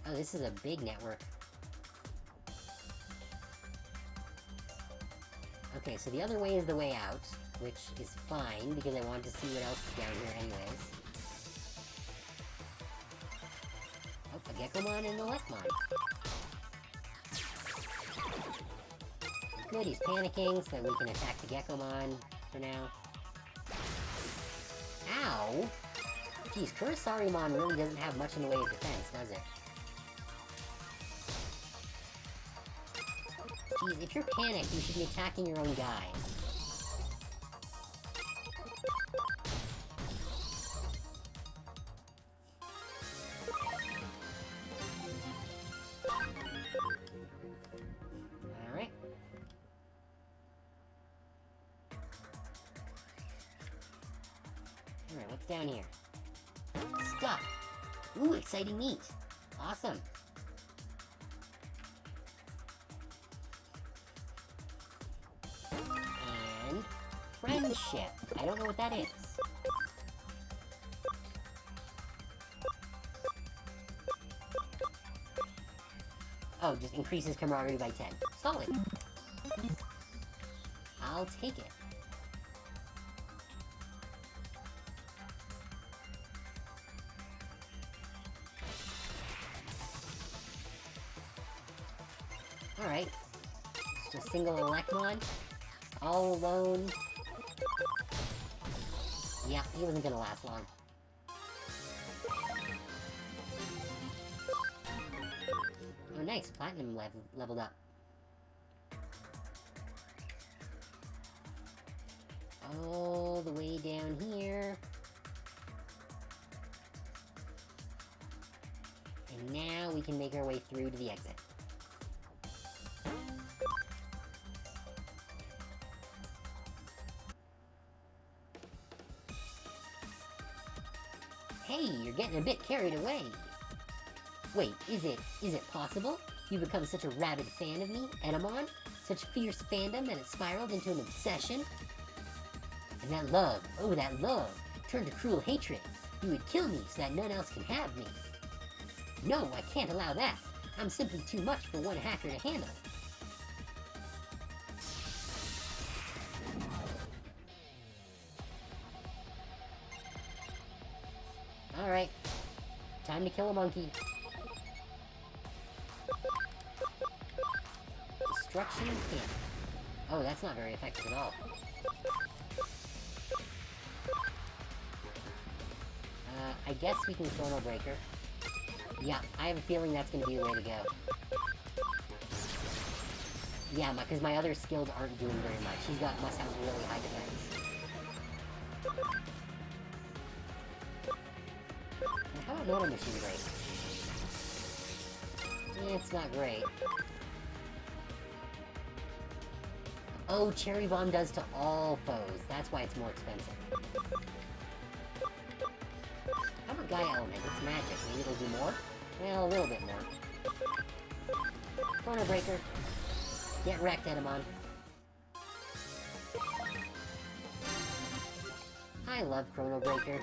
Oh, this is a big network. Okay, so the other way is the way out, which is fine, because I wanted to see what else is down here anyways. Oh, a Gekomon and a Lekmon. Good, he's panicking, so we can attack the Gekomon for now. Ow! Geez, Kurisarimon really doesn't have much in the way of defense, does it? Geez, if you're panicked, you should be attacking your own guys. Alright. Alright, what's down here? Stuff! Ooh, exciting meat! Awesome! And... friendship! I don't know what that is. Oh, just increases camaraderie by 10. Solid! I'll take it. Alright. Just a single Electron. All alone. Yeah, he wasn't gonna last long. Oh nice, Platinum leveled up. All the way down here. And now we can make our way through to the exit. Hey, you're getting a bit carried away. Wait, is it possible? You become such a rabid fan of me, Edamon? Such fierce fandom that it spiraled into an obsession? And that love, oh that love, turned to cruel hatred. You would kill me so that none else can have me. No, I can't allow that. I'm simply too much for one hacker to handle. Alright. Time to kill a monkey. Destruction camp. Oh, that's not very effective at all. I guess we can Chrono Breaker. Yeah, I have a feeling that's gonna be the way to go. Yeah, because my other skills aren't doing very much. Must have really high defense. How about Nano Machine Break? It's not great. Oh, Cherry Bomb does to all foes. That's why it's more expensive. How about Gaia Element? It's magic. Maybe it'll do more? Well, a little bit more. Chrono Breaker. Get wrecked, Edamon. I love Chrono Breaker.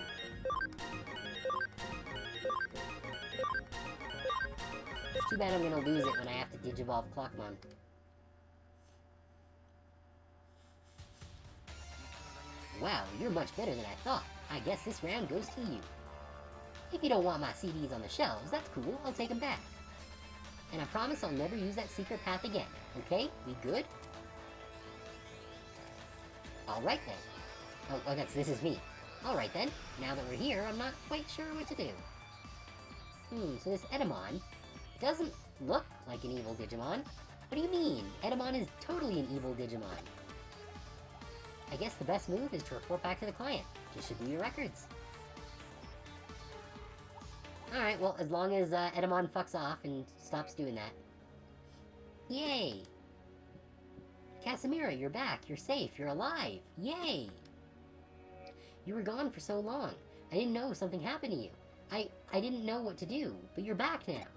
It's too bad I'm gonna lose it when I have to Digivolve Clockmon. Wow, you're much better than I thought. I guess this round goes to you. If you don't want my CDs on the shelves, that's cool, I'll take them back. And I promise I'll never use that secret path again, okay? We good? Alright then. Oh, this is me. Alright then, now that we're here, I'm not quite sure what to do. So this Edamon doesn't look like an evil Digimon. What do you mean? Edamon is totally an evil Digimon. I guess the best move is to report back to the client. Just should do your records. Alright, well, as long as Edamon fucks off and stops doing that. Yay! Casimira, you're back. You're safe. You're alive. Yay! You were gone for so long. I didn't know something happened to you. I didn't know what to do, but you're back now.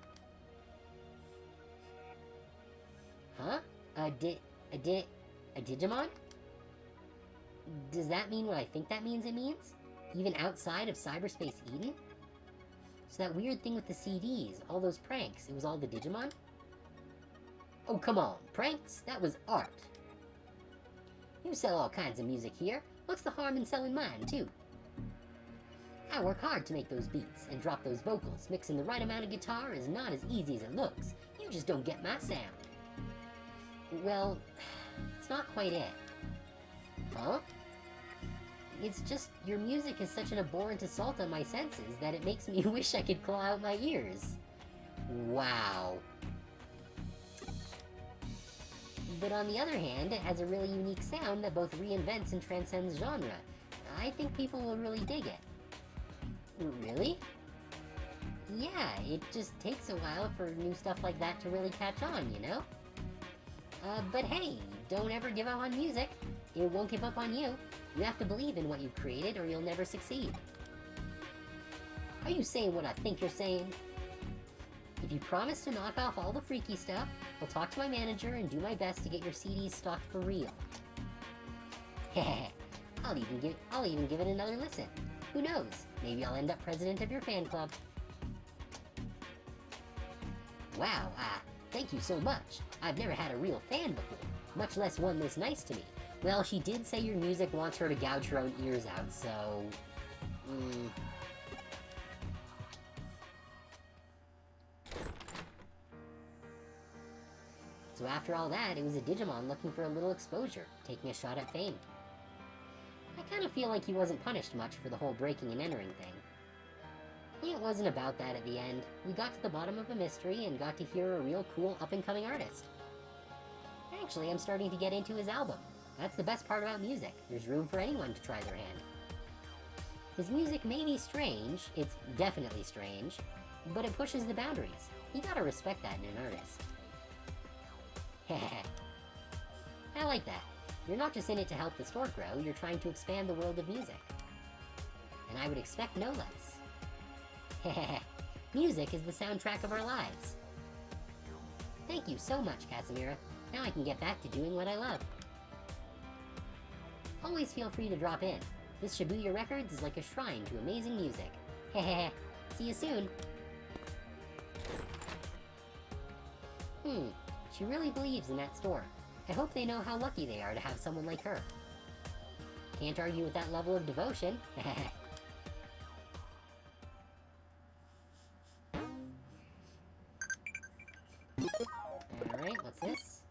Huh? A Digimon? Does that mean what I think that means it means? Even outside of Cyberspace Eden? So that weird thing with the CDs, all those pranks, it was all the Digimon? Oh, come on, pranks? That was art. You sell all kinds of music here. What's the harm in selling mine, too? I work hard to make those beats and drop those vocals. Mixing the right amount of guitar is not as easy as it looks. You just don't get my sound. Well, it's not quite it. Huh? It's just, your music is such an abhorrent assault on my senses that it makes me wish I could claw out my ears. Wow. But on the other hand, it has a really unique sound that both reinvents and transcends genre. I think people will really dig it. Really? Yeah, it just takes a while for new stuff like that to really catch on, you know? But hey, don't ever give up on music. It won't give up on you. You have to believe in what you've created or you'll never succeed. Are you saying what I think you're saying? If you promise to knock off all the freaky stuff, I'll talk to my manager and do my best to get your CDs stocked for real. Heh, I'll even give it another listen. Who knows? Maybe I'll end up president of your fan club. Wow, thank you so much. I've never had a real fan before, much less one this nice to me. Well, she did say your music wants her to gouge her own ears out, so... So after all that, it was a Digimon looking for a little exposure, taking a shot at fame. I kind of feel like he wasn't punished much for the whole breaking and entering thing. It wasn't about that at the end. We got to the bottom of a mystery and got to hear a real cool up-and-coming artist. Actually, I'm starting to get into his album. That's the best part about music. There's room for anyone to try their hand. His music may be strange, it's definitely strange, but it pushes the boundaries. You gotta respect that in an artist. Heh. I like that. You're not just in it to help the store grow, you're trying to expand the world of music. And I would expect no less. Heh. Music is the soundtrack of our lives. Thank you so much, Casimira. Now I can get back to doing what I love. Always feel free to drop in. This Shibuya Records is like a shrine to amazing music. Hehehe. See you soon. She really believes in that store. I hope they know how lucky they are to have someone like her. Can't argue with that level of devotion. Alright, what's this?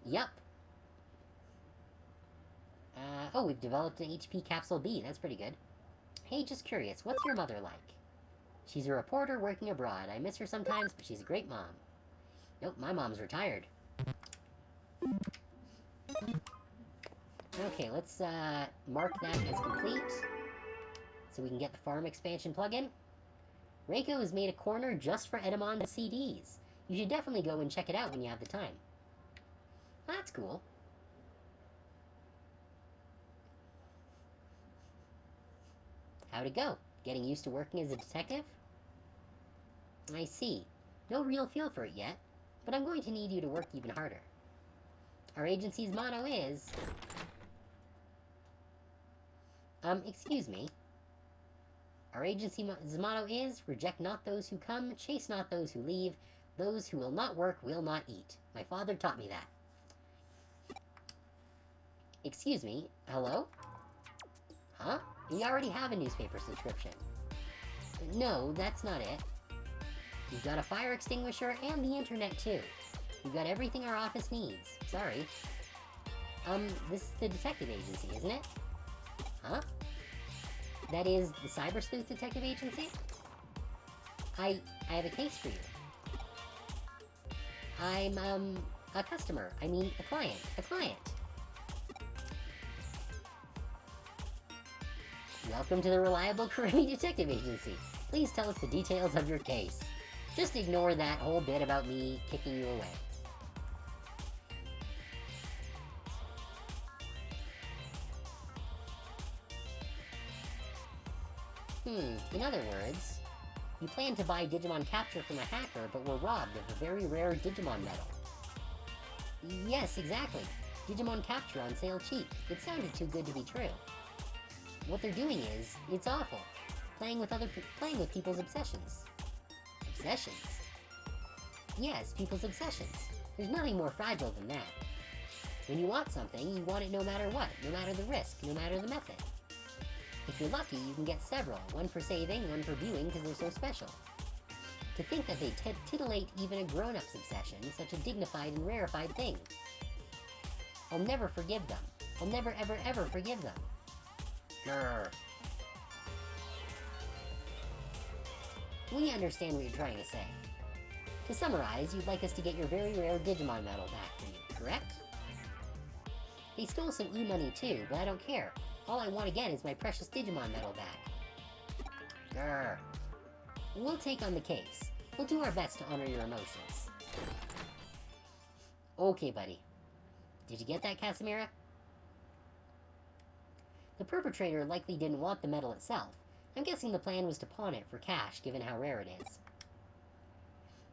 Yup. Oh, we've developed an HP Capsule B. That's pretty good. Hey, just curious, what's your mother like? She's a reporter working abroad. I miss her sometimes, but she's a great mom. Nope, my mom's retired. Okay, let's mark that as complete, so we can get the farm expansion plugin. Reiko has made a corner just for Edamon CDs. You should definitely go and check it out when you have the time. That's cool. How'd it go? Getting used to working as a detective? I see. No real feel for it yet, but I'm going to need you to work even harder. Our agency's motto is... excuse me. Our agency's motto is, reject not those who come, chase not those who leave, those who will not work will not eat. My father taught me that. Excuse me, hello? Huh? We already have a newspaper subscription. No, that's not it. We've got a fire extinguisher and the internet too. We've got everything our office needs. Sorry. This is the detective agency, isn't it? Huh? That is the Cyber Sleuth detective agency? I have a case for you. I'm, a customer. I mean, a client. A client. Welcome to the Reliable Karimi Detective Agency. Please tell us the details of your case. Just ignore that whole bit about me kicking you away. In other words, you plan to buy Digimon Capture from a hacker, but were robbed of a very rare Digimon medal. Yes, exactly. Digimon capture on sale cheap. It sounded too good to be true. What they're doing is, it's awful. Playing with people's obsessions. Obsessions? Yes, people's obsessions. There's nothing more fragile than that. When you want something, you want it no matter what, no matter the risk, no matter the method. If you're lucky, you can get several, one for saving, one for viewing because they're so special. To think that they titillate even a grown-up's obsession, such a dignified and rarefied thing. I'll never forgive them. I'll never ever ever forgive them. Grrr. We understand what you're trying to say. To summarize, you'd like us to get your very rare Digimon medal back for you, correct? They stole some e-money too, but I don't care. All I want to get is my precious Digimon medal back. Grrr. We'll take on the case. We'll do our best to honor your emotions. Okay, buddy. Did you get that, Casimira? The perpetrator likely didn't want the medal itself. I'm guessing the plan was to pawn it for cash, given how rare it is.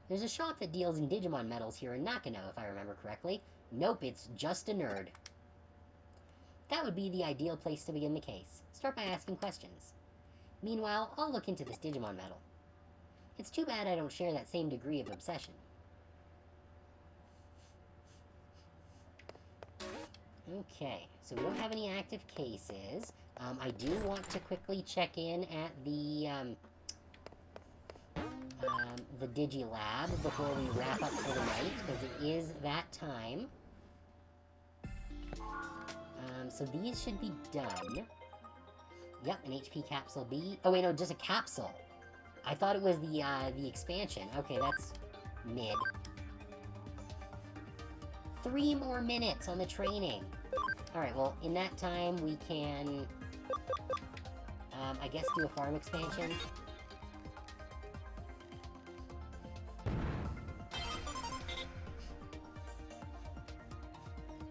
There's a shop that deals in Digimon medals here in Nakano, if I remember correctly. Nope, it's just a nerd. That would be the ideal place to begin the case. Start by asking questions. Meanwhile, I'll look into this Digimon medal. It's too bad I don't share that same degree of obsession. Okay, so we don't have any active cases. I do want to quickly check in at the Digilab before we wrap up for the night, because it is that time. So these should be done. Yep, an HP capsule B. Oh wait, no, just a capsule. I thought it was the expansion. Okay, that's mid. 3 more minutes on the training. Alright, well, in that time, we can, I guess do a farm expansion.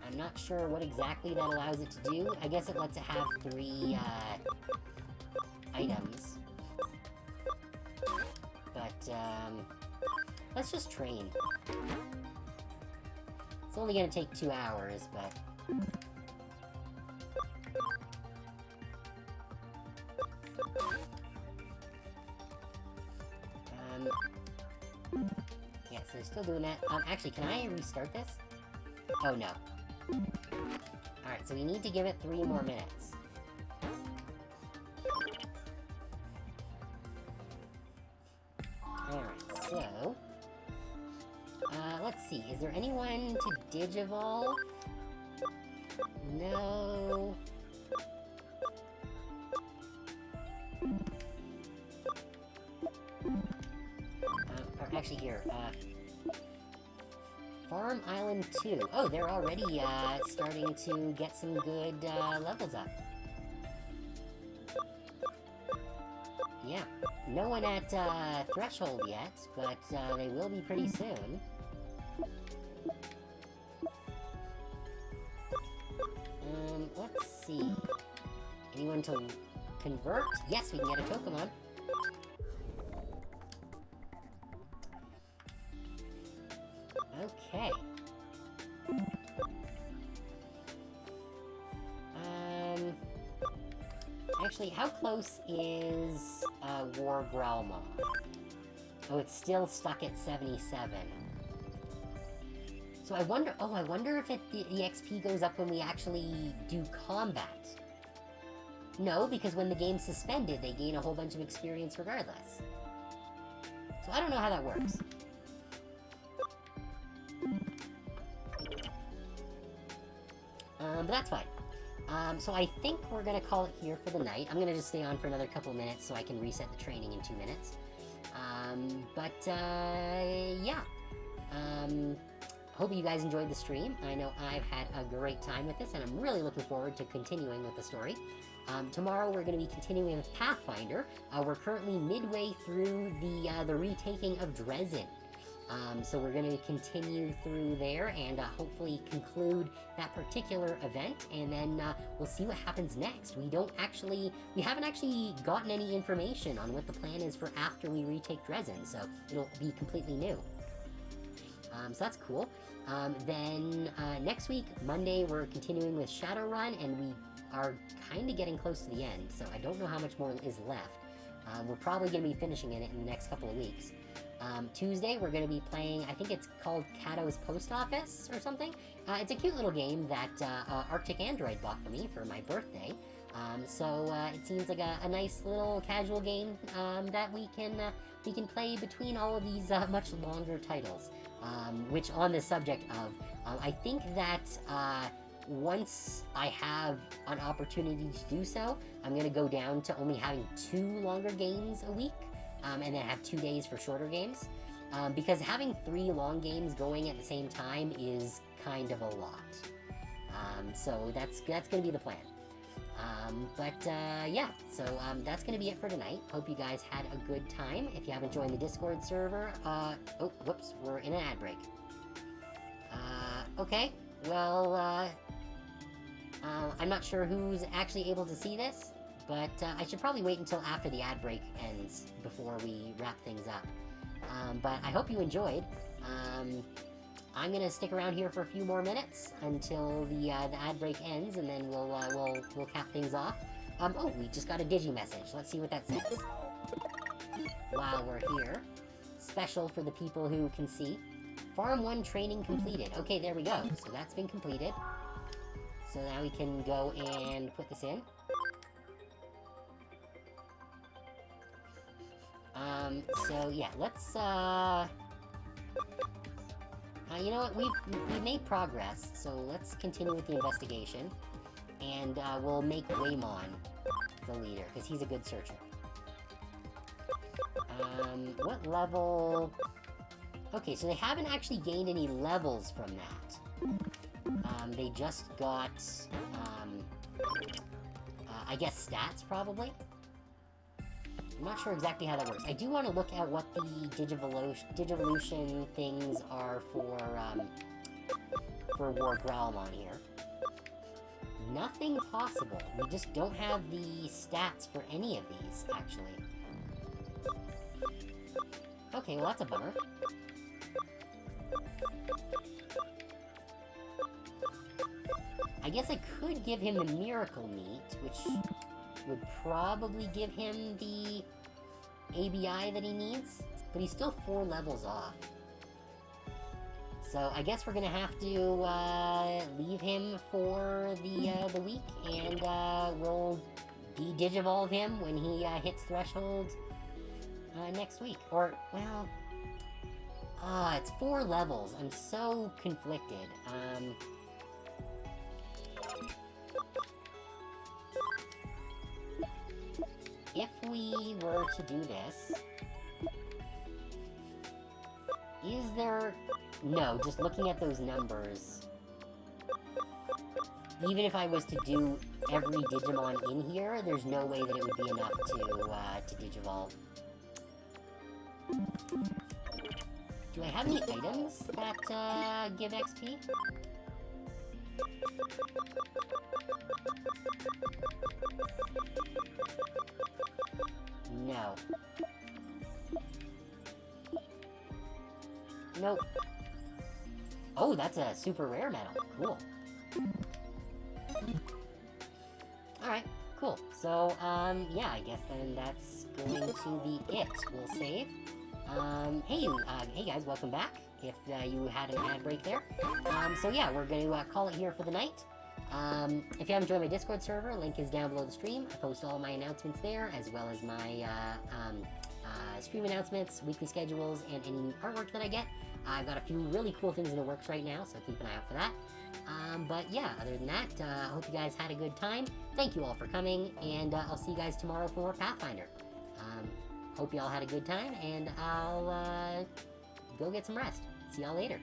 I'm not sure what exactly that allows it to do. I guess it lets it have 3, items. But, let's just train. It's only gonna take 2 hours, but... yeah, so they're still doing that. Actually, can I restart this? Oh, no. Alright, so we need to give it 3 more minutes. Alright, so... let's see. Is there anyone to Digivolve? No... or actually here, Farm Island 2. Oh, they're already, starting to get some good, levels up. Yeah. No one at, Threshold yet, but, they will be pretty soon. Let's see. Anyone to convert? Yes, we can get a Pokemon. Okay. Actually, how close is, War Growlmon? Oh, it's still stuck at 77. So I wonder if the XP goes up when we actually do combat. No, because when the game's suspended, they gain a whole bunch of experience regardless. So I don't know how that works. But that's fine. So I think we're gonna call it here for the night. I'm gonna just stay on for another couple minutes so I can reset the training in 2 minutes. Yeah. Hope you guys enjoyed the stream. I know I've had a great time with this, and I'm really looking forward to continuing with the story. Tomorrow we're going to be continuing with Pathfinder. We're currently midway through the retaking of Dresden. So we're going to continue through there and hopefully conclude that particular event, and then we'll see what happens next. We haven't actually gotten any information on what the plan is for after we retake Dresden, so it'll be completely new. So that's cool. Then next week, Monday, we're continuing with Shadowrun, and we are kind of getting close to the end, so I don't know how much more is left. We're probably going to be finishing it in the next couple of weeks. Tuesday, we're going to be playing, I think it's called Cato's Post Office or something. It's a cute little game that Arctic Android bought for me for my birthday. So it seems like a nice little casual game that we can play between all of these much longer titles. Which, on the subject of, I think that once I have an opportunity to do so, I'm going to go down to only having 2 longer games a week, and then have 2 days for shorter games. Because having 3 long games going at the same time is kind of a lot. So that's going to be the plan. Yeah, so that's going to be it for tonight. Hope you guys had a good time. If you haven't joined the Discord server, oh, whoops, we're in an ad break. Okay, well, I'm not sure who's actually able to see this, but I should probably wait until after the ad break ends before we wrap things up. But I hope you enjoyed. I'm gonna stick around here for a few more minutes until the ad break ends, and then we'll cap things off. Oh, we just got a Digi message. Let's see what that says. While we're here, special for the people who can see. Farm 1 training completed. Okay, there we go. So that's been completed. So now we can go and put this in. So yeah, let's you know what, we've made progress, so let's continue with the investigation, and we'll make Waymon the leader, because he's a good searcher. What level... Okay, so they haven't actually gained any levels from that. They just got, I guess stats, probably? I'm not sure exactly how that works. I do want to look at what the Digivolution things are for War Growlmon here. Nothing possible. We just don't have the stats for any of these, actually. Okay, well that's a bummer. I guess I could give him the Miracle Meat, which would probably give him the ABI that he needs, but he's still 4 levels off. So I guess we're gonna have to leave him for the week, and we'll de-digivolve him when he hits threshold next week. Or, well, it's 4 levels. I'm so conflicted. If we were to do this, is there... No, just looking at those numbers, even if I was to do every Digimon in here, there's no way that it would be enough to Digivolve. Do I have any items that give XP? No. Nope. Oh, that's a super rare medal. Cool. Alright, cool. So, yeah, I guess then that's going to be it. We'll save. Hey guys, welcome back. If you had an ad break there. So yeah, we're going to call it here for the night. If you haven't joined my Discord server, link is down below the stream. I post all my announcements there, as well as my stream announcements, weekly schedules, and any new artwork that I get. I've got a few really cool things in the works right now, so keep an eye out for that. But yeah, other than that, I hope you guys had a good time. Thank you all for coming, and I'll see you guys tomorrow for more Pathfinder. Hope you all had a good time, and I'll go get some rest. See y'all later.